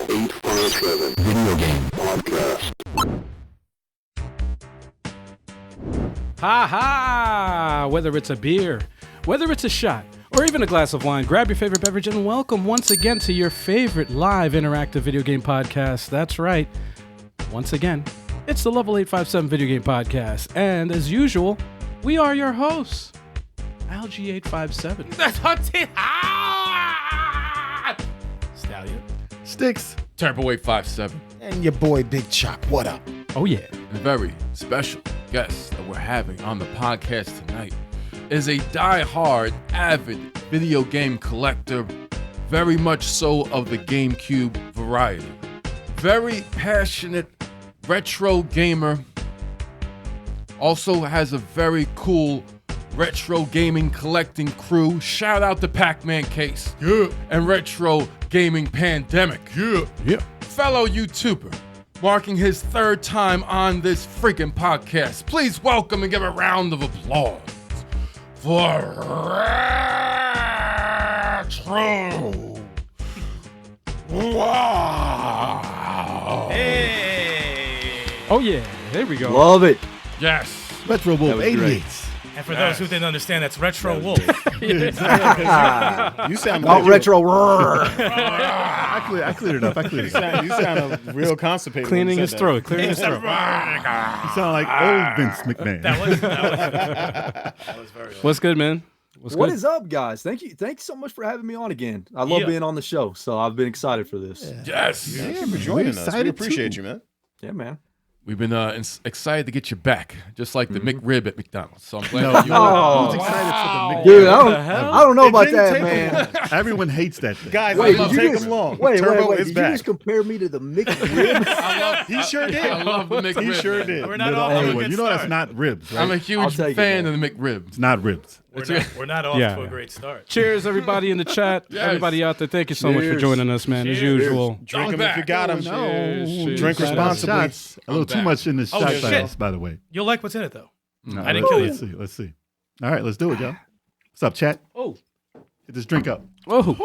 857 Video Game Podcast. Ha ha! Whether it's a beer, whether it's a shot, or even a glass of wine, grab your favorite beverage and welcome once again to your favorite live interactive video game podcast. That's right. Once again, it's the Level 857 Video Game Podcast. And as usual, we are your hosts, Algie857. That's it. Stallion. Sticks. Turbo 857. And your boy Big Chop. What up? Oh yeah. A very special guest that we're having on the podcast tonight is a die-hard, avid video game collector, very much so of the GameCube variety. Very passionate retro gamer. Also has a very cool retro gaming collecting crew. Shout out to Pac-Man Case. Yeah. And Retro Gaming Pandemic. Yeah. Fellow YouTuber, marking his third time on this freaking podcast. Please welcome and give a round of applause for Retro. Wow. Hey! Oh yeah. There we go. Love it. Yes. RetroWolf 88. And for those who didn't understand, that's RetroWolf. You sound Not retro. I cleared it up. You sound real constipated. Cleaning his throat. Clearing his throat. You sound like old Vince McMahon. That was very What's good, man? What's What good? is up, guys? Thank you so much for having me on again. I love Yeah. being on the show, so I've been excited for this. Yes. Thank you for joining us. We excited appreciate too. you, man. Yeah, man. We've been excited to get you back, just like the McRib at McDonald's. So I'm glad No, that you Oh. who's excited for the Mick? Dude, What the hell? I don't know It about didn't that, take man. Everyone hates that thing. Wait, Guys, I did love you taking just them long. wait? Turbo Did is you back. just compare me to the McRib? He sure did. I love the McRib. He sure did. We're not But, off to a hey, good you know that's start. not ribs, right? I'm a I'll huge take it, fan man. of the McRib. It's not ribs. We're not off Yeah. to a great start. Cheers, everybody in the chat. Yes. Everybody out there, thank you so much for Cheers. joining us, man. As Cheers. usual. Drink them back. if you got them. Cheers. Drink Shout out. responsibly. Shots. A little too back. much in the Oh, shot shit. glass, by the way. You'll like what's in it, though. No, I didn't kill you. Let's see. All right, let's do it, y'all. What's up, chat? Oh. Get this drink up. Oh.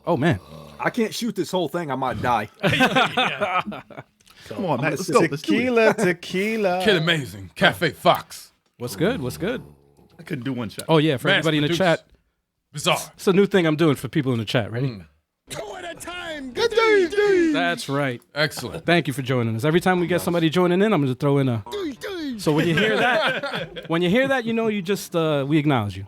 Oh man. I can't shoot this whole thing. I might die. Yeah. Come on, man. Let's go. Let's do it. Tequila. Kid Amazing. Cafe Fox. What's good? What's good? I couldn't do one shot. Oh yeah, for Mass everybody in the produced. chat. Bizarre. It's a new thing I'm doing for people in the chat. Ready? That's right. Excellent. Thank you for joining us. Every time we get somebody joining in, I'm going to throw in a. So when you hear that, you know you just we acknowledge you.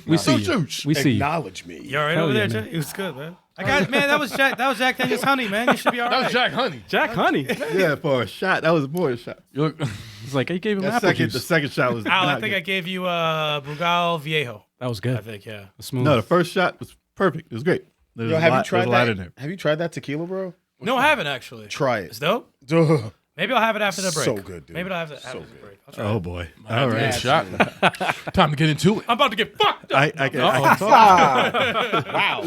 We see you. We see you. Acknowledge me. You all right Hell over yeah, there, man. Jay? It was good, man. That was Jack Daniel's honey, man. You should be all That was right. Jack Honey. Jack Honey. Yeah, for a shot. That was more a shot. You look, It's like I gave him The apple second juice. shot was Al, I not think I good. gave you Brugal Viejo. That was I good. think, yeah. Smooth. No, the first shot was perfect. It was great. There's Yo, a have you lot, tried there's a lot that? in there. Have you tried that tequila, bro? No, I haven't, actually. Try It's it. dope. Duh. Maybe I'll have it after the break. So good, dude. Maybe I'll have it after the break. I'll try it. Oh boy. All all right. right. Shot. Time to get into it. I'm about to get fucked up. I can talk. Wow.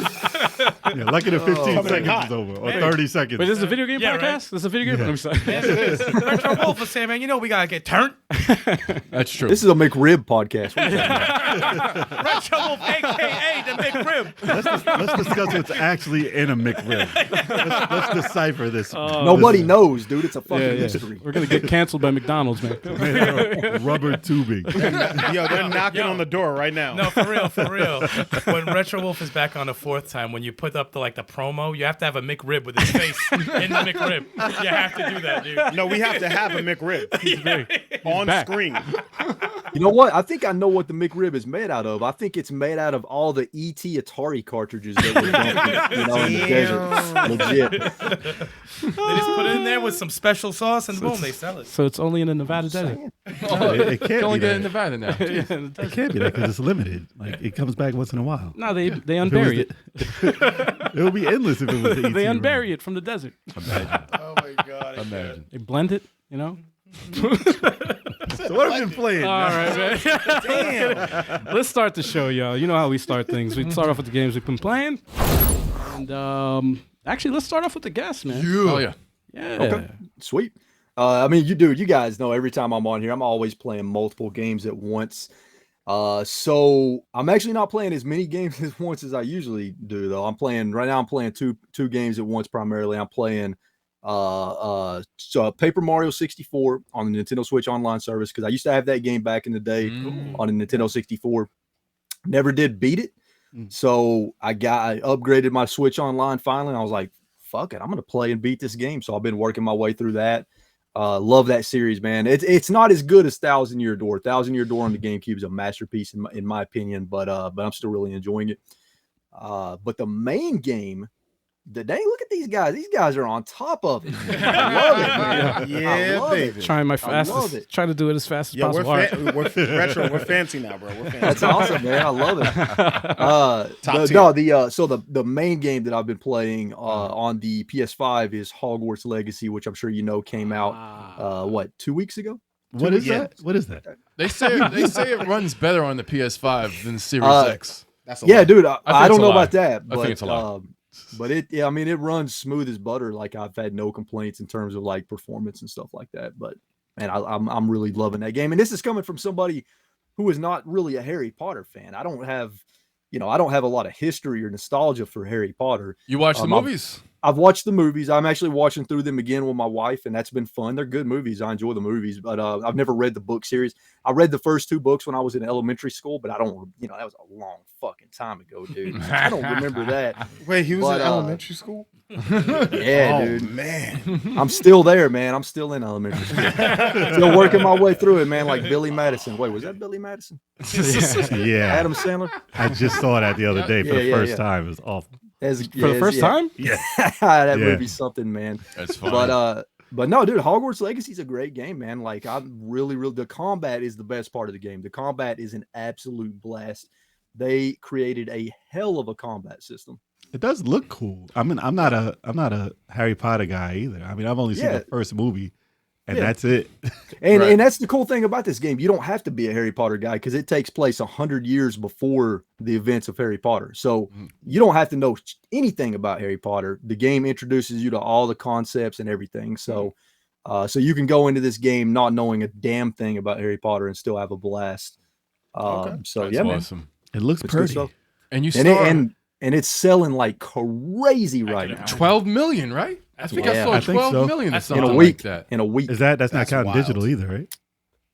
Yeah, lucky the 15 Coming in seconds hot. is over, or 30 seconds. Wait, this is a video game Yeah, podcast? right. This is a video game? Yeah. I'm sorry. Yes, it is. Retro Wolf was saying, man, you know we got to get turned. That's true. This is a McRib podcast. Retro Wolf, a.k.a. the McRib. Let's discuss what's actually in a McRib. Let's decipher this. Nobody knows, dude. It's a fucking Yeah, yeah. mystery. We're going to get canceled by McDonald's, man. Rubber tubing. Yo, they're knocking on the door right now. No, for real. When Retro Wolf is back on the fourth time, when you put up the promo, you have to have a McRib with his face in the McRib. You have to do that, dude. No, we have to have a McRib on back. screen. You know what? I think I know what the McRib is made out of. I think it's made out of all the ET Atari cartridges that were dumped, in the desert. Legit. They just put it in there with some special sauce, and boom, they sell it. So it's only in the Nevada desert. It You can't only be get in that. Nevada now. It can't be that because it's limited. Like it comes back once in a while. No, they If it was unbury it. It would be endless if it was the ET. They unbury it from the desert. Oh my god. Imagine. They blend it, you know? So what have you been playing? All right, man. Damn. Let's start the show, y'all. You know how we start things. We start off with the games we've been playing. And actually, let's start off with the guests, man. Oh, yeah. Yeah. Okay. Sweet. I mean, you guys know every time I'm on here, I'm always playing multiple games at once. So I'm actually not playing as many games at once as I usually do, though. I'm playing two games at once primarily. I'm playing Paper Mario 64 on the Nintendo Switch Online service because I used to have that game back in the day on the Nintendo 64. Never did beat it, so I upgraded my Switch Online finally. And I was like, "Fuck it, I'm gonna play and beat this game." So I've been working my way through that. Love that series, man. It's not as good as Thousand Year Door. Thousand Year Door on the GameCube is a masterpiece in my opinion, but I'm still really enjoying it. But the main game. Dang, look at these guys. These guys are on top of it. I love it, man. Yeah, baby. Trying my fastest. Trying to do it as fast as possible. We're retro. We're fancy now, bro. We're fancy. That's awesome, man. I love it. The main game that I've been playing on the PS5 is Hogwarts Legacy, which I'm sure you know came out 2 weeks ago. What is that? What is that? They say it runs better on the PS5 than the Series X. That's dude. I don't know about that, I think it's a lot. But it runs smooth as butter. Like I've had no complaints in terms of like performance and stuff like that. But man, I'm really loving that game. And this is coming from somebody who is not really a Harry Potter fan. I don't have a lot of history or nostalgia for Harry Potter. You watch the movies? I've watched the movies. I'm actually watching through them again with my wife, and that's been fun. They're good movies. I enjoy the movies, but I've never read the book series. I read the first 2 books when I was in elementary school, but I don't, that was a long fucking time ago, dude. I don't remember that. Wait, he was in elementary school? Yeah, dude. Man. I'm still there, man. I'm still in elementary school. Still working my way through it, man, like Billy Madison. Wait, was that Billy Madison? Yeah. Adam Sandler? I just saw that the other day for the first time. It was awful. For the first time? Yeah. That movie's something, man. That's fun. But no, dude, Hogwarts Legacy is a great game, man. Like I'm really, the combat is the best part of the game. The combat is an absolute blast. They created a hell of a combat system. It does look cool. I mean, I'm not a Harry Potter guy either. I mean, I've only seen the first movie, and that's it. And that's the cool thing about this game. You don't have to be a Harry Potter guy because it takes place 100 years before the events of Harry Potter. So you don't have to know anything about Harry Potter. The game introduces you to all the concepts and everything. So, so you can go into this game not knowing a damn thing about Harry Potter and still have a blast. So That's awesome. man. It looks pretty. And you and it's selling like crazy right now. 12 million, right? I think I saw 12 million or something in a week. like that. In a week. That's not counting wild. digital either, right?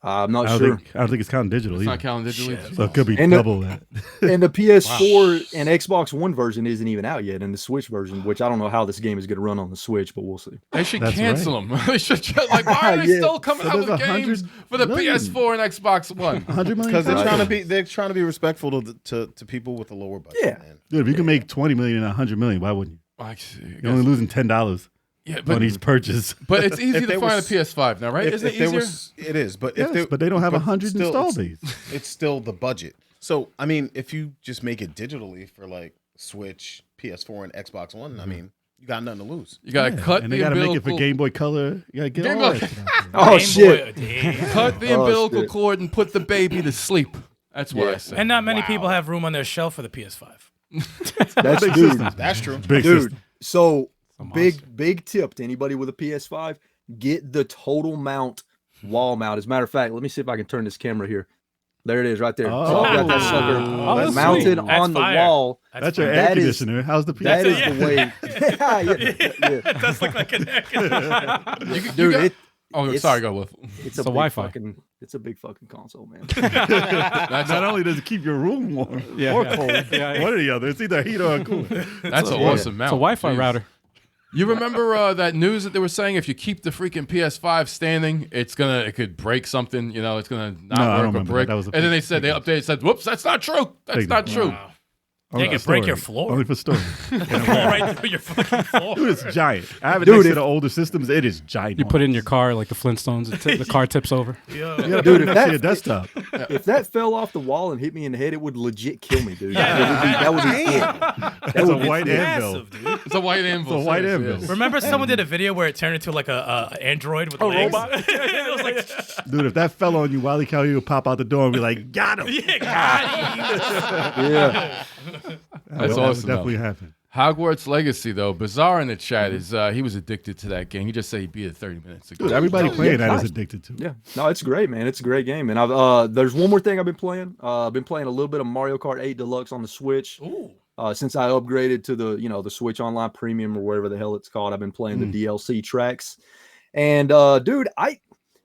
I'm not I sure. don't think it's counting digital It's either. not counting digitally. So it could be And double that. And the PS4 and Xbox One version isn't even out yet, and the Switch version, which I don't know how this game is going to run on the Switch, but we'll see. They should That's cancel them. They should why are they still coming So out with there's games 100 for the million. PS4 and Xbox One? 100 million. Because Right. they're trying to be respectful to people with a lower budget. Yeah. Man. Dude, if you can make 20 million and 100 million, why wouldn't you? I see, I You're guess. only losing $10 Yeah, on each purchase. but it's easy If to they find was- a PS5 now, right? Isn't it there easier? it is, but Yes, but they don't have but 100 still, install it's- base. It's still the budget. So I mean, if you just make it digitally for like Switch, PS4, and Xbox One, I mean, you got nothing to lose. You gotta cut and the they gotta make it umbilical. for Game Boy Color. You gotta get Game all Boy- that shit out there. Oh, Game shit. Boy, damn. Cut the Oh, umbilical shit. cord and put the baby to sleep. That's what I say. And not many people have room on their shelf for the PS5. That's Big dude. systems. That's true. Big Dude, system. so big tip to anybody with a PS5, get the total mount wall mount. As a matter of fact, let me see if I can turn this camera here. There it is right there. Oh. So I've got that sucker Oh, that's mounted sweet. on That's the fire. wall. That's your fine. air That is- conditioner. How's the That is PS5? the way. Yeah. That's like an Dude, it's- sorry, go Wolf. it's a a big Wi-Fi. fucking, it's a big fucking console, man. Not only does it keep your room warm or cold, one or the other. It's either heat or cool. That's an awesome mount. It's a Wi-Fi Jeez. router. You remember that news that they were saying if you keep the freaking PS5 standing, it could break something. You know, it's gonna not No, I don't work or remember break. that. That was a and then fake- they said they fake updated, said, "Whoops, that's not true. That's Fake not news. true." Wow. Only They for can break storage. your floor. Only for storage. Fall right through your fucking floor. Dude, it's giant. I have it Dude, next to if- the older systems. It is giant. You put it in your car like the Flintstones. The car tips over. Yo. You gotta Dude, put it if next to that- your desktop. If that fell off the wall and hit me in the head, it would legit kill me, dude. Yeah. That would be it. It's a would be white it. anvil. Massive, dude. It's a white anvil. It's a white seriously, anvil. yes. Remember someone did a video where it turned into like a android with legs? robot? It was like, Dude, if that fell on you, Wile E. Coyote would pop out the door and be like, got him. yeah, got you. Yeah. That's That would awesome. definitely though. happen. Hogwarts Legacy, though, Bizarre in the chat is he was addicted to that game. He just said he beat it 30 minutes ago. Dude, everybody playing that nice. is addicted to. Yeah, no, it's great, man. It's a great game, and I've there's one more thing I've been playing. I've been playing a little bit of Mario Kart 8 Deluxe on the Switch. Ooh. Since I upgraded to the Switch Online Premium or whatever the hell it's called, I've been playing the DLC tracks, and dude,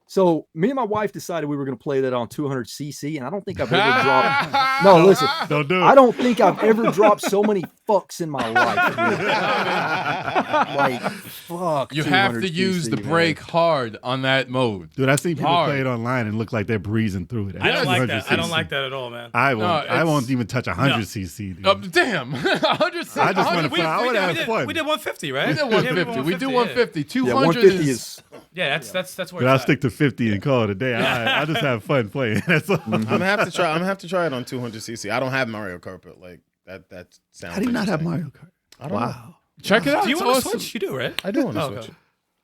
So me and my wife decided we were going to play that on 200cc, and I don't think I've ever dropped. No, listen, Don't do it. I don't think I've ever dropped so many fucks in my life. Like, fuck. You have to 200cc, use the man. brake hard on that mode. Dude, I've seen people Hard. play it online and look like they're breezing through it. I don't like that. I 100cc. don't like that at all, man. I won't. No, I it's- won't even touch 100cc. Dude. Damn. 100 I just want to. I want to have fun. We did 150, right? We did 150. We do 150. 200 Yeah, 150 is. Yeah, that's where But I'll it's at. stick to 50 and call it a day. I just have fun playing. That's all. I'm gonna have to try. I'm gonna have to try it on 200cc. I don't have Mario Kart, but like that sounds. How do you not have interesting. Mario Kart? I don't know. Wow. Check it out. Do you It's want to awesome. switch? You do, right? I do want to Oh, switch. okay.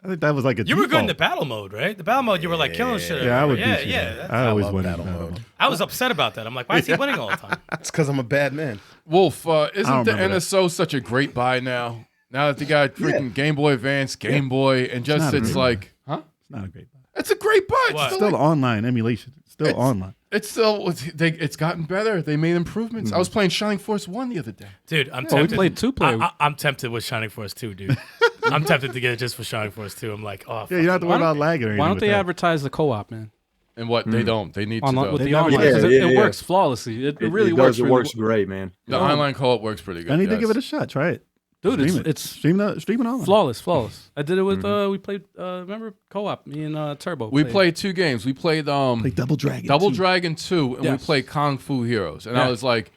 I think that was like a. You were good in the default. battle mode, right? The battle mode, you were like killing shit. Yeah, I would. Yeah, beat you. yeah. I always love won in battle battle mode. mode. I was upset about that. I'm like, why is he winning all the time? It's because I'm a bad man. Wolf, I isn't don't the remember that. NSO such a great buy now? Now that they got freaking Game Boy Advance, Game Boy, and just not a it's great like, huh? It's not a great. It's a great buy. What? It's Still still, online emulation. Still online. it's gotten better. They made improvements. I was playing Shining Force 1 the other day. Dude, I'm Oh, we tempted. played two-player. I'm tempted with Shining Force 2, dude. I'm tempted to get it just for Shining Force 2. I'm like, oh, Yeah, you don't have to worry about lag or anything. Why don't with they that. advertise the co-op, man? And what? They don't. They need to, Online, though. with They the don't. online, Yeah, 'cause yeah, it yeah. works flawlessly. It really It works. does. It works great, man. The online co-op works pretty good. I need to yes. give it a shot. Try it. Dude, Stream it's stream it online. flawless. I did it with we played. Remember co-op? Me and Turbo. We played 2 games. We played Like Double Dragon. Double too. Dragon 2, and we Yes. played Kung Fu Heroes. And Yeah. I was like,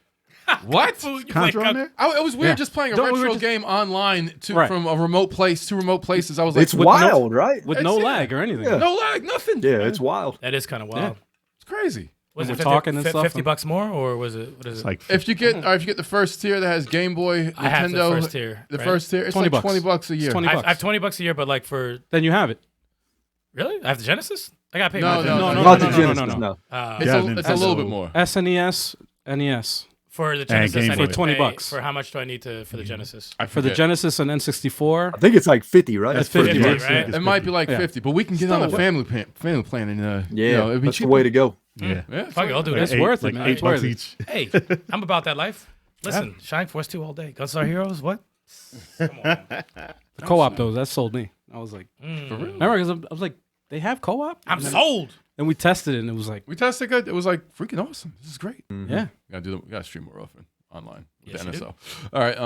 what? Contra on there? It was weird Yeah. just playing a Don't- we were retro just- game online Right. from a remote place, 2 remote places. I was like, It's wild, right? with It's- no yeah. lag or anything. Yeah. no lag, nothing. Yeah, it's wild. That is kind of wild. It's crazy. Was And it we're talking and stuff, $50 and- bucks more, or was it? What is It's it? like If you get the first tier that has Game Boy, I have Nintendo, the first tier. the right? first tier, it's 20 like bucks. $20 a year. It's 20 I bucks. have $20 a year, but like for Then you have it. really, I have the Genesis. I got paid. No, my no, Genesis. no, Not the no, Genesis, no. no. It's, Yeah, it's a little Nintendo. bit more. SNES, NES. For the Genesis, Game I Boy. need to For 20 pay- bucks. For how much do I need to for the Genesis? I For the forget. Genesis and N64. I think it's like 50, right? That's 50 50, bucks. right? It might be like Yeah. 50, but we can get on a Still- family plan and Yeah, it'd be that's the cheaper. way to go. yeah. Yeah, Fuck it, I'll do Like this. It's worth it, like man. $8 It's worth it. each. Hey, I'm about that life. Listen, Shining Force 2 all day. Gunstar Heroes, what? Come on. The co-op though, that sold me. I was like, For real? remember? Because I was like, they have co-op. I'm sold. And we tested it, and it was like, We tested it. It was like freaking awesome. This is great. yeah. We gotta stream more often online with Yes, the you NSO. All right.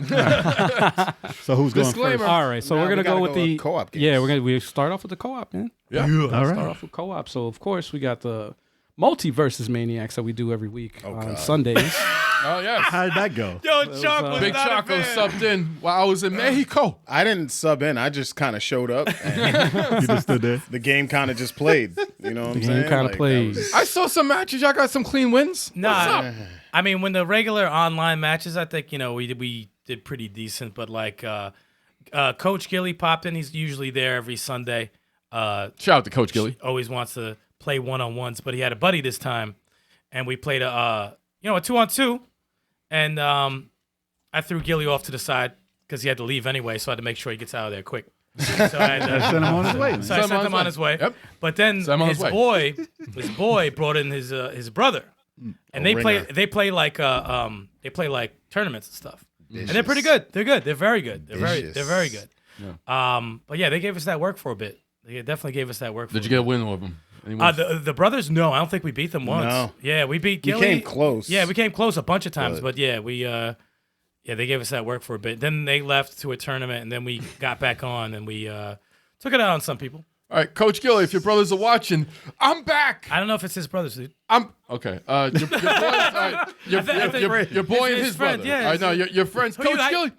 Yeah. So who's going Disclaimer. first? All right, so Now we're we gonna gotta go with go the with co-op games. Yeah, we start off with the co-op, man. Yeah. All Start right. off with co-op. So of course we got the multiverses maniacs that we do every week on God. Sundays. Oh yes. How did that go? Yo, Chuck was Big not a Choco fan. subbed in while I was in Mexico. I didn't sub in. I just kind of showed up. And You just stood there. the game kind of just played. You know what I'm game saying? kinda Like, that played. was- I saw some matches. Y'all got some clean wins. What's Nah, up? I mean, when the regular online matches, I think we did pretty decent. But like, Coach Gilly popped in. He's usually there every Sunday. Shout out to Coach Gilly. Always wants to play 1-on-1s, but he had a buddy this time, and we played a 2-on-2, and I threw Gilly off to the side because he had to leave anyway, so I had to make sure he gets out of there quick. So I had to, Send him on his way. So I sent him on his way. Yep. But then Send him on his his boy brought in his brother, and they ringer. play like tournaments and stuff, and they're pretty good. They're good. They're very good. They're very good. But yeah, they gave us that work for a bit. They definitely gave us that work. Did you get a win with him? Any wins? The brothers? No, I don't think we beat them once. No. Yeah, we beat We Gilly. came close. Yeah, we came close a bunch of times, But- but yeah, they gave us that work for a bit. Then they left to a tournament, and then we got back on, and we took it out on some people. All right, Coach Gilly, if your brothers are watching, I'm back. I don't know if it's his brothers, dude. I'm okay. Your boy, your boy and his his friend, brother. yeah, I know your friends. Who you Coach like? Gilly,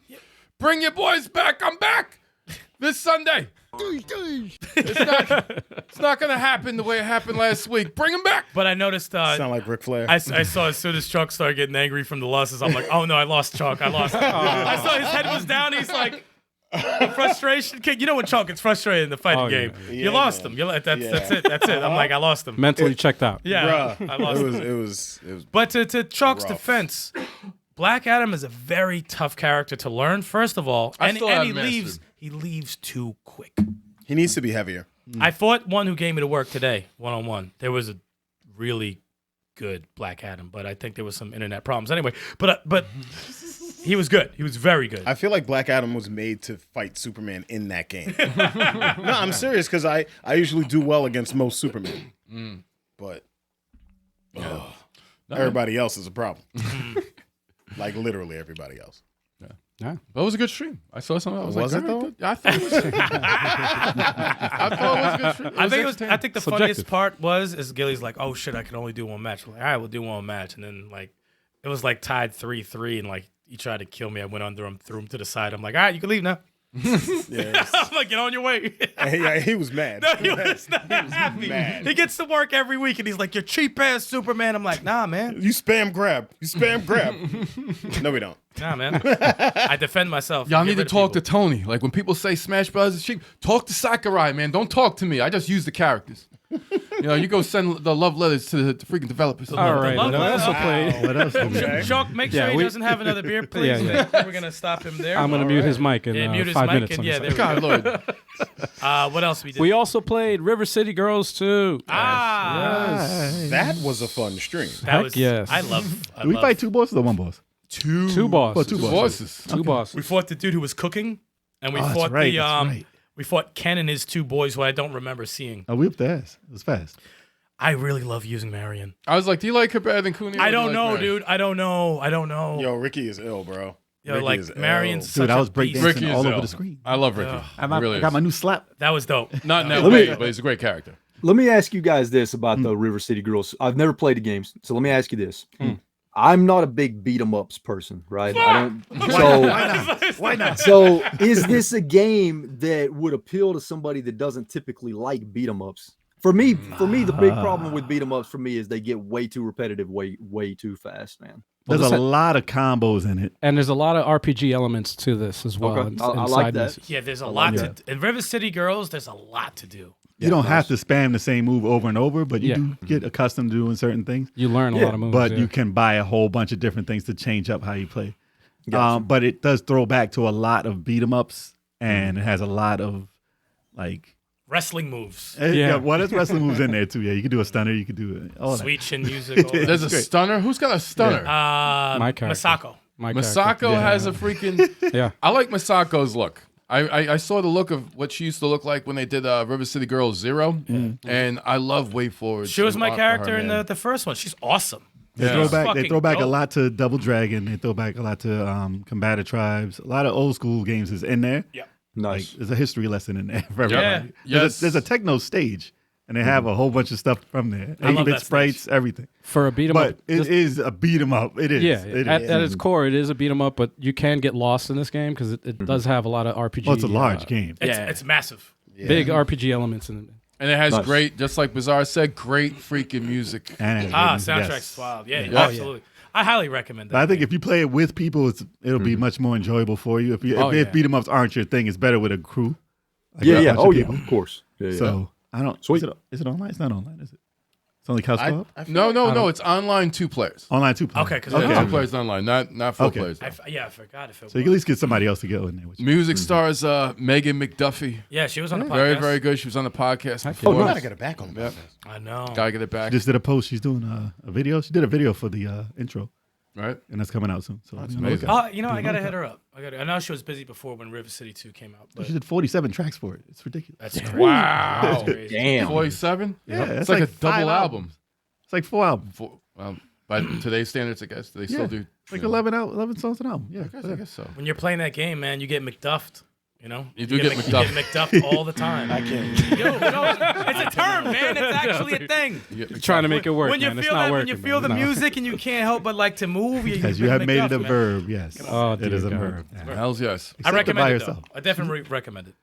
bring your boys back. I'm back this Sunday. It's not gonna happen the way it happened last week. Bring him back. But I noticed. Sound like Ric Flair. I saw as soon as Chuck started getting angry from the losses, I'm like, oh no, I lost Chuck. I lost. I saw his head was down. He's like, frustration kick. You know when Chuck gets frustrated in the fighting Oh, yeah. game, Yeah, you lost man. him. That's Yeah. it. That's it. I'm like, I lost him. Mentally checked out. Yeah, Bruh, I lost him. it was. But to Chuck's rough. defense, Black Adam is a very tough character to learn. First of all, I and still he haven't leaves. mastered. He leaves too quick. He needs to be heavier. I fought one who gave me to work today, 1-on-1. There was a really good Black Adam, but I think there was some internet problems. Anyway, but he was good. He was very good. I feel like Black Adam was made to fight Superman in that game. No, I'm serious because I usually do well against most Supermen, but everybody else is a problem. Like literally everybody else. Yeah. But it was a good stream. I saw something. I was Was like, it, though? good. I thought it was. I thought it was a good stream. I think the Subjective. funniest part is Gilly's like, "Oh shit, I can only do one match." I'm like, all right, we'll do one match, and then like it was like tied 3-3, and like he tried to kill me. I went under him, threw him to the side. I'm like, all right, you can leave now. Yeah, I'm like, get on your way. he was mad. No, he was not happy. mad. He gets to work every week, and he's like, "You're cheap ass Superman." I'm like, "Nah, man. You spam grab. You spam grab. No, we don't. Nah, man. I defend myself. Y'all Get need to rid of talk to people. Tony. Like when people say Smash Brothers is cheap, talk to Sakurai, man. Don't talk to me. I just use the characters. You go send the love letters to the freaking developers. All right. love We also letter. played. What else? did we do? Chalk, make sure Yeah, he we- doesn't have another beer, please. Yeah. We're gonna stop him there. I'm going to mute his mic in Yeah, mute his 5 mic minutes. and on yeah, this there side. we go. God, Lord. What else we did? We also played River City Girls 2. That was a fun stream. That Heck was, yes. I Did we love fight 2 bosses or 1 boss? Two bosses. Two Two bosses. bosses. Two bosses. We fought the dude who was cooking, and we Oh, that's fought right, the that's right. we fought Ken and his 2 boys who I don't remember seeing. Oh, we whipped their ass. It was fast. I really love using Marion. I was like, do you like her better than Cooney? I don't know, dude. I don't know. Yo, Ricky is ill, bro. Yo, Ricky like is Marion's ill. such Dude, I was a beast. breakdancing Ricky is all ill. over the screen. I love Ricky. I Really got is. my new slap. That was dope. Not in that Let me- way, but he's a great character. Let me ask you guys this about the River City Girls. I've never played the games, so let me ask you this. I'm not a big beat 'em ups person, right? I don't. So Why not? So is this a game that would appeal to somebody that doesn't typically like beat 'em ups? For me, the big problem with beat 'em ups for me is they get way too repetitive, way too fast, man. There's Well, a this- lot of combos in it. And there's a lot of RPG elements to this as well. Okay. I like inside that. this. Yeah, there's a lot to in River City Girls. There's a lot to do. You don't have to spam the same move over and over, but you Yeah. do get accustomed to doing certain things. You learn a lot of moves. But yeah. you can buy a whole bunch of different things to change up how you play. But it does throw back to a lot of beat 'em ups, and it has a lot of like Wrestling moves, yeah. Well, there's wrestling moves in there too. Yeah, you can do a stunner, you can do all that. sweet chin music. all that. There's a stunner. Who's got a stunner? My character. Masako. My character. Masako has a freaking. Yeah. I like Masako's look. I saw the look of what she used to look like when they did River City Girls 0, and I love Way Forward. She was my art for character her, in man. the first one. She's awesome. They Yeah. throw It's back. They fucking throw back a dope. lot to Double Dragon. They throw back a lot to Combative Tribes. A lot of old school games is in there. Yeah. Nice. Like, there's a history lesson in there for everybody. Yeah. There's a techno stage, and they have a whole bunch of stuff from there. I love 8-bit that sprites, everything. For a beat 'em But up. it is a beat 'em up. It is. Yeah, It at is. its core, it is a beat 'em up, but you can get lost in this game because it does have a lot of RPG. Well, it's a large game. It's massive. Big RPG elements in it. And it has Nice. great, just like Bizarre said, great freaking music. And it's Soundtrack's yes. wild. Yeah, Yeah. absolutely. I highly recommend that. But I think if you play it with people, it'll be much more enjoyable for you. If yeah. beat 'em ups aren't your thing, it's better with a crew. Like Yeah, a yeah. bunch of Oh, yeah. people. Of course. Yeah, yeah. So I don't. Sweet. Is it online? It's not online, is it? It's only couch co-op. I feel No, like- no, it's online 2 players. Online 2 players. Okay, because Yeah, 2 players online, not 4 Okay. players. I forgot if it So you can at least get somebody else to go in there with you. Music stars Megan McDuffie. Yeah, she was on the podcast. Very, very good. She was on the podcast Oh, before. no. Gotta get it back on the podcast. I know. Gotta get it back. Just did a post. She's doing a video. She did a video for the intro, Right? and that's coming out soon. So That's you know, look amazing. out. I gotta hit her up. I know she was busy before when River City 2 came out, but She did 47 tracks for it. It's ridiculous. that's crazy. Wow. That's crazy. Damn. 47? Yeah, It's it's like a like 5 double album. albums. It's like 4 albums. By today's standards, I guess. Do they still Yeah. do? Like 11 songs an album. Yeah, I guess so. When you're playing that game, man, you get McDuffed. You know, You do get McDuffed. You get McDuffed all the time. I can't. It's a term, man. It's actually a thing. You get Trying to make it work, When you man. It's feel not that, working. when you feel man. the It's not- music and you can't help but like to move, because you you have made it a McDuffed, man. verb. Yes, Oh, it is a dear God. verb. Yeah. Hells yes. I Accept it by recommend it, yourself. though. I definitely recommend it.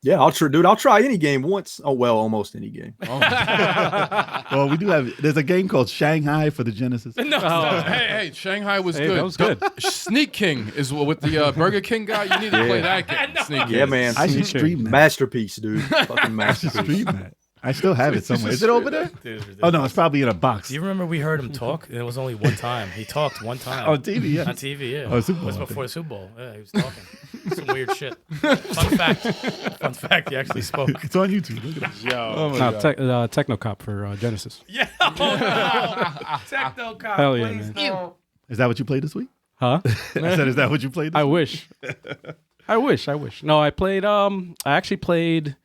Yeah, I'll try, dude. I'll try any game once. Oh well, almost any game. Well, we do have. There's a game called Shanghai for the Genesis. No, Hey, Shanghai was Hey, good. that was good. Sneak King is with the Burger King guy. You need to play that game. Sneak King. Yeah, man. I should stream that. Masterpiece, dude. Fucking I should masterpiece. stream that. I still have it somewhere. Is it over there? Dude, Oh no, it's probably in a box. Do you remember we heard him talk? It was only one time. He talked one time. On TV, yeah. On TV, yeah. Oh, Super Bowl, It was I before the Super Bowl. Yeah, he was talking. Some weird shit. Fun fact, he actually spoke. It's on YouTube. Look at it. Yo, No, Technocop for Genesis. Yeah. Oh, no. Techno-cop. Hell yeah, please, man. no. Is that what you played this week? Huh? I said, is that what you played this I week? wish. I wish. No, I played. I actually played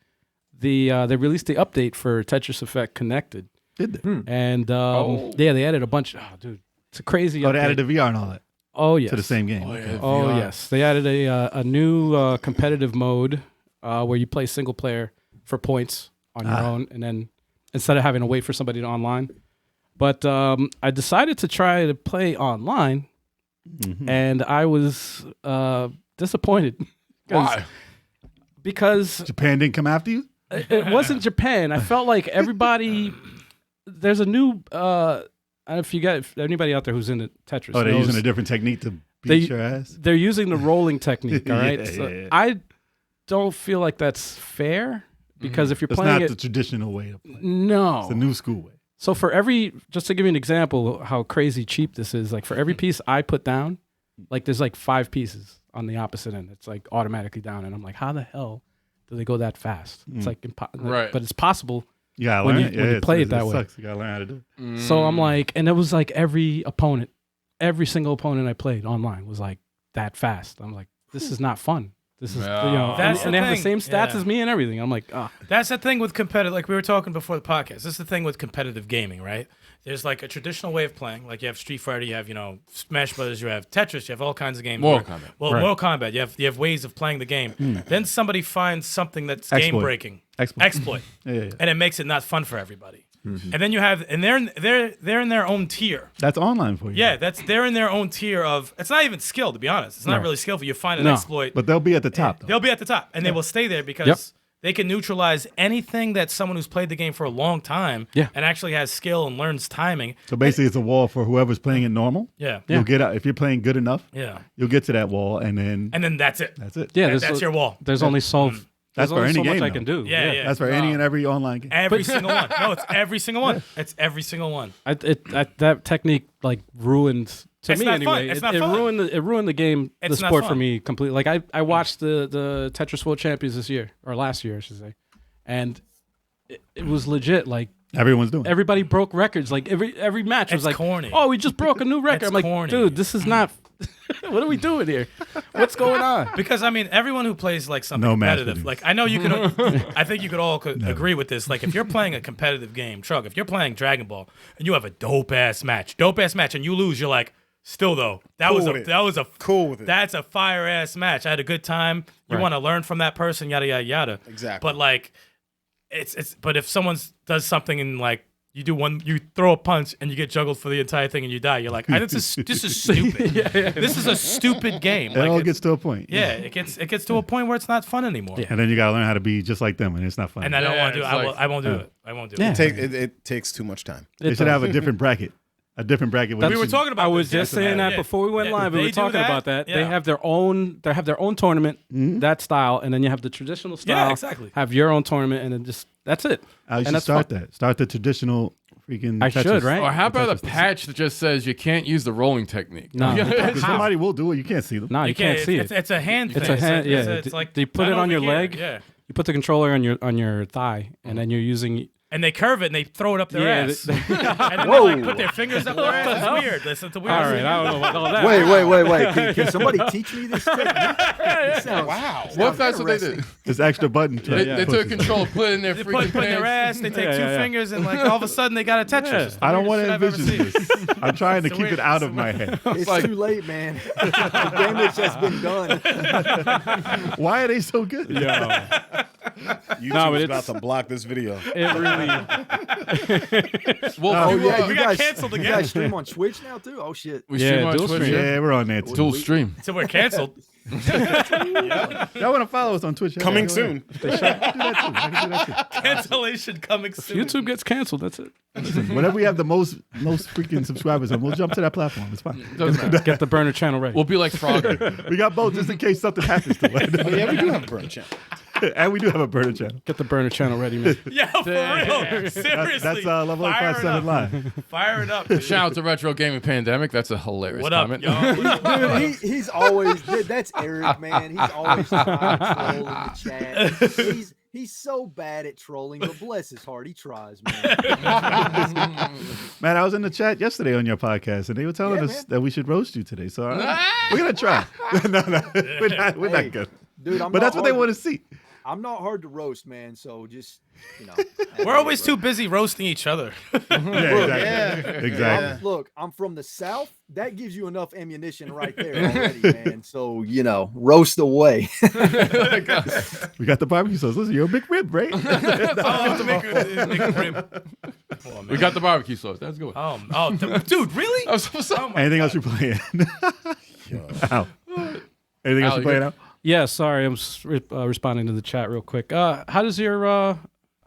they released the update for Tetris Effect Connected, Did they? and yeah, they added a bunch. Oh, dude, it's a crazy. Oh, they update. added the VR and all that Oh yes. to the same game. Oh yes, they added a new competitive mode where you play single player for points on your own, and then instead of having to wait for somebody to online. But I decided to try to play online, and I was disappointed. Why? Because Japan didn't come after you? it wasn't Japan. I felt like everybody. There's a new. If anybody out there who's into Tetris, Oh, they're knows, using a different technique to beat your ass? they're using the rolling technique. All right, Yeah, so yeah. I don't feel like that's fair because if you're That's playing not it, the traditional way to play. no, It's the new school way. So for just to give you an example how crazy cheap this is, like for every piece I put down, like there's like 5 pieces on the opposite end. It's like automatically down, and I'm like, how the hell do they go that fast? It's like Right. but it's possible. You gotta When learn you- it. when you play it that way. Sucks. You gotta learn how to do it. So I'm like, and it was like every single opponent I played online was like that fast. I'm like, this is not fun. This is, Yeah. That's and the they have the thing. same stats Yeah. as me and everything. I'm like, ah. That's the thing with competitive, like we were talking before the podcast. This is the thing with competitive gaming, right? There's like a traditional way of playing. Like you have Street Fighter, you have, Smash Brothers, you have Tetris, you have all kinds of games. Mortal Kombat. Well, Right. Mortal Kombat, you have ways of playing the game. Then somebody finds something that's Exploit. game breaking. Exploit. Yeah. And it makes it not fun for everybody. And then you have, and they're in their own tier. That's online for you. Yeah, they're in their own tier of. It's not even skill, to be honest. It's not really skillful. You find an No. exploit, But they'll be at the top, though. they'll be at the top, and they will stay there because they can neutralize anything that someone who's played the game for a long time and actually has skill and learns timing. So basically, it's a wall for whoever's playing it normal. Yeah, You'll get out. If you're playing good enough, yeah, you'll get to that wall, and then that's it. that's it. Yeah, That's your wall. There's only That's for only any so game, much I though. can do. Yeah. That's for any and every online game. Every single one. No, it's every single one. It's every single one. That technique like ruined to It's me not anyway. fun. It's It, not it fun. ruined the game, It's the not sport for fun. me completely. Like I watched the Tetris World Champions this year or last year, I should say, and it was legit. Like Everyone's doing it. everybody broke records. Like every match was It's like, corny. oh, we just broke a new record. It's I'm like, corny. dude, this is not. What are we doing here? What's going on? Because I mean, everyone who plays like something No mass competitive, videos. like I know you can. I think you could all agree with this. Like if you're playing a competitive game, Trug, if you're playing Dragon Ball and you have a dope ass match, and you lose, you're like, still though, that Cool was with it. Cool with it. That's a fire ass match. I had a good time. You want to learn from that person, yada yada yada. Exactly. But like, but if someone does something and like. You throw a punch and you get juggled for the entire thing and you die. You're like, this is stupid. This is a stupid game. It Like, all it's- gets to a point. yeah, it gets to a point where it's not fun anymore. Yeah. And then you gotta learn how to be just like them, and it's not fun. And I don't want to do it. it's like- I won't do it. I won't do Yeah. it. It takes too much time. they should have a different bracket. A different bracket. We were talking about I was this just saying that yesterday. before we went Yeah. live. We They were do talking that? about that. They Yeah. have their own. They have their own tournament, that style, and then you have the traditional style. Yeah, exactly. Have your own tournament, and then just that's it. I and should that's start fun. that. Start the traditional freaking. I Tetris. should, right? Or how about a Tetris. patch that just says you can't use the rolling technique? No. Because somebody will do it. You can't see them. No, you can't see it's, it. It's a hand It's thing. a hand. Yeah, It's like you put right it on over your here. leg. Yeah. You put the controller on your thigh, and then you're using. And they curve it and they throw it up their Yeah, ass. and then they like put their fingers up their ass. It's weird. It's a weird All right, thing. I don't know about all that. Wait. Can somebody teach me this technique? Wow. What if that's what they did? This extra button. They took control, put it in their They freaking put it in their pants. ass, they take Yeah, two yeah. fingers, and like all of a sudden they got a Tetris. It's the I don't want weirdest to shit I've ever envision seen. this. I'm trying to It's keep weird. it out of my head. It's like- too late, man. The damage has been done. Why are they so good? YouTube but is it's- about to block this video. It really. Well, Oh we, yeah, we you got guys, canceled you again. guys stream on Twitch now too? Oh shit. we Yeah, stream on dual Twitch. stream. Yeah, we're on there too. Dual stream. So we're canceled. Y'all want to follow us on Twitch? Yeah, Coming go soon. ahead. Do that too. I can do that too. Cancellation coming soon. YouTube gets canceled. That's it. Whenever we have the most freaking subscribers, on, we'll jump to that platform. It's fine. Doesn't matter. Get the burner channel ready. We'll be like Frogger. We got both just in case something happens to it. Yeah, we do have a burn channel. And we do have a burner channel. Get the burner channel ready, man. Yeah, for real. Seriously. That's level Fire it 857 up. live. Fire it up. Dude. Shout out to Retro Gaming Pandemic. That's a hilarious What up, comment. yo? Dude, he's always that's Eric, man. He's always trying to troll in the chat. He's so bad at trolling, but bless his heart, he tries, man. Man, I was in the chat yesterday on your podcast, and they were telling us that we should roast you today. So we're gonna try. no, we're not good. Dude, But that's what they want to see. I'm not hard to roast, man. So just We're always too busy roasting each other. Exactly. Look, I'm from the South. That gives you enough ammunition right there already, man. So roast away. We got the barbecue sauce. Listen, you're a big rib, right? We got the barbecue sauce. That's good. Dude, really? Anything else you're playing? Ow. Anything else you're playing out? Yeah, sorry, I'm responding to the chat real quick. How does your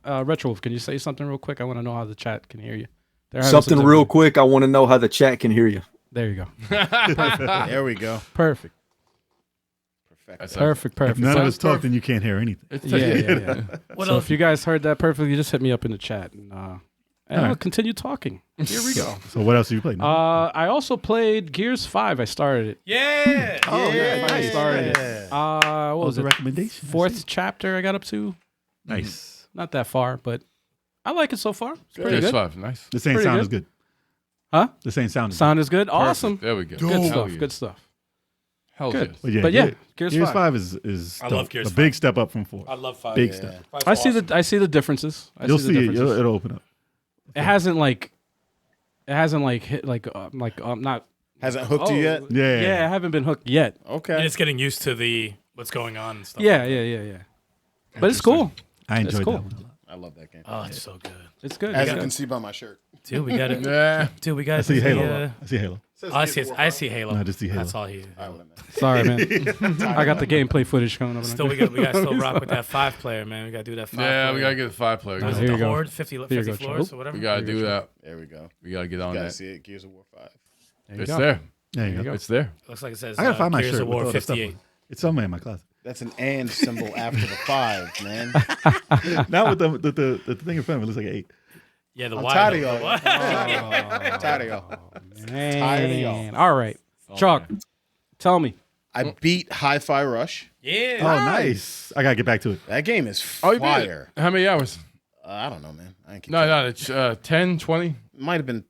RetroWolf? Can you say something real quick? I want to know how the chat can hear you. Something real quick. I want to know how the chat can hear you. There you go. There we go. Perfect. Perfect. If none of us talk, then you can't hear anything. Yeah. What So else? if you guys heard that perfectly, just hit me up in the chat, and I'll continue talking. Here we go. So what else have you played? I also played Gears 5. I started it. Yeah. I started it. What was the it? recommendation? Fourth chapter I got up to. Nice. Not that far, but I like it so far. It's pretty Gears good. 5, nice. The same Pretty sound good. is good. Huh? The same sound is Sound is good. Awesome. There we go. Good Hell stuff. yeah. Good stuff. Hell Good. yes. But But Gears Gears 5 is I love dope. Gears a big step up from 4. I love 5. Big step. I see the differences. You'll see it. It'll open up. It hasn't hit not. Hasn't hooked you yet? Yeah, I haven't been hooked yet. Okay. You're just getting used to what's going on and stuff. Yeah. But it's cool. I enjoyed cool. that one a lot. I love that game. Oh, it's so good. It's good. As you can see by my shirt. Dude, we got it. Yeah. Dude, we got I it. see Halo. I see Halo. I see Halo. No, I just see Halo. That's all he. Sorry, man. I got the gameplay footage coming up. Still, we got to still rock with that 5-player, man. We got to do that 5. Yeah, we got to get the 5-player. Was Here it you the go. Horde 50 Here you go, floors Chuck. or whatever? We got to do that. There we go. We got to get on You gotta that. see it. Gears of War 5. It's go. there. There you go. It's there. Looks like it says I gotta find my Gears shirt of with War all the stuff 58. on. It's somewhere in my closet. That's an and symbol after the 5, man. Not with the thing in front of it. It looks like an 8. Yeah, the I'm Y. tired of though. y'all. I'm tired of y'all. Tired of y'all. All right, Chalk. Tell me. I beat Hi-Fi Rush. Yeah. Oh, nice. I gotta get back to it. That game is Oh, you beat fire. it. How many hours? I don't know, man. I ain't keep No, track. it's 10, 20. Might have been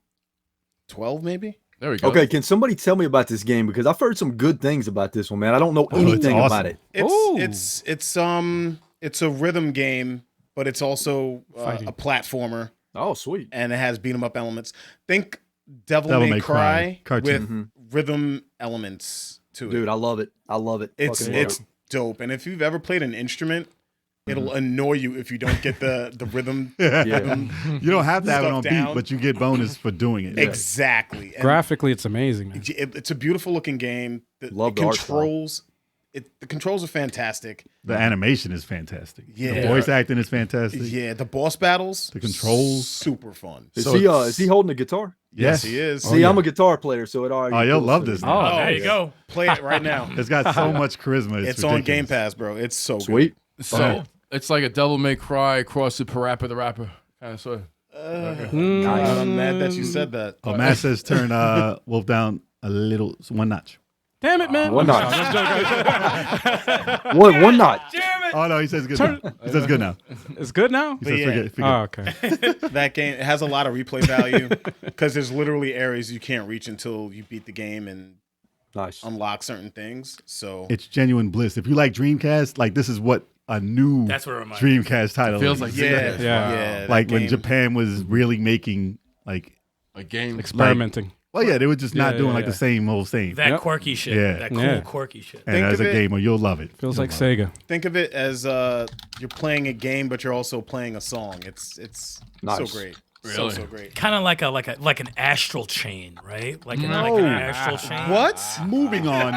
12, maybe. There we go. Okay, can somebody tell me about this game because I've heard some good things about this one, man. I don't know anything awesome. about it. It's a rhythm game, but it's also Fighting. a platformer, Oh, sweet. and it has beat 'em up elements. Think Devil Devil May May Cry Cry cartoon. with rhythm elements to it. Dude, I love it. I love it. It's Fucking love it. dope. And if you've ever played an instrument, it'll annoy you if you don't get the rhythm. Yeah. You don't have to have it on Stuff down. beat, but you get bonus for doing it. Exactly. And Graphically, it's amazing, man. it's a beautiful looking game. Love the art style. The controls are fantastic. The animation is fantastic. Yeah. The voice acting is fantastic. Yeah, the boss battles, The controls. super fun. Is So he holding a guitar? Yes, he is. See, yeah. I'm a guitar player, so it already. Oh, you'll feels love so this. good. now. Oh, There you go. Play it right now. It's got so much charisma. It's on Game ridiculous. Pass, bro. It's so Sweet. So it's like a Devil May Cry cross with Parappa the Rapper. Kind of sort of. good. I'm mad that you said that. Oh, Matt says turn Wolf down a little, one notch. Damn it, man. One notch. One notch. Oh no, he says good now. He says good now. It's good now. He says yeah. forget. Oh, okay. That game it has a lot of replay value because there's literally areas you can't reach until you beat the game and Nice. unlock certain things. So It's genuine bliss. If you like Dreamcast, like this is what a new That's what it reminds me. Dreamcast title Feels is. like yeah, Yeah. like that when game- Japan was really making like, a game. Experimenting. well, yeah, they were just not Yeah, doing yeah, like yeah. the same old same. That Yep. quirky shit. Yeah. That cool, Yeah. quirky shit. And Think as of a it- gamer, you'll love it. Feels You'll like love it. Sega. Think of it as you're playing a game, but you're also playing a song. It's Nice. so great. Really? So great. Kind of like an astral chain, right? Like an astral chain. What? Moving on.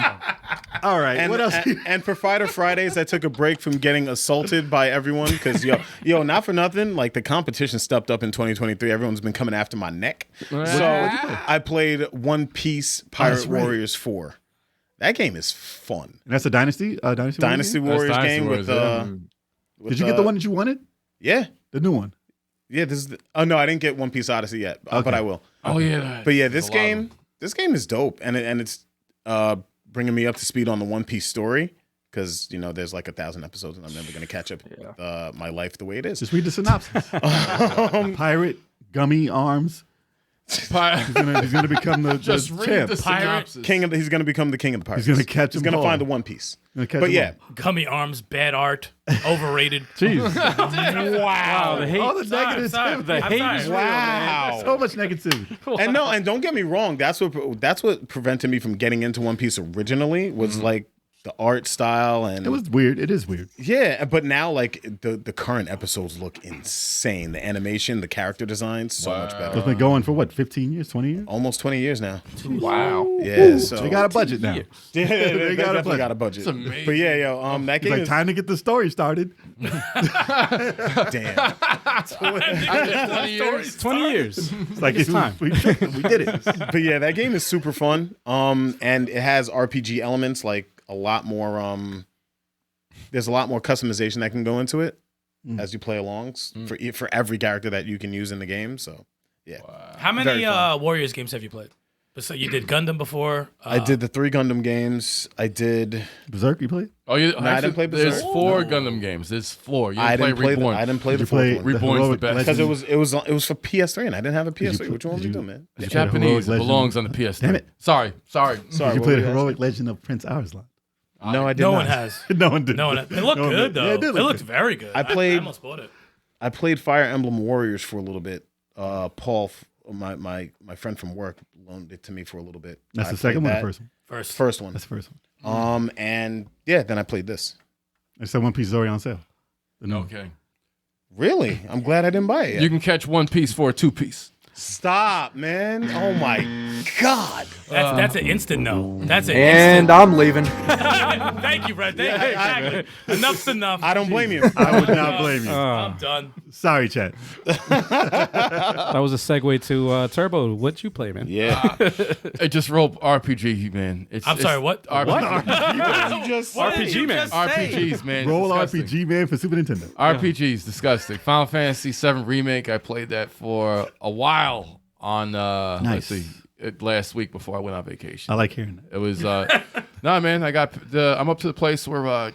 All right. And, what else? and for Fighter Fridays, I took a break from getting assaulted by everyone because yo, not for nothing. Like the competition stepped up in 2023. Everyone's been coming after my neck. So I played One Piece Pirate that's right. Warriors 4. That game is fun. That's a Dynasty. Dynasty Dynasty Warriors Warriors Dynasty game Warriors, with yeah. Did you get the one that you wanted? Yeah. The new one. Yeah, this is oh no, I didn't get One Piece Odyssey yet, but I will. Oh yeah. But yeah, this game is dope, and it's bringing me up to speed on the One Piece story because there's like 1,000 episodes, and I'm never gonna catch up with my life the way it is. Just read the synopsis. Pirate, gummy arms. He's gonna become the Just read champ. the synopsis. He's gonna become the king of the pirates. He's gonna catch He's them gonna all. find the One Piece. But yeah, Gummy arms, bad art, overrated. Jeez. Wow, the hate. All the negatives. sorry. The I'm hate sorry. is real, man. wow. So much negativity. And don't get me wrong. That's what prevented me from getting into One Piece originally was like the art style and It was weird. It is weird. yeah. But now like the current episodes look insane. The animation, the character design, so much better. It's been going for what, 15 years, 20 years? Almost 20 years now. Wow. Yeah, so They got a budget now. yeah, they got a definitely got a budget. It's amazing. But yeah, that It's game like is time to get the story started. damn. 20 years. 20 years. It's like It's time. we did it. But yeah, that game is super fun. And it has RPG elements, like a lot more. There's a lot more customization that can go into it as you play along for every character that you can use in the game. So yeah, How Very many fun. Warriors games have you played? So you did Gundam before. I did the 3 Gundam games. I did. Berserk, you played? Oh, you I didn't play There's Berserk. 4 Gundam games. There's 4. You I didn't play Reborn. I didn't play Did the you play fourth one Reborn's the Heroic best. because Legend? it was for PS3 and I didn't have a PS3. play- Which one did we you- do, man? It's Did you play Japanese. Heroic It Legend? belongs on the PS3. Damn it. Sorry. Sorry, Did you what play were the you asking? Heroic Legend of Prince Arslan? No, I did No not. one has. No one did. No one. It looked No one good did. though. Yeah, It did look looked good. very good. I played- I almost bought it. I played Fire Emblem Warriors for a little bit. Paul, my friend from work, loaned it to me for a little bit. That's I the second played one or that. first one? First one. That's the first one. And yeah, then I played this. It's that One Piece is already on sale. The new one. Okay. Really? I'm glad I didn't buy it yet. You can catch one piece for a 2-piece. Stop, man. Oh my God. That's an instant no. That's an And I'm leaving. instant. Thank you, Brett. Exactly. Enough's enough. I don't blame you. I would not blame you. I'm done. Sorry, chat. That was a segue to Turbo. What you play, man? Yeah. It just rolled RPG, man. I'm sorry, what? RPG. You just RPG, man. RPGs, man. Roll Disgusting. RPG, man, for Super Nintendo. RPGs, disgusting. Final Fantasy VII Remake, I played that for a while on, let's Nice. see, last week before I went on vacation. I like hearing that. It was, no, man, I'm up to the place where, what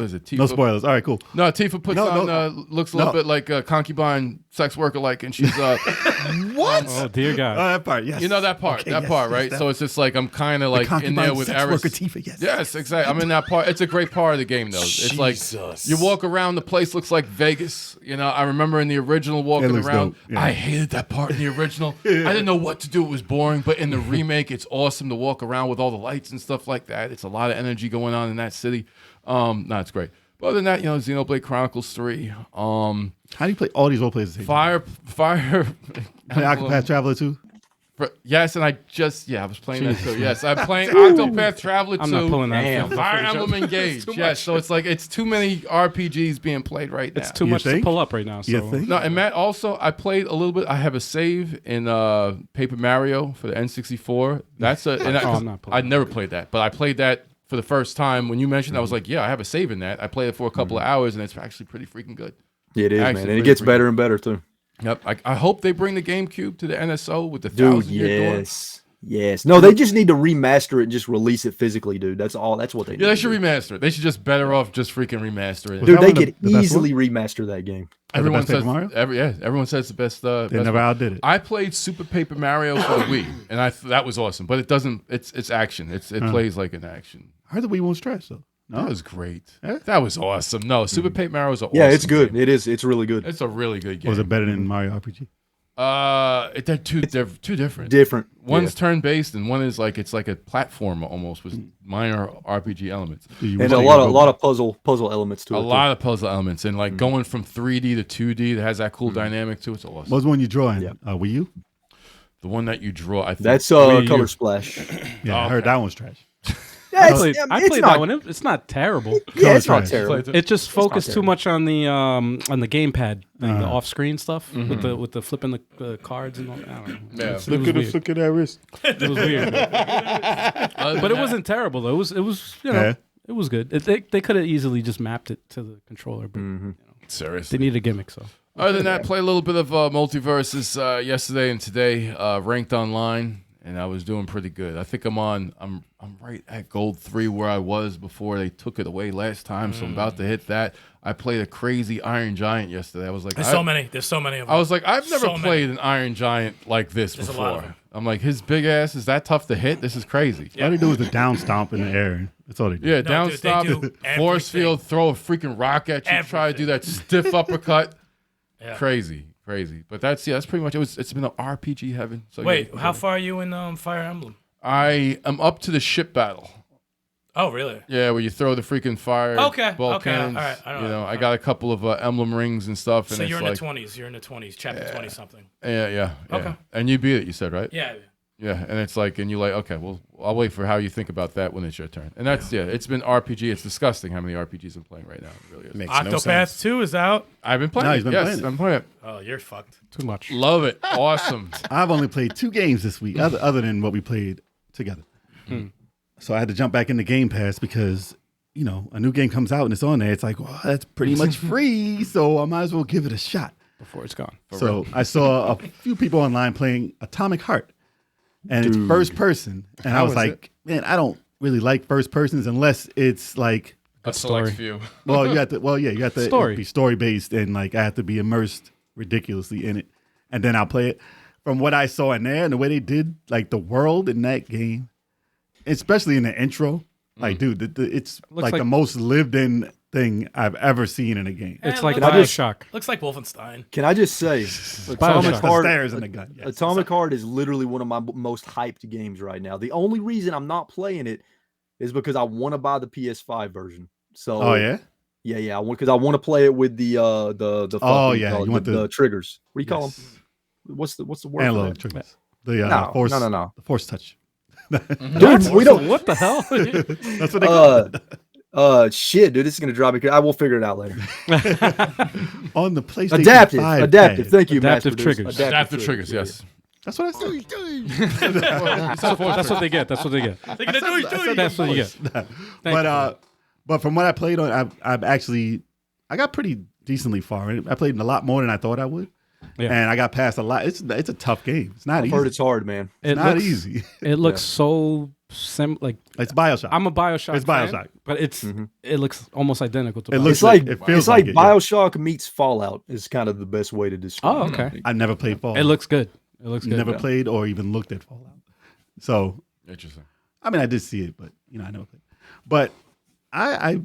is it? Tifa, No spoilers. All right, cool. No, Tifa puts No, on, no. looks a little bit like a concubine sex worker like, and she's, what? Oh, dear God. That part, yes. you know that part, Okay, that yes, part, yes, right? that- So it's just like, I'm kind of the like in there concubine with sex Eris. worker Tifa, yes. Yes, exactly. I'm in that part. It's a great part of the game, though. It's like Jesus. you walk around, the place looks like Vegas. I remember in the original walking looks around, dope, yeah. I hated that part in the original. I didn't know what to do. It was boring. But in the remake, it's awesome to walk around with all the lights and stuff like that. It's a lot of energy going on in that city. No, it's great. But other than that, Xenoblade Chronicles 3. How do you play all these role players? Fire. Play Octopath Traveler 2? Yes, and I was playing that too. Yes, I'm playing Damn. Octopath Traveler 2. I'm not pulling that. Damn. from- Fire Emblem Engage. Yes, so it's like it's too many RPGs being played right now. It's too You much to think? pull up right now. So. You think? No, and Matt, also, I played a little bit. I have a save in Paper Mario for the N64. That's a. And I'm not playing I never played that, but I played that for the first time. When you mentioned, I was like, yeah, I have a save in that. I played it for a couple of hours, and it's actually pretty freaking good. It is, Actually, man. And pretty it gets freaking better and better, too. Yep. I hope they bring the GameCube to the NSO with the Dude, 1,000-year door. yes. Yes. No, they just need to remaster it and just release it physically, dude. That's all. That's what they need. Yeah, they to should do. remaster it. They should just better off just freaking remaster it. Dude, that they one the could best easily remaster that game. Everyone best Paper says Mario? everyone says the best. They best never one. outdid it. I played Super Paper Mario for the Wii, and that was awesome. But it doesn't. It's action. It plays like an action. I heard the Wii won't trash, though. That was great. That was awesome. No, Super Paper Mario is an Yeah, awesome it's good. game. It is. It's really good. It's a really good game. Was it better than Mario RPG? They're two different. Different. One's turn based, and one is like it's like a platformer almost with minor RPG elements. Do you And want a to lot of puzzle elements to A it. lot of puzzle elements, and like going from 3D to 2D that has that cool dynamic to it. It's awesome. What was the one you draw in? Yeah. Wii U? The one that you draw, I think. That's Wii U. Color Splash. Yeah, I heard Okay. that one's trash. Yeah, I played it's that not, one. It's not terrible. Yeah, it's not Color terrible. Played It just focused too terrible. much on the gamepad thing, the off-screen stuff with the flipping the cards and all. I don't know. Yeah. It was weird. at that wrist. It was weird, Other but than it that- wasn't terrible though. It was Yeah. It was good. They could have easily just mapped it to the controller, but Seriously. they need a gimmick. So Other than that, play a little bit of Multiverses yesterday and today, ranked online, and I was doing pretty good. I think I'm right at gold 3 where I was before they took it away last time, so I'm about to hit that. I played a crazy Iron Giant yesterday. I was like, There's so many of them. I was like, I've never So played an Iron Giant like this There's a lot of before. them. I'm like, his big ass is that tough to hit? This is crazy. All they do is a down stomp in the air. That's all they do. Yeah, No, down dude, they stop, do force everything. field, throw a freaking rock at you, try to do that stiff uppercut. Yeah. Crazy. But that's pretty much it. It's been an RPG heaven. So Wait, yeah. how far are you in Fire Emblem? I am up to the ship battle. Oh, really? Yeah, where you throw the freaking fire ball cannons. all right, I don't know. I got a couple of emblem rings and stuff. So and you're it's in like, the 20s. You're in the 20s, chapter 20 something. Yeah. Okay. And you beat it, you said, right? Yeah. Yeah, and it's like, and you're like, okay, well, I'll wait for how you think about that when it's your turn. And that's, it's been RPG. It's disgusting how many RPGs I'm playing right now. It really is. Makes no sense. Octopath 2 is out. I've been playing No, it. he's been Yes, playing it. I'm playing it. Oh, you're fucked. too much. Love it. Awesome. I've only played 2 games this week, other than what we played together. So I had to jump back into Game Pass because, a new game comes out and it's on there. It's like, well, that's pretty much free, so I might as well give it a shot. Before it's gone. So I saw a few people online playing Atomic Heart, and it's first person. And I was is like, man, I don't really like first persons unless it's like, A select few. well, you have to Story. be story based, and like I have to be immersed ridiculously in it, and then I'll play it. From what I saw in there and the way they did like the world in that game, especially in the intro, like dude, it's like the most lived in thing I've ever seen in a game. It's Eh, like look- Bioshock. Looks like Wolfenstein. Can I just say, Bioshock. Atomic The Heart, stairs and the gun. Yes. Atomic Heart is literally one of my most hyped games right now. The only reason I'm not playing it is because I want to buy the PS5 version. So Oh yeah. yeah, because I want to play it with the fucking, you want the the- triggers. What do you call them? What's the word? For Analog that? triggers. The No, force. no. The force touch. Dude, we don't. What the hell? That's what they call it. Shit, dude, this is gonna drive me. I will figure it out later. On the PlayStation Adaptive. 5 Adaptive. pad. Thank you, Adaptive mass producer. triggers. Adaptive triggers, yes. That's what I said. That's what they get. That's what they get. They're gonna do it. That's what you get. But from what I played on, I got pretty decently far. I played a lot more than I thought I would, Yeah. and I got past a lot. It's a tough game. It's not I've easy. heard it's hard, man. It not looks easy. It looks so like It's Bioshock. I'm a Bioshock. It's fan, Bioshock. but it looks almost identical to. It Bioshock. looks It's like it feels it's like like it, yeah. Bioshock meets Fallout is kind of the best way to describe. Oh, it. okay. I never played Fallout. It looks good. It looks good. never played or even looked at Fallout. So Interesting. I mean, I did see it, but I never played. But I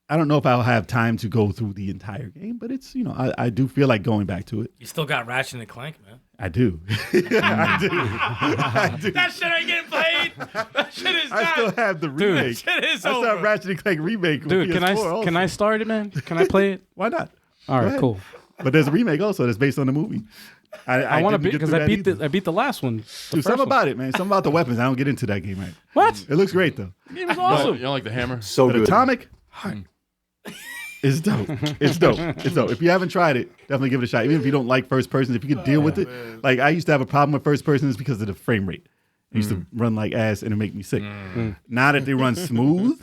don't know if I'll have time to go through the entire game, but it's I do feel like going back to it. You still got Ratchet and Clank, man. I do. I do. That shit ain't getting played. That shit is I still have the remake. Shit is I still have over. Ratchet and Clank remake. Dude, on can PS4 I also. start it, man? Can I play it? Why not? All Go right, ahead. cool. But there's a remake also that's based on the movie. I want to didn't beat get because through I that beat either. I beat the last one. The Dude, first something one. about it, man. Something about the weapons. I don't get into that game right. What? It looks great though. The game was You awesome. don't like the hammer? So But good. Atomic Heart is dope. It's dope. It's dope. If you haven't tried it, definitely give it a shot. Even if you don't like first person, if you can deal with it. Like I used to have a problem with first persons because of the frame rate. It used to run like ass and it make me sick. Now that they run smooth,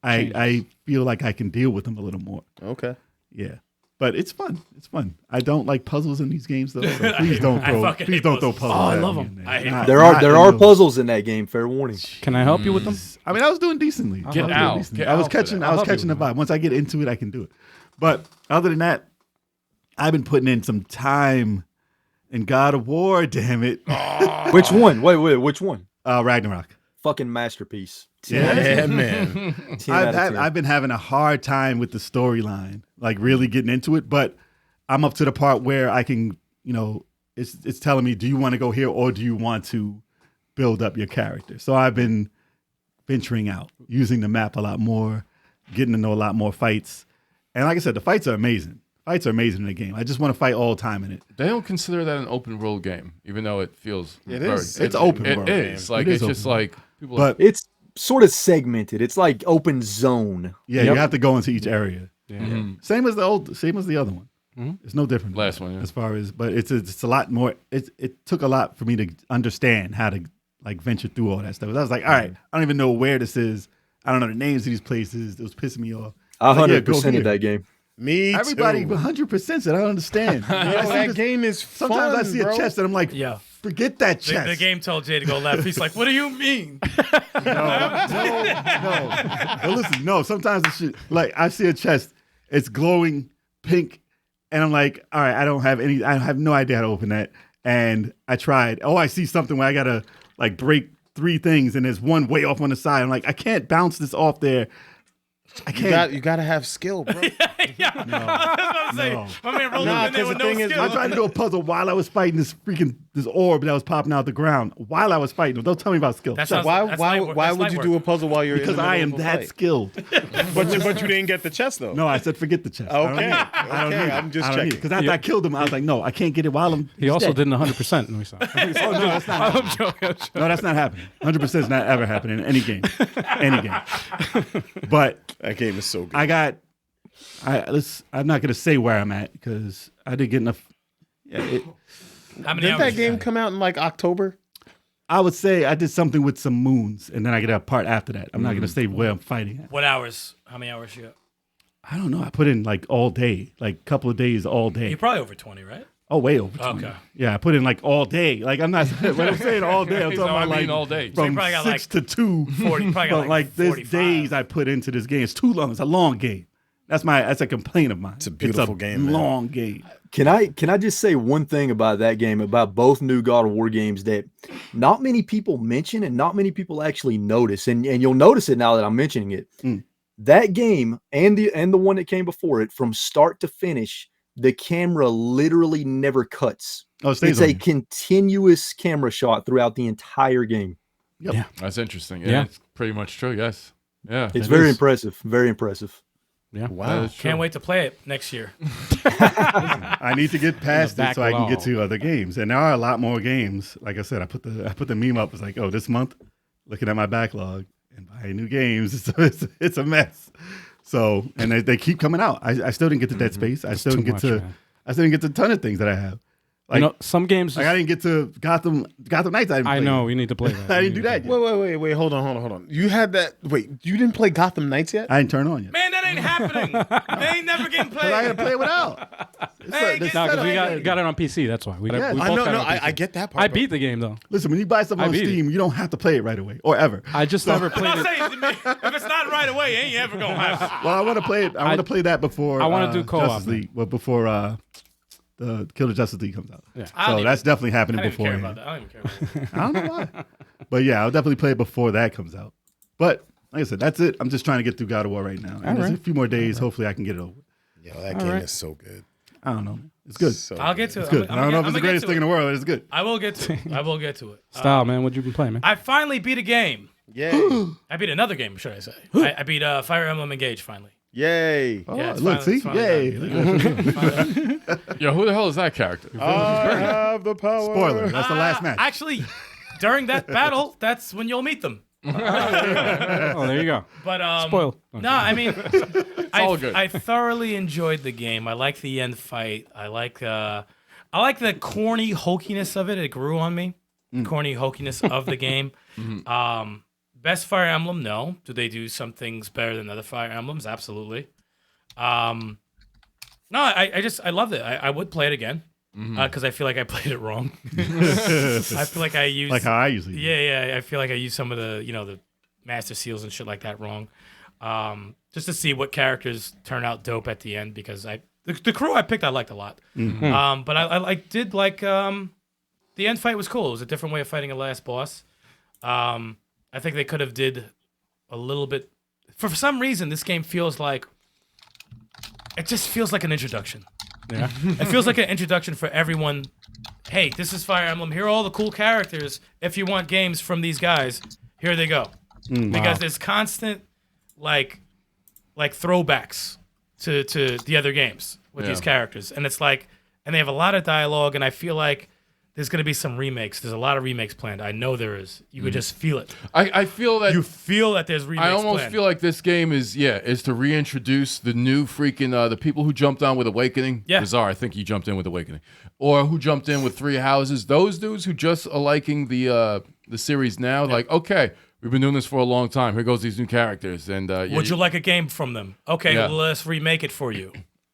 I feel like I can deal with them a little more. Okay. Yeah. But it's fun. It's fun. I don't like puzzles in these games though. So please don't I throw fucking please hate don't throw puzzles. puzzles. Oh, I at love me, 'em. man. I hate Not- There not are in puzzles in that game. Fair warning. Can I help you with them? I mean, I was doing decently. Get I was doing out. decently. Get I was out for catching. that. I was I'll help catching you the with vibe. Once I get into it, I can do it. But other than that, I've been putting in some time in God of War. Damn it, Which one? Wait, which one? Ragnarok. Fucking masterpiece. Yeah, man. 10 out of 10. I've been having a hard time with the storyline, like really getting into it. But I'm up to the part where I can, it's telling me, do you want to go here or do you want to build up your character? So I've been venturing out, using the map a lot more, getting to know a lot more fights. And like I said, the fights are amazing. Fights are amazing in the game. I just want to fight all the time in it. They don't consider that an open world game, even though it feels It very, is. It's open world. It is. Like, It is it's just open. like people But It's sort of segmented. It's like open zone. yeah, you have to go into each area. Mhm. Same as the other one. It's no different. Last one, yeah. As far as, but it's a lot more. It took a lot for me to understand how to like venture through all that stuff. I was like, all right, I don't even know where this is. I don't know the names of these places. It was pissing me off. I Like, yeah, go 100% here. of that game. Me Everybody too. 100% said I don't understand. Yo, that game is fun, Sometimes I see bro. a chest and I'm like, Yeah. forget that The, chest. the game told Jay to go left. He's like, what do you mean? No. But listen, no. Sometimes it's shit, like I see a chest, it's glowing pink, and I'm like, all right, I have no idea how to open that. And I tried. Oh, I see something where I gotta like break 3 things, and there's one way off on the side. I'm like, I can't bounce this off there. I can't. You gotta have skill, bro. Yeah. I was about to say, No. my man rolled Nah, up in there 'cause with the no thing is, skill. I tried to do a puzzle while I was fighting this orb that was popping out the ground. While I was fighting, don't tell me about skill. That Shut up. sounds- Why light work. why That's would light you work. do a puzzle while you're Because in the I middle am of a that fight? skilled. But you didn't get the chest though. No, I said forget the chest. Okay. I don't need it. I'm just I don't need it. checking. Because after I killed him, I was like, no, I can't get it while I'm. He also dead. didn't 100% when we saw. it. Oh no, that's not. I'm joking. I'm joking. No, that's not happening. 100% is not ever happening in any game. Any game. But That game is so good. I'm not gonna say where I'm at because I didn't get enough. Yeah, How many Didn't hours that you game got? come out in like October? I would say I did something with some moons, and then I get a part after that. I'm not gonna say where I'm fighting at. What hours? How many hours you got? I don't know. I put in like all day, like a couple of days all day. You're probably over 20, right? Oh, way over 20. Okay. Yeah, I put in like all day. Like I'm not when I'm saying all day, I'm He's talking like, about I mean like all day. So you from probably got 6 like to 2. 40, probably got But like there's 45. days I put into this game. It's too long. It's a long game. That's a complaint of mine. It's a beautiful game, man. Long game. Can I just say one thing about that game, about both new God of War games that not many people mention and not many people actually notice, and you'll notice it now that I'm mentioning it. That game and the one that came before it, from start to finish, the camera literally never cuts. Oh, it stays It's on a you. continuous camera shot throughout the entire game. Yeah. That's interesting. Yeah, Yeah. it's pretty much true. Yes. Yeah. It's It very is. impressive. Very impressive. Yeah. That Wow. is true. Can't wait to play it next year. I need to get past it so I can get backlog. to other games. And there are a lot more games. Like I said, I put the meme up. It's like, oh, this month, looking at my backlog and buying new games. It's a mess. So, and they keep coming out. I still didn't get to Dead Space. I still too didn't get much, to. man. I still didn't get to a ton of things that I have. Like, You know, some games. like I didn't get to Gotham Knights. I didn't I play know yet. we need to play that. I didn't do that yet. Wait. Hold on. You had that. Wait, you didn't play Gotham Knights yet? I didn't turn on yet. Man, that ain't happening. They ain't never getting Because I had to played. play it without. Hey, This get No, setup because we ain't got it on PC. That's why. We Yes. both I I know. got it No, on PC. I get that part. I but- beat the game though. Listen, when you buy something I on beat it. Steam, you don't have to play it right away or ever. I just never I'm played it. saying, if it's not right away, it ain't ever gonna happen. Well, I want to play it. I want to play that before. I wanna do co-op, Justice League, but before the Kill the Justice League comes out. Yeah. I don't So even- that's definitely happening I didn't care before. about that. I don't even care about that. I don't know why, but yeah, I'll definitely play it before that comes out. But like I said, that's it. I'm just trying to get through God of War right now, and there's a few more days. Hopefully, I can get it over. Yo, that game right. is so good. I don't know. It's good. So I'll get to it. It's good. I don't know if it's the greatest thing in the world. But it's good. I will get to it. I will get to it. Style, man. What you been playing, man? I finally beat a game. Yay. I beat another game, should I say? I beat Fire Emblem Engage finally. Yay. Oh, Yeah, it's look, finally- see, it's finally yay! Yo, who the hell is that character? I have the power. Spoiler. That's the last match. Actually, during that battle, that's when you'll meet them. Oh, there you go. But Spoil. No, I mean, all good. I thoroughly enjoyed the game. I like the end fight. I like the corny hokiness of it. It grew on me. Corny hokiness of the game. Best Fire Emblem? No. Do they do some things better than other Fire Emblems? Absolutely. No, I loved it. I would play it again because I feel like I played it wrong. I feel like I used Like how I usually. do. yeah. I feel like I used some of the master seals and shit like that wrong. Just to see what characters turn out dope at the end because the crew I picked I liked a lot. But I did like the end fight was cool. It was a different way of fighting a last boss. I think they could have did a little bit. For some reason, this game feels like it just feels like an introduction. Yeah. It feels like an introduction for everyone. Hey, this is Fire Emblem. Here are all the cool characters. If you want games from these guys, here they go. Because there's constant like throwbacks to the other games with these characters. And it's like, and they have a lot of dialogue, and I feel like there's going to be some remakes. There's a lot of remakes planned. I know there is. You could just feel it. I feel that You feel that there's remakes I almost planned. feel like this game is to reintroduce the new freaking the people who jumped on with Awakening. Yeah. Bizarre. I think you jumped in with Awakening, or who jumped in with Three Houses. Those dudes who just are liking the series now. Like, okay, we've been doing this for a long time. Here goes these new characters, and Would you like a game from them? Okay, Yeah. let's remake it for you.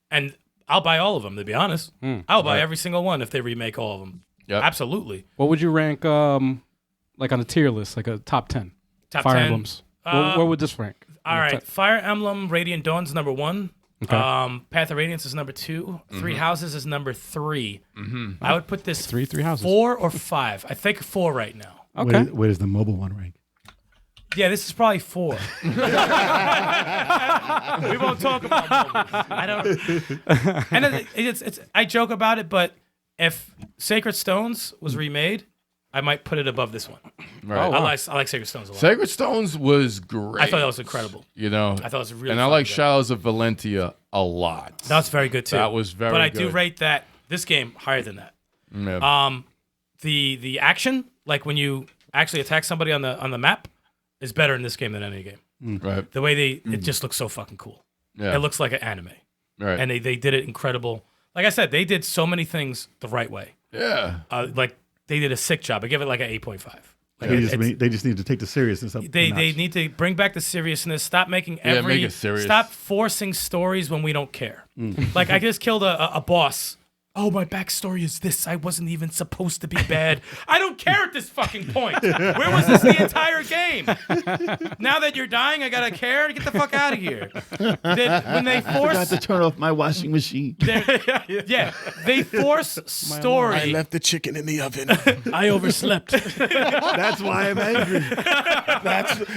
And I'll buy all of them, to be honest. I'll buy every single one if they remake all of them. Yep. Absolutely. What would you rank, like on a tier list, like a top 10? Top Fire 10. Emblems. Where would this rank? All right. Fire Emblem Radiant Dawn's number 1. Okay. Path of Radiance is number 2. Three Houses is number 3. I would put this Three houses. 4 or 5. I think 4 right now. Okay. Where does the mobile one rank? Yeah, this is probably 4. We won't talk about movies. I don't. And it's I joke about it, but if Sacred Stones was remade, I might put it above this one. Right. I like Sacred Stones a lot. Sacred Stones was great. I thought that was incredible. You know, I thought it was really and I fun like game. Shadows of Valentia a lot. That's very good too. That was very But I good. do rate that this game higher than that. Yeah. The action, like when you actually attack somebody on the map, is better in this game than any game. Right. The way it just looks so fucking cool. Yeah. It looks like an anime. Right. And they did it incredible. Like I said, they did so many things the right way. Yeah. Like they did a sick job. I give it like an 8.5. Like They just need to take the seriousness up. they need to bring back the seriousness. Stop making make it serious. Stop forcing stories when we don't care. Like I just killed a boss. Oh, my backstory is this. I wasn't even supposed to be bad. I don't care at this fucking point. Where was this the entire game? Now that you're dying, I gotta care? Get the fuck out of here. When they force... turn off my washing machine. Yeah, they force story. I left the chicken in the oven. I overslept. That's why I'm angry.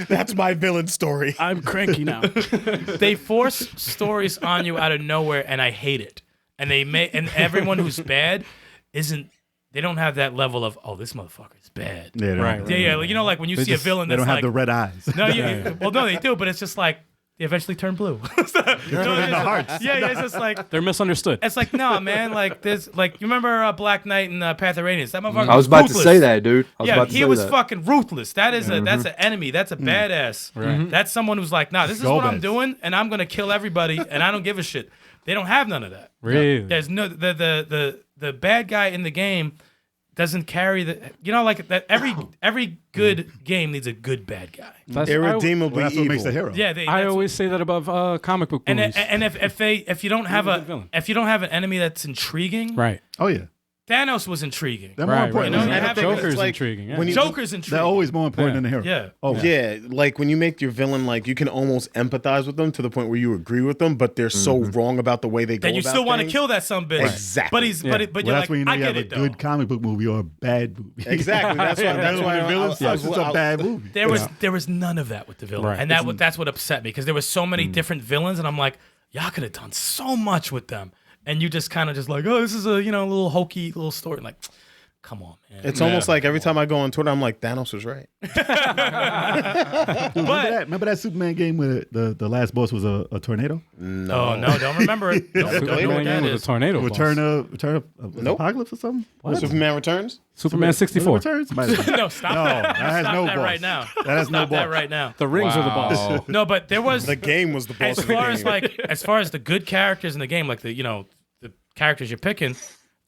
That's my villain story. I'm cranky now. They force stories on you out of nowhere, and I hate it. And and everyone who's bad they don't have that level of, oh, this motherfucker is bad. Yeah, Right. Yeah, like, you know, like when you see a villain They that's don't like, have the red eyes. no, well, no, they do, but it's just like they eventually turn blue. the hearts. Yeah, it's just like They're misunderstood. it's like no, man, like this, like you remember Black Knight and Path of Radiance? That motherfucker. I was about to ruthless. say that, dude. He was fucking ruthless. That is that's an enemy. That's a badass. That's someone who's like, nah, this is what I'm Gomez. doing, and I'm gonna kill everybody, and I don't give a shit. They don't have none of that. Really? There's no the bad guy in the game doesn't carry the like that. Every good game needs a good bad guy. Irredeemably Well, that's what evil. makes the hero. Yeah, I always say that above comic book and movies. if you don't have Really good villain. if you don't have an enemy that's intriguing, Right. Oh yeah. Thanos was intriguing. They're more Right, important. right. than You know, the you hero. have- Joker's It's like intriguing. Yeah. when you- Joker's intriguing. They're always more important Yeah. than the hero. Yeah. Oh Yeah, like when you make your villain, like you can almost empathize with them to the point where you agree with them, but they're so wrong about the way they go. Then you about still want to things. kill that son of a bitch. Exactly. But he's Yeah. but Well, you're that's like, when you know I you get have a it though. good comic book movie or a bad movie. Exactly. That's why. That's why. It's a bad movie. There was none of that with the villain, Right. and that's what upset me because there was so many different villains, and I'm like, y'all could have done so much with them, and you just kind of just like, oh, this is a little hokey little story, like, come on, man. It's almost like every time I go on Twitter, I'm like, Thanos was right. Remember that Superman game where the last boss was a tornado? Oh no, don't remember it. Don't know Superman what that was a is. tornado. boss. Return of Nope. Apocalypse or something? What? Superman Returns. Superman 64. Returns? Might have been. No, stop. No, that has Stop no that boss. right now. That has no Stop that boss. right now. The rings are the boss. Wow. No, but there was The game was the boss. as of the far as game. as far as the good characters in the game, like the characters you're picking,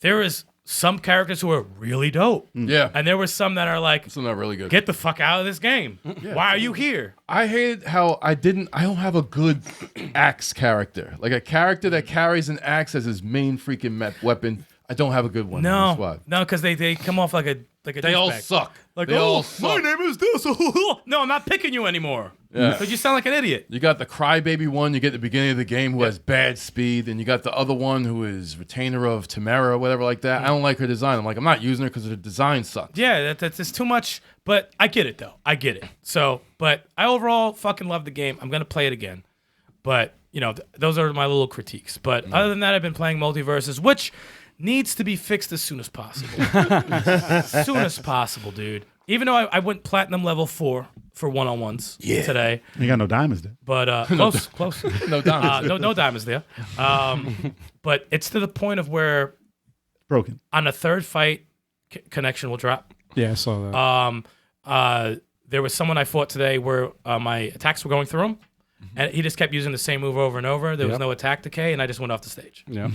there is some characters who are really dope, Yeah. and there were some that are like, It's not really good. get the fuck out of this game. Why are you here? I hated how I don't have a good axe character. Like a character that carries an axe as his main freaking weapon. I don't have a good one. in the squad. No, because they come off like a They all douchebag. suck. Like, they all my suck. name is this. No, I'm not picking you anymore. Yeah. Because you sound like an idiot. You got the crybaby one you get at the beginning of the game who has bad speed, and you got the other one who is retainer of Tamara, whatever like that. I don't like her design. I'm like, I'm not using her because her design sucks. Yeah, that's just too much. But I get it though. I get it. So, but I overall fucking love the game. I'm gonna play it again. But those are my little critiques. But other than that, I've been playing Multiverses, which needs to be fixed as soon as possible. As soon as possible, dude. Even though I went platinum level 4 for one-on-ones today. You got no diamonds there. But close. No diamonds. No diamonds there. But it's to the point of where Broken. on a third fight, connection will drop. Yeah, I saw that. There was someone I fought today where my attacks were going through him, and he just kept using the same move over and over. There was no attack decay, and I just went off the stage. Yeah.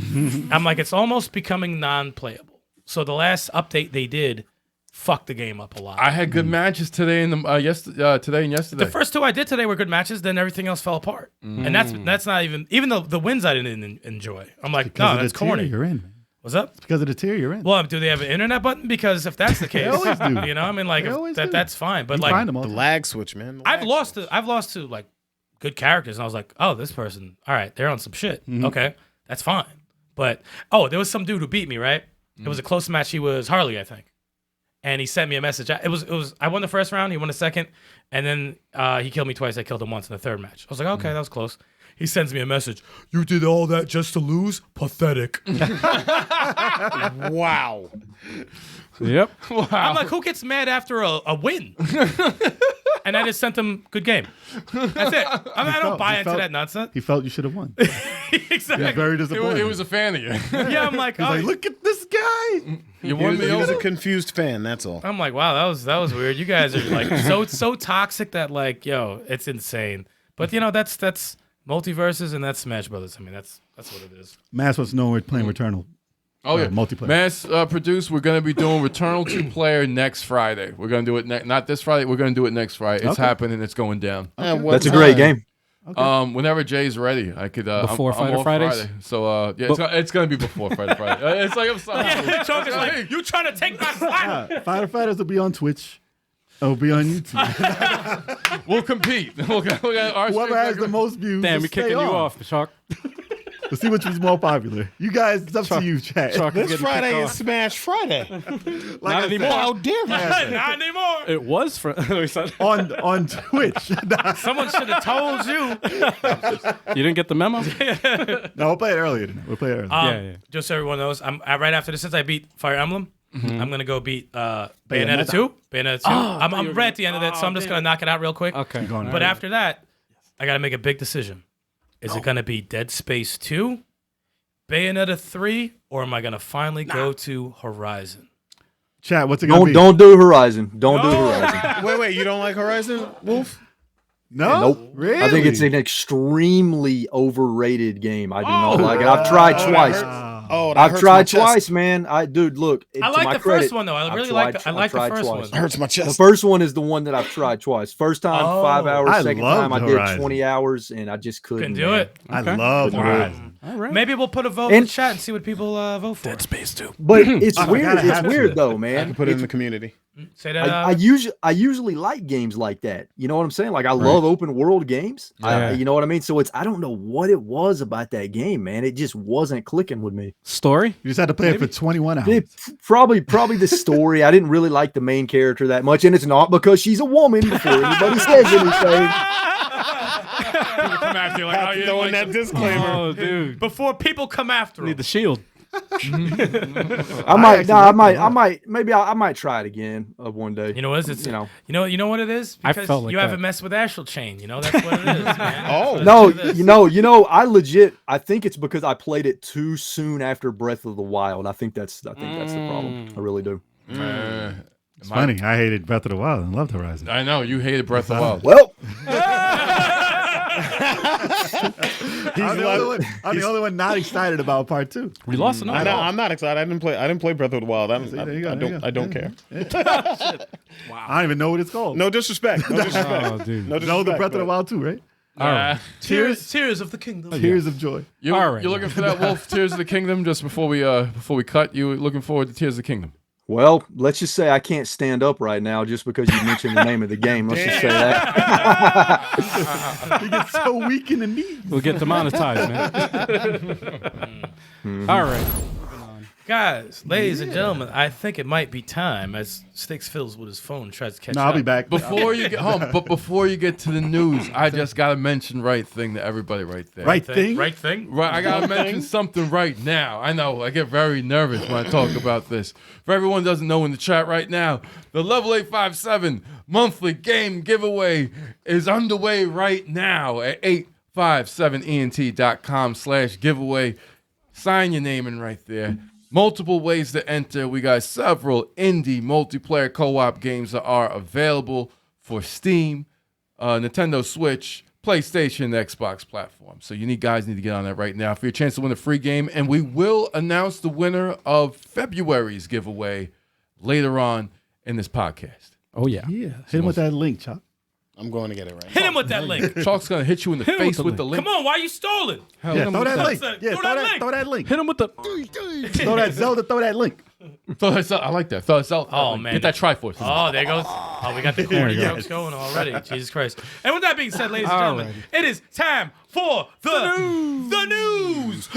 I'm like, it's almost becoming non-playable. So the last update they did fucked the game up a lot. I had good matches today and today and yesterday. The first two I did today were good matches. Then everything else fell apart, and that's not even though the wins I didn't enjoy. I'm like, Because no, of that's the tier corny. you're in. What's up? It's because of the tier you're in. Well, do they have an internet button? Because if that's the case, always do. you know, I mean, like They always if do. that's fine. But You like, find them all The the time. lag switch, man. The I've lag lost to like good characters, and I was like, oh, this person, all right, they're on some shit. Okay, that's fine. But there was some dude who beat me, right? It was a close match. He was Harley, I think, and he sent me a message. It was I won the first round, he won the second, and then he killed me twice. I killed him once in the third match. I was like, okay, that was close. He sends me a message. You did all that just to lose? Pathetic. Wow. Yep. I'm like, who gets mad after a win? And I just sent him good game. That's it. I mean, I don't buy into that nonsense. He felt you should have won. Exactly. He's very It disappointed. was a fan of you. Yeah, I'm like, He's like, look at this guy. You He won was, me he was a over. confused fan. That's all. I'm like, wow, that was weird. You guys are like so toxic that like, yo, it's insane. But you know, that's multiverses and that's Smash Brothers. I mean, that's what it is. Mass wants to know we're playing Returnal. Oh yeah, multiplayer. Mass produced. We're gonna be doing Returnal 2-player next Friday. We're gonna do it not this Friday. We're gonna do it next Friday. It's Okay. happening. It's going down. That's a great game. Whenever Jay's ready, I could. Before I'm Fighter off Fridays? Friday. So it's gonna be before Fighter Friday. It's like I'm sorry. Chuck is like, you trying to take my slot? Fighter Fighters will be on Twitch. It'll be on YouTube. We'll compete. Whoever has the most views. Damn, will we're stay kicking you on. off, Chalk. Let's see which one's more popular. You guys, it's up to you, chat. Chalk is This getting Friday kicked is off. Smash Friday. Like I anymore. said, How dare you? Not anymore. It was for on Twitch. Someone should have told you. You didn't get the memo? No, we'll play it earlier tonight. We'll play it earlier. Yeah. Just so everyone knows, I'm right after this. Since I beat Fire Emblem, I'm gonna go beat Bayonetta 2. Bayonetta 2. I'm right at the end of it, so I'm just gonna knock it out real quick. Okay. Going But early. after that, I gotta make a big decision. Is it gonna be Dead Space 2, Bayonetta 3, or am I gonna finally go to Horizon? Chat, what's it going to be? Don't do Horizon. Don't do Horizon. Wait, you don't like Horizon, Wolf? No? Nope. Really? I think it's an extremely overrated game. I do not like it. I've tried twice. Oh, that I've hurts my tried chest. twice, man. Dude, look. I to like my the credit, first one though. I I've really tried- like the I've tried first twice. one. Hurts my The chest. first one is the one that I've tried twice. First time, 5 hours. I Second loved time, I did Horizon. 20 hours, and I just couldn't Couldn't do man. it. I Okay. love Wow. Horizon. All right. Maybe we'll put a vote in And- the chat and see what people vote for. Dead Space 2. But it's I weird. gotta It's have weird to. though, I man. can put it in the community. Say that. I usually like games like that. You know what I'm saying? Like I love open world games. Yeah. You know what I mean? So I don't know what it was about that game, man. It just wasn't clicking with me. Story? You just had to play it for 21 hours. Probably the story. I didn't really like the main character that much, and it's not because she's a woman. Before anybody says anything, Come after you like, oh, yeah, Throwing that disclaimer. Oh, dude. Before people come after Need him. the shield. I might try it again one day. You know what it is? You know. You know what it is? I Because felt like you haven't that. messed with Astral Chain. You know that's what it is, man. Oh. No, That's what it is. you know, I think it's because I played it too soon after Breath of the Wild. I think that's the problem. I really do. It's funny. I hated Breath of the Wild and loved Horizon. I know you hated Breath of the Wild. Well, I'm the only one not excited about part 2. We lost another one. I'm not excited. I didn't play Breath of the Wild. there you go. I don't care. I don't even know what it's called. No disrespect. No disrespect. Oh, dude. No No, disrespect. the Breath of the but- Wild 2, right? Tears of the Kingdom. Tears of Joy. You, All right. You're looking for that Wolf Tears of the Kingdom just before we cut. You looking forward to Tears of the Kingdom? well, let's just say I can't stand up right now just because you mentioned the name of the game. Let's just say that. He gets so weak in the knees. We'll get demonetized, man. All right. Guys, ladies and gentlemen, I think it might be time as Sticks fiddles with his phone tries to catch No, up. I'll be back. Before you get home, but before you get to the news, I just gotta mention right thing to everybody right there. Right thing? Right thing? Right, I gotta mention something right now. I know, I get very nervous when I talk about this. For everyone who doesn't know in the chat right now, the Level 857 monthly game giveaway is underway right now at 857ent.com/giveaway. Sign your name in right there. Multiple ways to enter. We got several indie multiplayer co-op games that are available for Steam, Nintendo Switch, PlayStation, Xbox platform. So you guys need to get on that right now for your chance to win a free game. And we will announce the winner of February's giveaway later on in this podcast. Oh yeah. Yeah. Hit him with that link, Chuck. I'm going to get it right. Hit him with that link. Chalk's gonna hit you in the Hit him face with with the the link. Come on, why you stolen? Yeah, throw that link. that. Yeah, Throw that link. throw that link. Hit him with the. Throw that Zelda, throw that link. Throw that out. I like that. Throw that out. Oh, man. Get that Triforce. Oh, there goes. Oh, we got the corny jokes going already. Jesus Christ. And with that being said, ladies and gentlemen, it is time for the news.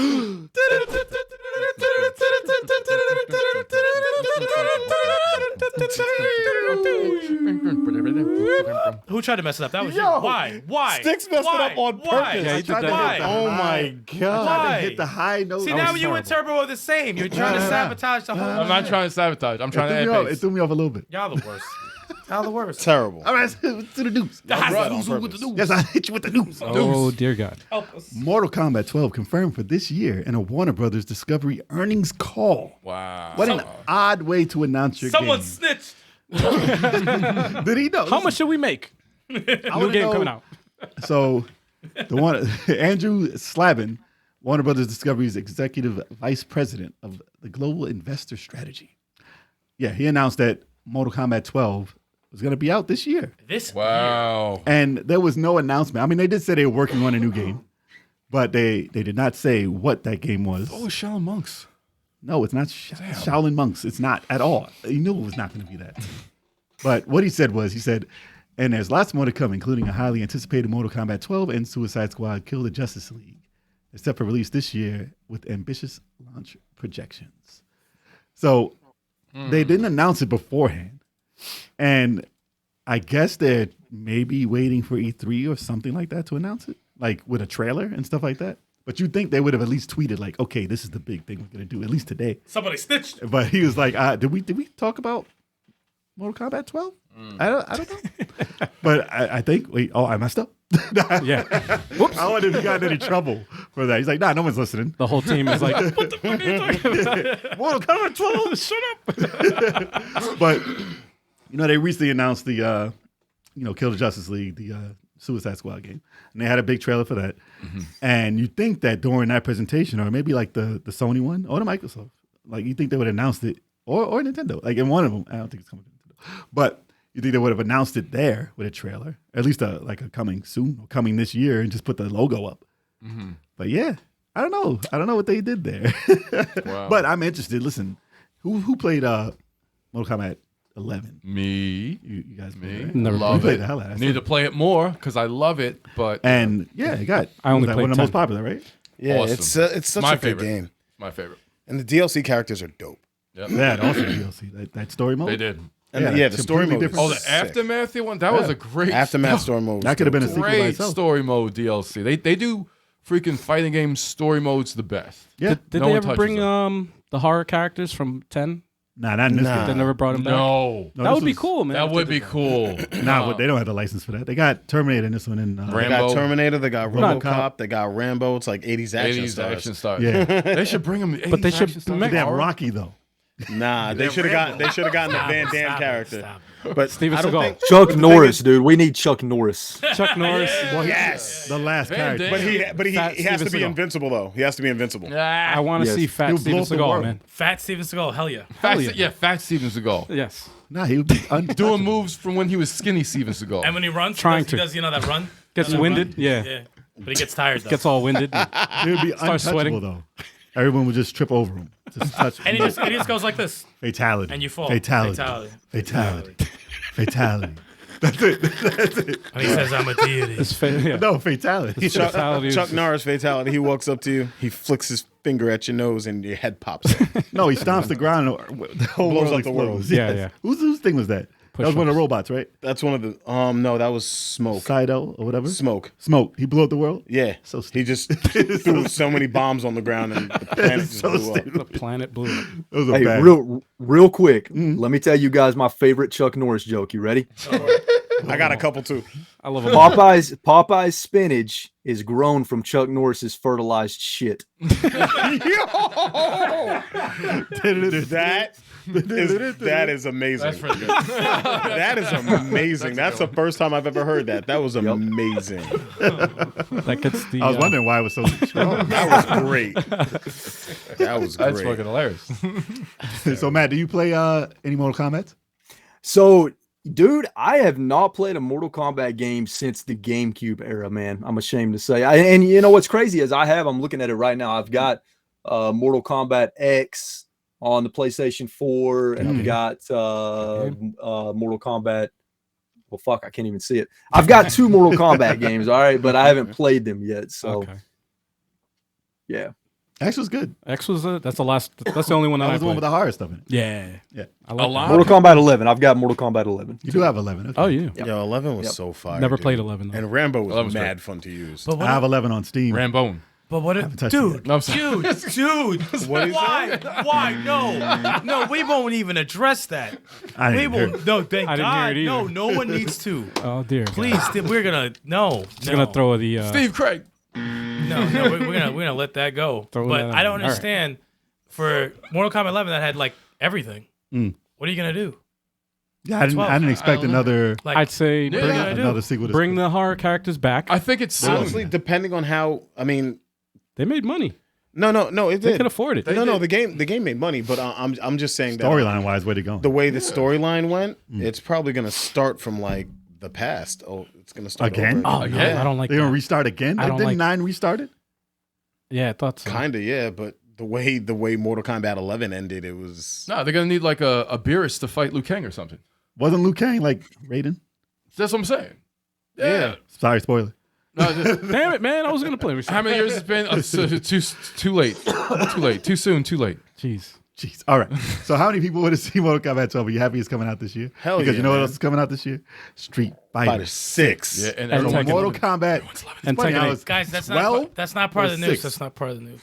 Who tried to mess it up? That was you. Why? Sticks messed it up on Why? purpose. Yeah, he tried to Why? Oh my god. Why? Hit the high note. See, That now was you and terrible. Turbo are the same. You're trying to sabotage the whole. I'm not trying to sabotage. I'm trying to It add it pace. threw me off a little bit. Y'all the worst. Y'all the worst. Terrible. All right, to the news. Yes, I hit you with the news. Oh dear God. Help us. Mortal Kombat 12 confirmed for this year in a Warner Brothers Discovery earnings call. Wow. What an odd way to announce your Someone game. snitched. Did he know? How much should we make? New game coming out. So, the one Andrew Slavin, Warner Brothers Discovery's executive vice president of the global investor strategy. Yeah, he announced that Mortal Kombat 12 was going to be out this year. Wow. And there was no announcement. I mean, they did say they were working on a new game, but they did not say what that game was. Oh, Shaolin Monks. No, it's not Shaolin Monks. It's not at all. He knew it was not going to be that. But what he said was, and there's lots more to come, including a highly anticipated Mortal Kombat 12 and Suicide Squad Kill the Justice League. They're set for release this year with ambitious launch projections. So they didn't announce it beforehand. And I guess they're maybe waiting for E3 or something like that to announce it, like with a trailer and stuff like that. But you'd think they would have at least tweeted like, okay, this is the big thing we're going to do, at least today. Somebody snitched. But he was like, did we talk about Mortal Kombat 12? I don't know. But I think, I messed up. Yeah. Whoops. I wonder if he got in any trouble for that. He's like, no one's listening. The whole team is like, what the fuck are you talking about? Mortal Kombat 12, shut up. But, they recently announced the, Kill the Justice League, the Suicide Squad game. And they had a big trailer for that. Mm-hmm. And you think that during that presentation, or maybe like the Sony one, or the Microsoft, like you think they would have announced it, or Nintendo. Like in one of them, I don't think it's coming to Nintendo. But you think they would have announced it there with a trailer, at least a coming soon or coming this year, and just put the logo up. Mm-hmm. But yeah, I don't know. I don't know what they did there. Wow. But I'm interested. Listen, who played Mortal Kombat 11? Me. You guys Me. played, right? Never love played it. the hell out of it. Need to play it more because I love it. But And yeah, it got. I only one played of the 10. most popular, right? Yeah, Awesome. it's such My a good favorite. game. my favorite. And the DLC characters are dope. Yep. Yeah, also DLC. That story mode. They did. And Yeah, the story completely mode. different. Oh, the sick. Aftermath one? That was a great Aftermath story mode. That could have been a sequel by great itself. story mode DLC. They do freaking fighting game story modes the best. Yeah. Did No they one ever touches bring them. the horror characters from 10? Nah, not in this Nah. game. They never brought them back. No. No, That this would be was- cool, man. That would be cool. Nah, but they don't have the license for that. They got Terminator in this one. And They Rambo. got Terminator, they got Not RoboCop, they got Rambo. It's like 80s action 80s stars. action stars. Yeah. They should bring them. But they should make- They have Rocky though. Nah, they should have gotten the Van Damme character. But Steven I don't Seagal. think Chuck Norris, dude. We need Chuck Norris. Chuck Norris. yes. The last Van character. Damme. But he Fat has to Steven be Seagal. invincible though. He has to be invincible. I want to Yes. see Fat He'll Steven blow up the Seagal, world. man. Fat Steven Seagal, hell yeah. Fat Steven Seagal. Yes. Nah, he would be Doing untouchable. moves from when he was skinny Steven Seagal. And when he runs, Trying he to. does that run? Gets That winded. run? Yeah. Yeah. But he gets tired though. Gets all winded. He would be Starts untouchable sweating. though. Everyone would just trip over him. Just touch and he just goes like this. fatality. And you fall. Fatality. Fatality. Fatality. That's it. That's it. And he says, I'm a deity. Yeah. No, fatality. Fatality is- Chuck Norris fatality. He walks up to you, he flicks his finger at your nose, and your head pops up. No, he stomps the ground. The whole Blows world up the world. explodes. Yeah, Yes. yeah. Whose thing was that? That was one of the robots, right? That's one of the. No, that was Smoke. Sido or whatever. Smoke. Smoke. He blew up the world. Yeah. So he just threw so many bombs on the ground, and the planet just So blew up. stupid. The planet blew. That was a Hey, bad. real quick. Let me tell you guys my favorite Chuck Norris joke. You ready? I got a couple too. I love him. Popeye's spinach is grown from Chuck Norris's fertilized shit. That is amazing. That's pretty good. That is amazing. That's the first time I've ever heard that. That was amazing. That gets the. I was wondering why it was so strong. That was great. That was That's great. fucking hilarious. So Matt, do you play any Mortal Kombat? So, dude, I have not played a Mortal Kombat game since the GameCube era, man. I'm ashamed to say. And you know what's crazy is I'm looking at it right now. I've got Mortal Kombat X on the PlayStation 4, and I've got Mortal Kombat. Well, fuck, I can't even see it. I've got 2 Mortal Kombat games, all right, but I haven't played them yet. So, yeah. X was good. X was that's the last. That's the only one That I was the one played. with the horror stuff in it. Yeah. I A like lot. that. Mortal Kombat 11. I've got Mortal Kombat 11. You do have 11. Okay. Oh yeah. Yep. Yo, 11 was Yep. so fire. Never dude. played 11 though. And Rambo was 11's mad great. fun to use. But I have 11 on Steam. Rambone. But what? touched it Dude, yet. No, I'm sorry. dude. What is Why? Why? No, we won't even address that. I We didn't hear won't. it. No, thank I didn't God. hear it No, either. no one needs to. Oh dear. God. Please, we're gonna no. Just gonna throw the. Steve Craig. No, we're gonna let that go. Throw But that I out. don't All right. understand. For Mortal Kombat 11, that had like everything. What are you gonna do? Yeah, I didn't 12. expect don't know. another Like, I'd say Yeah, bring, yeah, another sequel. To bring the horror characters back. I think it's soon. Honestly, depending on how, I mean, They made money. no, it They did. could afford it. No, the game made money, but I'm just saying that storyline wise, where they going? the way the storyline went, it's probably gonna start from like the past. Oh, it's gonna start Again? over. Oh no, Yeah. I don't like They're gonna that. restart again. I don't Didn't like- 9 restarted? Yeah, I thought so. Kinda, yeah, but the way Mortal Kombat 11 ended, it was No, they're gonna need like a Beerus to fight Liu Kang or something. Wasn't Liu Kang like Raiden? That's what I'm saying. Yeah. Sorry, spoiler. No, just- Damn it, man! I was gonna play. how many years it's been? Too late. Too late. Too soon. Too late. Jeez. Jeez. All right. So how many people want to see Mortal Kombat 12? Are you happy it's coming out this year? Hell because yeah, you know what man. else is coming out this year? Street Fighter Fighter. 6. Yeah, and And So Tekken. Mortal Kombat. And funny Tekken how 8. it's guys, that's 12 not part of the or news. 6? That's not part of the news.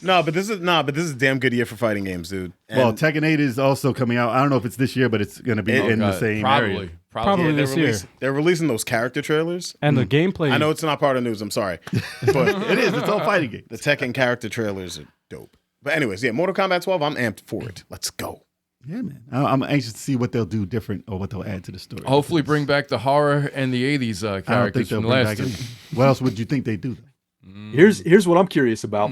No, but this is a damn good year for fighting games, dude. And Well, Tekken 8 is also coming out. I don't know if it's this year, but it's going to be in the God, same probably. area. Probably they're this year. they're releasing those character trailers. And the gameplay. I know it's not part of the news. I'm sorry, but It is. It's all fighting games. the Tekken character trailers are dope. But anyways, yeah, Mortal Kombat 12. I'm amped for it. Let's go. Yeah, man. I'm anxious to see what they'll do different or what they'll add to the story. Hopefully, bring back the horror and the '80s I don't think characters they'll from the bring last back two. anything. What else would you think they do? Here's what I'm curious about.